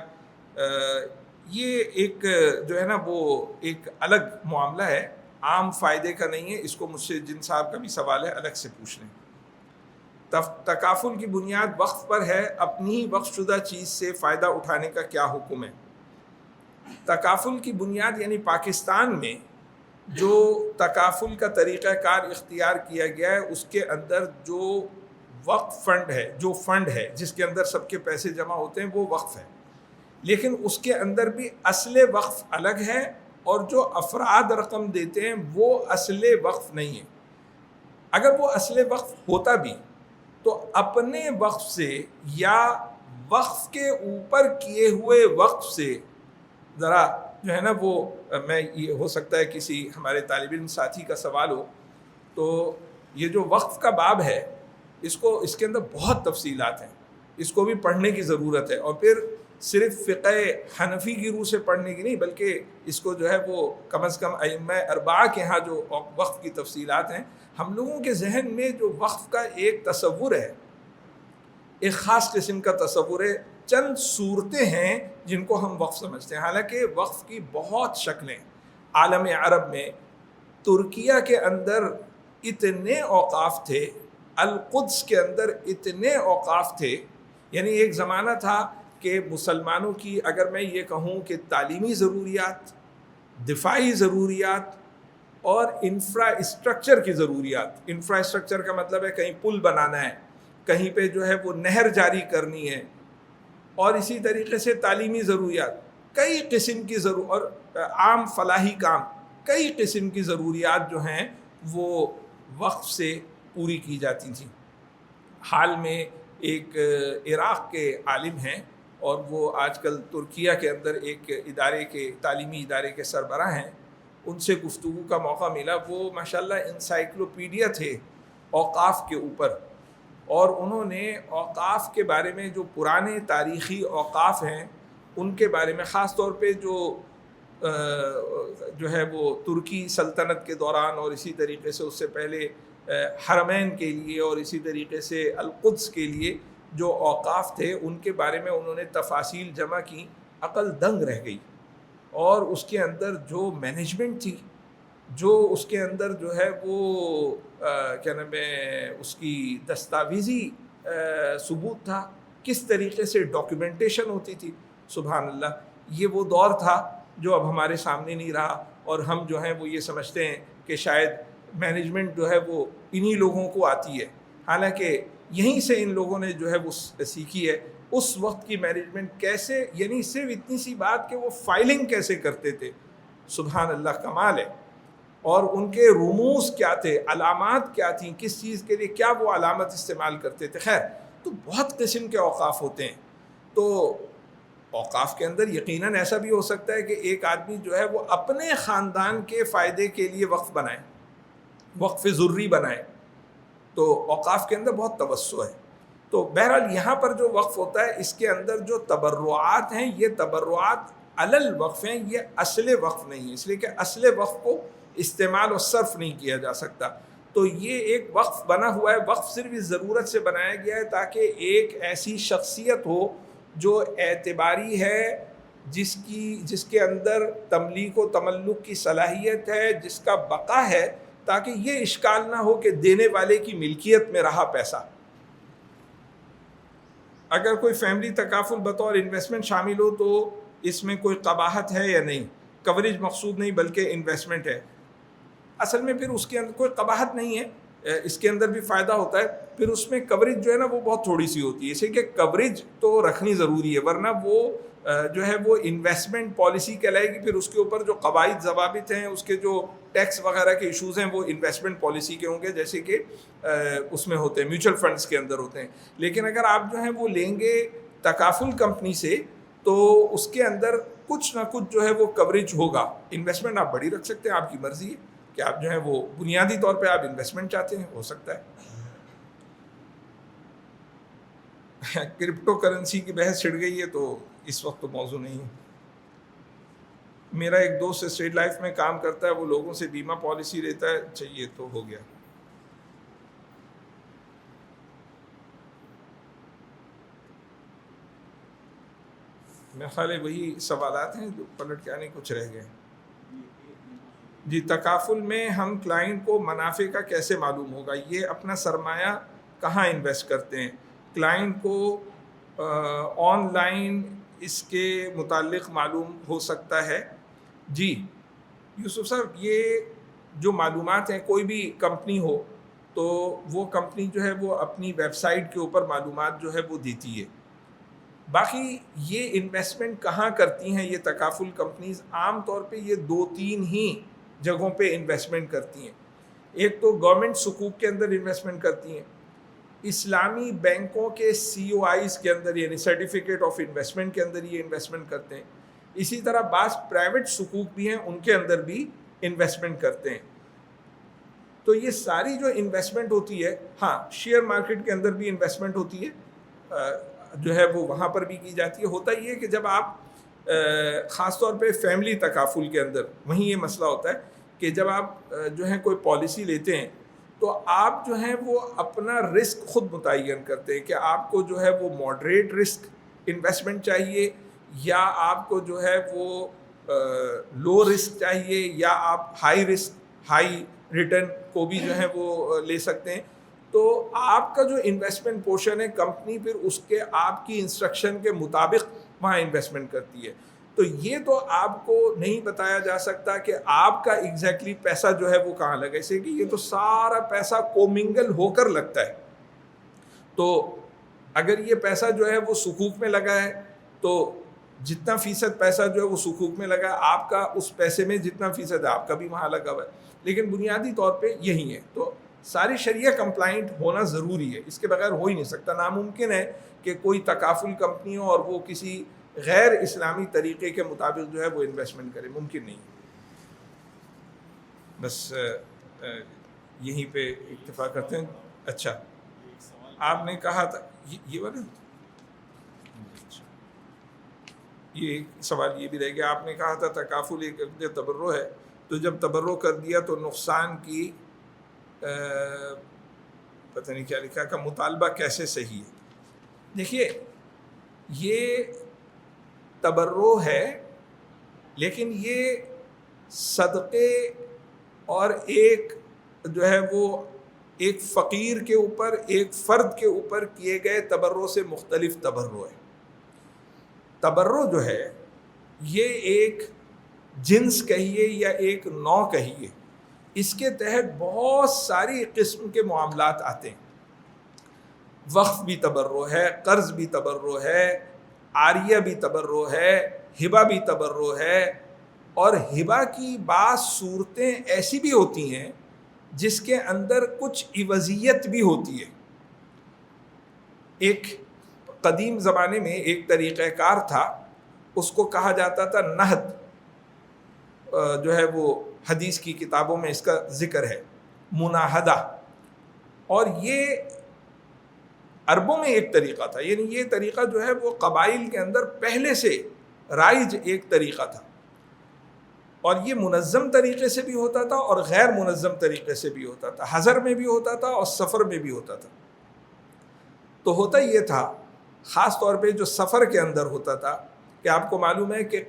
Speaker 2: یہ ایک جو ہے نا وہ ایک الگ معاملہ ہے، عام فائدے کا نہیں ہے، اس کو مجھ سے جن صاحب کا بھی سوال ہے الگ سے پوچھ لیں۔ تکافل کی بنیاد وقف پر ہے، اپنی ہی وقف شدہ چیز سے فائدہ اٹھانے کا کیا حکم ہے؟ تکافل کی بنیاد یعنی پاکستان میں جو تکافل کا طریقہ کار اختیار کیا گیا ہے، اس کے اندر جو وقف فنڈ ہے، جو فنڈ ہے جس کے اندر سب کے پیسے جمع ہوتے ہیں، وہ وقف ہے، لیکن اس کے اندر بھی اصل وقف الگ ہے، اور جو افراد رقم دیتے ہیں وہ اصل وقف نہیں ہے۔ اگر وہ اصل وقف ہوتا بھی تو اپنے وقف سے یا وقف کے اوپر کیے ہوئے وقف سے، ذرا جو ہے نا وہ میں یہ ہو سکتا ہے کسی ہمارے طالب علم ساتھی کا سوال ہو، تو یہ جو وقف کا باب ہے اس کے اندر بہت تفصیلات ہیں، اس کو بھی پڑھنے کی ضرورت ہے، اور پھر صرف فقہ حنفی کی روح سے پڑھنے کی نہیں، بلکہ اس کو جو ہے وہ کم از کم ائمہ اربعہ کے ہاں جو وقف کی تفصیلات ہیں، ہم لوگوں کے ذہن میں جو وقف کا ایک تصور ہے، ایک خاص قسم کا تصور ہے، چند صورتیں ہیں جن کو ہم وقف سمجھتے ہیں، حالانکہ وقف کی بہت شکلیں۔ عالم عرب میں ترکیہ کے اندر اتنے اوقاف تھے، القدس کے اندر اتنے اوقاف تھے، یعنی ایک زمانہ تھا کہ مسلمانوں کی اگر میں یہ کہوں کہ تعلیمی ضروریات، دفاعی ضروریات اور انفراسٹرکچر کی ضروریات، انفراسٹرکچر کا مطلب ہے کہیں پل بنانا ہے، کہیں پہ جو ہے وہ نہر جاری کرنی ہے، اور اسی طریقے سے تعلیمی ضروریات، کئی قسم کی اور عام فلاحی کام، کئی قسم کی ضروریات جو ہیں وہ وقف سے پوری کی جاتی تھیں۔ حال میں ایک عراق کے عالم ہیں، اور وہ آج کل ترکیہ کے اندر ایک تعلیمی ادارے کے سربراہ ہیں، ان سے گفتگو کا موقع ملا۔ وہ ماشاءاللہ انسائکلوپیڈیا تھے اوقاف کے اوپر، اور انہوں نے اوقاف کے بارے میں جو پرانے تاریخی اوقاف ہیں ان کے بارے میں، خاص طور پہ جو ہے وہ ترکی سلطنت کے دوران، اور اسی طریقے سے اس سے پہلے حرمین کے لیے، اور اسی طریقے سے القدس کے لیے جو اوقاف تھے، ان کے بارے میں انہوں نے تفاصیل جمع کی، عقل دنگ رہ گئی۔ اور اس کے اندر جو مینجمنٹ تھی، جو اس کے اندر جو ہے وہ کیا نام ہے اس کی دستاویزی ثبوت تھا، کس طریقے سے ڈاکیومنٹیشن ہوتی تھی، سبحان اللہ۔ یہ وہ دور تھا جو اب ہمارے سامنے نہیں رہا، اور ہم جو ہیں وہ یہ سمجھتے ہیں کہ شاید مینجمنٹ جو ہے وہ انہی لوگوں کو آتی ہے، حالانکہ یہیں سے ان لوگوں نے جو ہے وہ سیکھی ہے۔ اس وقت کی مینجمنٹ کیسے، یعنی صرف اتنی سی بات کہ وہ فائلنگ کیسے کرتے تھے، سبحان اللہ، کمال ہے۔ اور ان کے رموز کیا تھے، علامات کیا تھیں، کس چیز کے لیے کیا وہ علامت استعمال کرتے تھے۔ خیر، تو بہت قسم کے اوقاف ہوتے ہیں۔ تو اوقاف کے اندر یقیناً ایسا بھی ہو سکتا ہے کہ ایک آدمی جو ہے وہ اپنے خاندان کے فائدے کے لیے وقف بنائے، وقف ضروری بنائے، تو اوقاف کے اندر بہت توسع ہے۔ تو بہرحال یہاں پر جو وقف ہوتا ہے، اس کے اندر جو تبرعات ہیں، یہ تبرعات علل وقف ہیں، یہ اصل وقف نہیں ہے، اس لیے کہ اصل وقف کو استعمال و صرف نہیں کیا جا سکتا۔ تو یہ ایک وقف بنا ہوا ہے، وقف صرف اس ضرورت سے بنایا گیا ہے تاکہ ایک ایسی شخصیت ہو جو اعتباری ہے، جس کے اندر تملیک و تملک کی صلاحیت ہے، جس کا بقا ہے، تاکہ یہ اشکال نہ ہو کہ دینے والے کی ملکیت میں رہا پیسہ۔ اگر کوئی فیملی تکافل بطور انویسٹمنٹ شامل ہو تو اس میں کوئی قباحت ہے یا نہیں؟ کوریج مقصود نہیں بلکہ انویسٹمنٹ ہے۔ اصل میں پھر اس کے اندر کوئی قباحت نہیں ہے، اس کے اندر بھی فائدہ ہوتا ہے، پھر اس میں کوریج جو ہے نا وہ بہت تھوڑی سی ہوتی ہے، اس لیے کہ کوریج تو رکھنی ضروری ہے، ورنہ وہ جو ہے وہ انویسٹمنٹ پالیسی کہلائے گی، پھر اس کے اوپر جو قواعد ضوابط ہیں، اس کے جو ٹیکس وغیرہ کے ایشوز ہیں، وہ انویسٹمنٹ پالیسی کے ہوں گے، جیسے کہ اس میں ہوتے ہیں، میوچل فنڈز کے اندر ہوتے ہیں۔ لیکن اگر آپ جو ہیں وہ لیں گے تکافل کمپنی سے، تو اس کے اندر کچھ نہ کچھ جو ہے وہ کوریج ہوگا. انویسٹمنٹ آپ بڑی رکھ سکتے ہیں, آپ کی مرضی ہے کہ آپ جو ہے وہ بنیادی طور پہ آپ انویسٹمنٹ چاہتے ہیں, ہو سکتا ہے. کرپٹو کرنسی کی بحث چھڑ گئی ہے تو اس وقت تو موضوع نہیں ہے. میرا ایک دوست اسٹیٹ لائف میں کام کرتا ہے, وہ لوگوں سے بیمہ پالیسی لیتا ہے. چاہیے تو ہو گیا. میرا خیال ہے وہی سوالات ہیں جو پلٹ کے آنے کچھ رہ گئے. جی, تکافل میں ہم کلائنٹ کو منافع کا کیسے معلوم ہوگا؟ یہ اپنا سرمایہ کہاں انویسٹ کرتے ہیں؟ کلائنٹ کو آن لائن اس کے متعلق معلوم ہو سکتا ہے. جی یوسف صاحب, یہ جو معلومات ہیں, کوئی بھی کمپنی ہو تو وہ کمپنی جو ہے وہ اپنی ویب سائٹ کے اوپر معلومات جو ہے وہ دیتی ہے. باقی یہ انویسٹمنٹ کہاں کرتی ہیں یہ تکافل کمپنیز؟ عام طور پہ یہ 2-3 ہی جگہوں پہ انویسٹمنٹ کرتی ہیں. ایک تو گورنمنٹ صکوک کے اندر انویسٹمنٹ کرتی ہیں, اسلامی بینکوں کے COIs کے اندر یعنی سرٹیفکیٹ آف انویسٹمنٹ کے اندر یہ انویسٹمنٹ کرتے ہیں. اسی طرح بعض پرائیویٹ صکوک بھی ہیں, ان کے اندر بھی انویسٹمنٹ کرتے ہیں. تو یہ ساری جو انویسٹمنٹ ہوتی ہے, ہاں شیئر مارکیٹ کے اندر بھی انویسٹمنٹ ہوتی ہے, جو ہے وہ وہاں پر بھی کی جاتی ہے. ہوتا یہ ہے کہ جب آپ خاص طور پہ فیملی تکافل کے اندر وہیں یہ مسئلہ ہوتا ہے کہ جب آپ جو ہے کوئی پالیسی لیتے ہیں تو آپ جو ہیں وہ اپنا رسک خود متعین کرتے ہیں کہ آپ کو جو ہے وہ ماڈریٹ رسک انویسٹمنٹ چاہیے یا آپ کو جو ہے وہ لو رسک چاہیے یا آپ ہائی رسک ہائی ریٹرن کو بھی جو ہے وہ لے سکتے ہیں. تو آپ کا جو انویسٹمنٹ پورشن ہے, کمپنی پھر اس کے آپ کی انسٹرکشن کے مطابق وہاں انویسٹمنٹ کرتی ہے. تو یہ تو آپ کو نہیں بتایا جا سکتا کہ آپ کا ایگزیکٹلی پیسہ جو ہے وہ کہاں لگا, اس لیے کہ یہ تو سارا پیسہ کومنگل ہو کر لگتا ہے. تو اگر یہ پیسہ جو ہے وہ صکوک میں لگا ہے تو جتنا فیصد پیسہ جو ہے وہ صکوک میں لگا ہے, آپ کا اس پیسے میں جتنا فیصد ہے آپ کا بھی وہاں لگا ہوا ہے. لیکن بنیادی طور پہ یہی ہے. تو ساری شریعہ کمپلائنٹ ہونا ضروری ہے, اس کے بغیر ہو ہی نہیں سکتا. ناممکن ہے کہ کوئی تکافل کمپنی ہو اور وہ کسی غیر اسلامی طریقے کے مطابق جو ہے وہ انویسٹمنٹ کرے, ممکن نہیں. بس یہیں پہ اکتفا کرتے ہیں. اچھا, آپ نے کہا تھا یہ والا, یہ سوال یہ بھی رہ گیا. آپ نے کہا تھا تکافل ایک تبرع ہے, تو جب تبرع کر دیا تو نقصان کی پتہ نہیں کیا لکھا کا مطالبہ کیسے صحیح ہے؟ دیکھیے, یہ تبرع ہے لیکن یہ صدقے اور ایک جو ہے وہ ایک فقیر کے اوپر ایک فرد کے اوپر کیے گئے تبرع سے مختلف تبرع ہے. تبرع جو ہے یہ ایک جنس کہیے یا ایک نوع کہیے, اس کے تحت بہت ساری قسم کے معاملات آتے ہیں. وقف بھی تبرع ہے, قرض بھی تبرع ہے, عاریہ بھی تبرع ہے, ہبہ بھی تبرع ہے. اور ہبہ کی بعض صورتیں ایسی بھی ہوتی ہیں جس کے اندر کچھ عوضیت بھی ہوتی ہے. ایک قدیم زمانے میں ایک طریقہ کار تھا, اس کو کہا جاتا تھا نہد, جو ہے وہ حدیث کی کتابوں میں اس کا ذکر ہے, مناہدہ. اور یہ عربوں میں ایک طریقہ تھا, یعنی یہ طریقہ جو ہے وہ قبائل کے اندر پہلے سے رائج ایک طریقہ تھا, اور یہ منظم طریقے سے بھی ہوتا تھا اور غیر منظم طریقے سے بھی ہوتا تھا, حضر میں بھی ہوتا تھا اور سفر میں بھی ہوتا تھا. تو ہوتا یہ تھا خاص طور پہ جو سفر کے اندر ہوتا تھا کہ آپ کو معلوم ہے کہ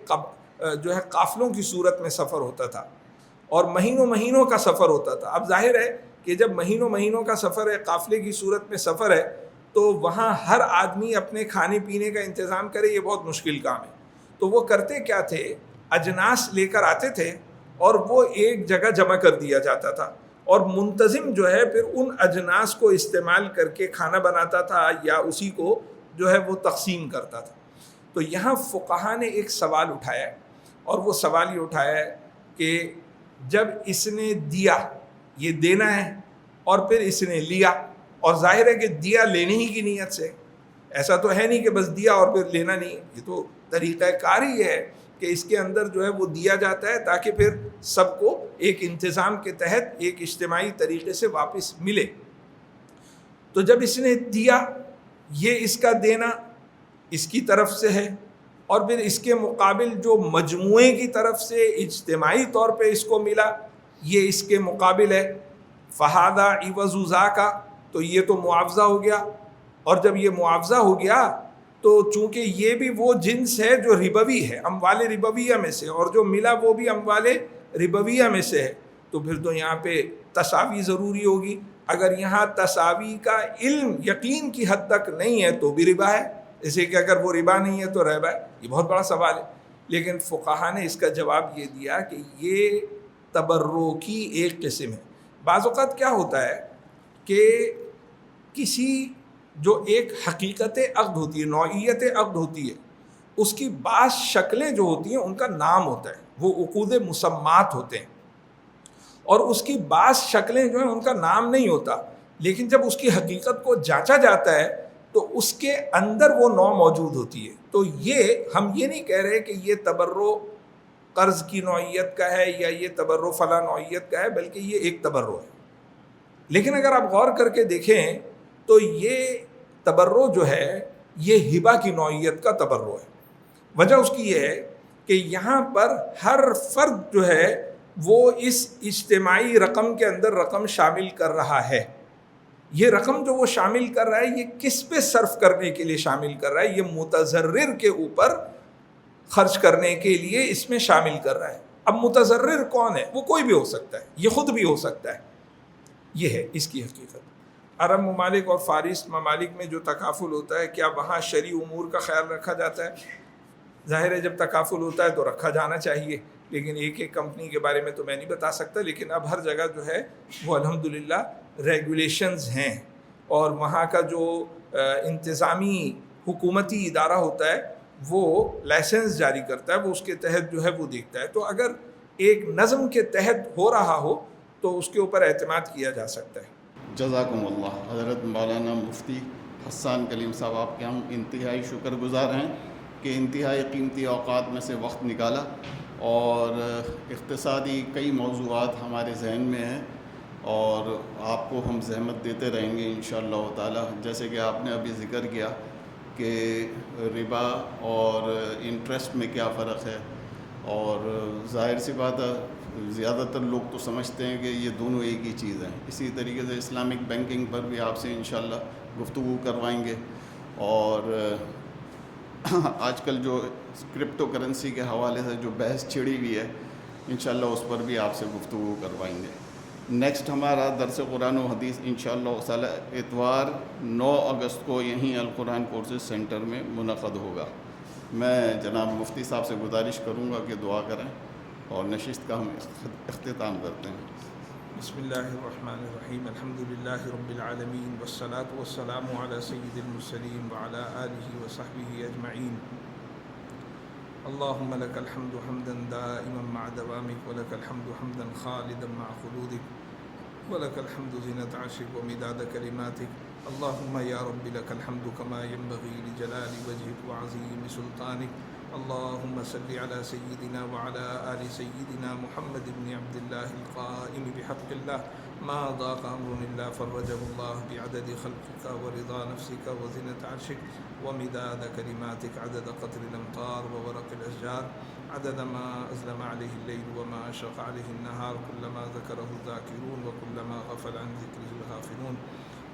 Speaker 2: جو ہے قافلوں کی صورت میں سفر ہوتا تھا اور مہینوں مہینوں کا سفر ہوتا تھا. اب ظاہر ہے کہ جب مہینوں مہینوں کا سفر ہے, قافلے کی صورت میں سفر ہے, تو وہاں ہر آدمی اپنے کھانے پینے کا انتظام کرے, یہ بہت مشکل کام ہے. تو وہ کرتے کیا تھے, اجناس لے کر آتے تھے اور وہ ایک جگہ جمع کر دیا جاتا تھا, اور منتظم جو ہے پھر ان اجناس کو استعمال کر کے کھانا بناتا تھا یا اسی کو جو ہے وہ تقسیم کرتا تھا. تو یہاں فقہا نے ایک سوال اٹھایا ہے, اور وہ سوال یہ اٹھایا ہے کہ جب اس نے دیا, یہ دینا ہے, اور پھر اس نے لیا, اور ظاہر ہے کہ دیا لینے ہی کی نیت سے, ایسا تو ہے نہیں کہ بس دیا اور پھر لینا نہیں. یہ تو طریقہ کار ہی ہے کہ اس کے اندر جو ہے وہ دیا جاتا ہے تاکہ پھر سب کو ایک انتظام کے تحت ایک اجتماعی طریقے سے واپس ملے۔ تو جب اس نے دیا، یہ اس کا دینا اس کی طرف سے ہے، اور پھر اس کے مقابل جو مجموعے کی طرف سے اجتماعی طور پہ اس کو ملا یہ اس کے مقابل ہے۔ فہذا عوض ذاک، تو یہ تو معاوضہ ہو گیا، اور جب یہ معاوضہ ہو گیا تو چونکہ یہ بھی وہ جنس ہے جو ربوی ہے، اموال ربویہ میں سے، اور جو ملا وہ بھی اموال ربویہ میں سے ہے، تو پھر تو یہاں پہ تساوی ضروری ہوگی۔ اگر یہاں تساوی کا علم یقین کی حد تک نہیں ہے تو بھی ربا ہے، جیسے کہ اگر وہ ربا نہیں ہے تو ربا ہے۔ یہ بہت بڑا سوال ہے، لیکن فقہا نے اس کا جواب یہ دیا کہ یہ تبرع کی ایک قسم ہے۔ بعض اوقات کیا ہوتا ہے کہ کسی جو ایک حقیقت عقد ہوتی ہے، نوعیت عقد ہوتی ہے، اس کی بعض شکلیں جو ہوتی ہیں ان کا نام ہوتا ہے، وہ عقود مسمات ہوتے ہیں، اور اس کی بعض شکلیں جو ہیں ان کا نام نہیں ہوتا، لیکن جب اس کی حقیقت کو جانچا جاتا ہے تو اس کے اندر وہ نوع موجود ہوتی ہے۔ تو یہ ہم یہ نہیں کہہ رہے کہ یہ تبرع قرض کی نوعیت کا ہے یا یہ تبرع فلاں نوعیت کا ہے، بلکہ یہ ایک تبرع ہے۔ لیکن اگر آپ غور کر کے دیکھیں تو یہ تبرع جو ہے یہ ہبہ کی نوعیت کا تبرع ہے۔ وجہ اس کی یہ ہے کہ یہاں پر ہر فرد جو ہے وہ اس اجتماعی رقم کے اندر رقم شامل کر رہا ہے۔ یہ رقم جو وہ شامل کر رہا ہے یہ کس پہ صرف کرنے کے لیے شامل کر رہا ہے؟ یہ متضرر کے اوپر خرچ کرنے کے لیے اس میں شامل کر رہا ہے۔ اب متضرر کون ہے؟ وہ کوئی بھی ہو سکتا ہے، یہ خود بھی ہو سکتا ہے۔ یہ ہے اس کی حقیقت۔ عرب ممالک اور فارس ممالک میں جو تکافل ہوتا ہے، کیا وہاں شرعی امور کا خیال رکھا جاتا ہے؟ ظاہر ہے جب تکافل ہوتا ہے تو رکھا جانا چاہیے، لیکن ایک ایک کمپنی کے بارے میں تو میں نہیں بتا سکتا، لیکن اب ہر جگہ جو ہے وہ الحمدللہ ریگولیشنز ہیں، اور وہاں کا جو انتظامی حکومتی ادارہ ہوتا ہے وہ لائسنس جاری کرتا ہے، وہ اس کے تحت جو ہے وہ دیکھتا ہے۔ تو اگر ایک نظم کے تحت ہو رہا ہو تو اس کے اوپر اعتماد کیا جا سکتا ہے۔
Speaker 1: جزاکم اللہ۔ حضرت مولانا مفتی حسان کلیم صاحب، آپ کے ہم انتہائی شکر گزار ہیں کہ انتہائی قیمتی اوقات میں سے وقت نکالا، اور اقتصادی کئی موضوعات ہمارے ذہن میں ہیں اور آپ کو ہم زحمت دیتے رہیں گے انشاءاللہ تعالی۔ جیسے کہ آپ نے ابھی ذکر کیا کہ ربا اور انٹرسٹ میں کیا فرق ہے، اور ظاہر سی بات ہے زیادہ تر لوگ تو سمجھتے ہیں کہ یہ دونوں ایک ہی چیز ہیں۔ اسی طریقے سے اسلامک بینکنگ پر بھی آپ سے انشاءاللہ گفتگو کروائیں گے، اور آج کل جو کرپٹو کرنسی کے حوالے سے جو بحث چھڑی ہوئی ہے انشاءاللہ اس پر بھی آپ سے گفتگو کروائیں گے۔ نیکسٹ ہمارا درس قرآن و حدیث انشاءاللہ تعالی اتوار 9 اگست کو یہیں القرآن کورسز سینٹر میں منعقد ہوگا۔ میں جناب مفتی صاحب سے گزارش کروں گا کہ دعا کریں اور نشست کا ہم اختتام کرتے ہیں۔
Speaker 2: بسم اللہ الرحمن الرحیم، الحمدللہ رب العالمین، والصلاة والسلام علی سید المرسلین وعلی آلہ وصحبہ اجمعین۔ اللہم لک الحمد حمدا دائما مع دوامک، ولک الحمد حمدا خالدا مع خلودک، ولک الحمد زینت عرشک ومداد کلماتک۔ اللہم یا رب لک الحمد کما ینبغی لجلال وجہک وعظیم سلطانک۔ اللہم صلی علی سیدنا وعلی آل سیدنا محمد بن عبد اللہ القائم بحق اللہ، ما ضاق امر الا فرجہ اللہ بعدد خلقک ورضا نفسک وزنت عرشک ومداد کلماتک، عدد قطر الامطار وورق الاشجار، عدد ما اظلم علیہ اللیل وما اشرق علیہ النہار، کلما ذکرہ الذاکرون وکلما غفل عن ذکرہ الغافلون۔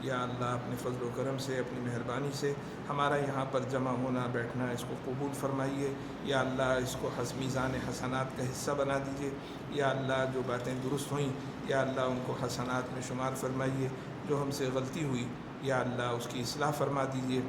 Speaker 2: یا اللہ اپنے فضل و کرم سے، اپنی مہربانی سے ہمارا یہاں پر جمع ہونا بیٹھنا اس کو قبول فرمائیے۔ یا اللہ اس کو میزان حسنات کا حصہ بنا دیجیے۔ یا اللہ جو باتیں درست ہوئیں یا اللہ ان کو حسنات میں شمار فرمائیے، جو ہم سے غلطی ہوئی یا اللہ اس کی اصلاح فرما دیجیے۔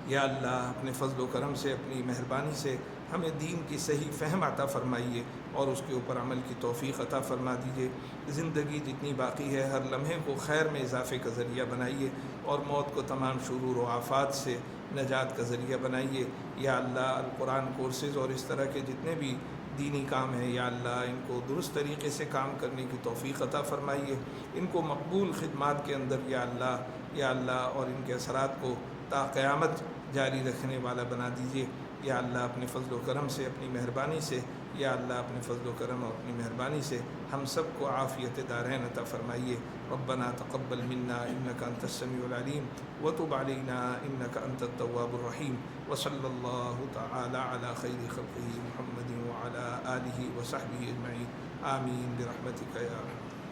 Speaker 2: یا اللہ اپنے فضل و کرم سے، اپنی مہربانی سے ہمیں دین کی صحیح فہم عطا فرمائیے اور اس کے اوپر عمل کی توفیق عطا فرما دیجیے۔ زندگی جتنی باقی ہے ہر لمحے کو خیر میں اضافے کا ذریعہ بنائیے، اور موت کو تمام شرور و آفات سے نجات کا ذریعہ بنائیے۔ یا اللہ القرآن کورسز اور اس طرح کے جتنے بھی دینی کام ہیں یا اللہ ان کو درست طریقے سے کام کرنے کی توفیق عطا فرمائیے، ان کو مقبول خدمات کے اندر یا اللہ اور ان کے اثرات کو تا قیامت جاری رکھنے والا بنا دیجیے۔ یا اللہ اپنے فضل و کرم سے، اپنی مہربانی سے، یا اللہ اپنے فضل و کرم اور اپنی مہربانی سے ہم سب کو عافیت دارین عطا فرمائیے۔ ربنا تقبل منا انک انت السمیع العلیم وتب علینا انک انت التواب الرحیم، وصلی اللہ تعالی علی خیر خلقہ محمد وعلی آلہ وصحبہ اجمعین، آمین برحمتک یا ارحم۔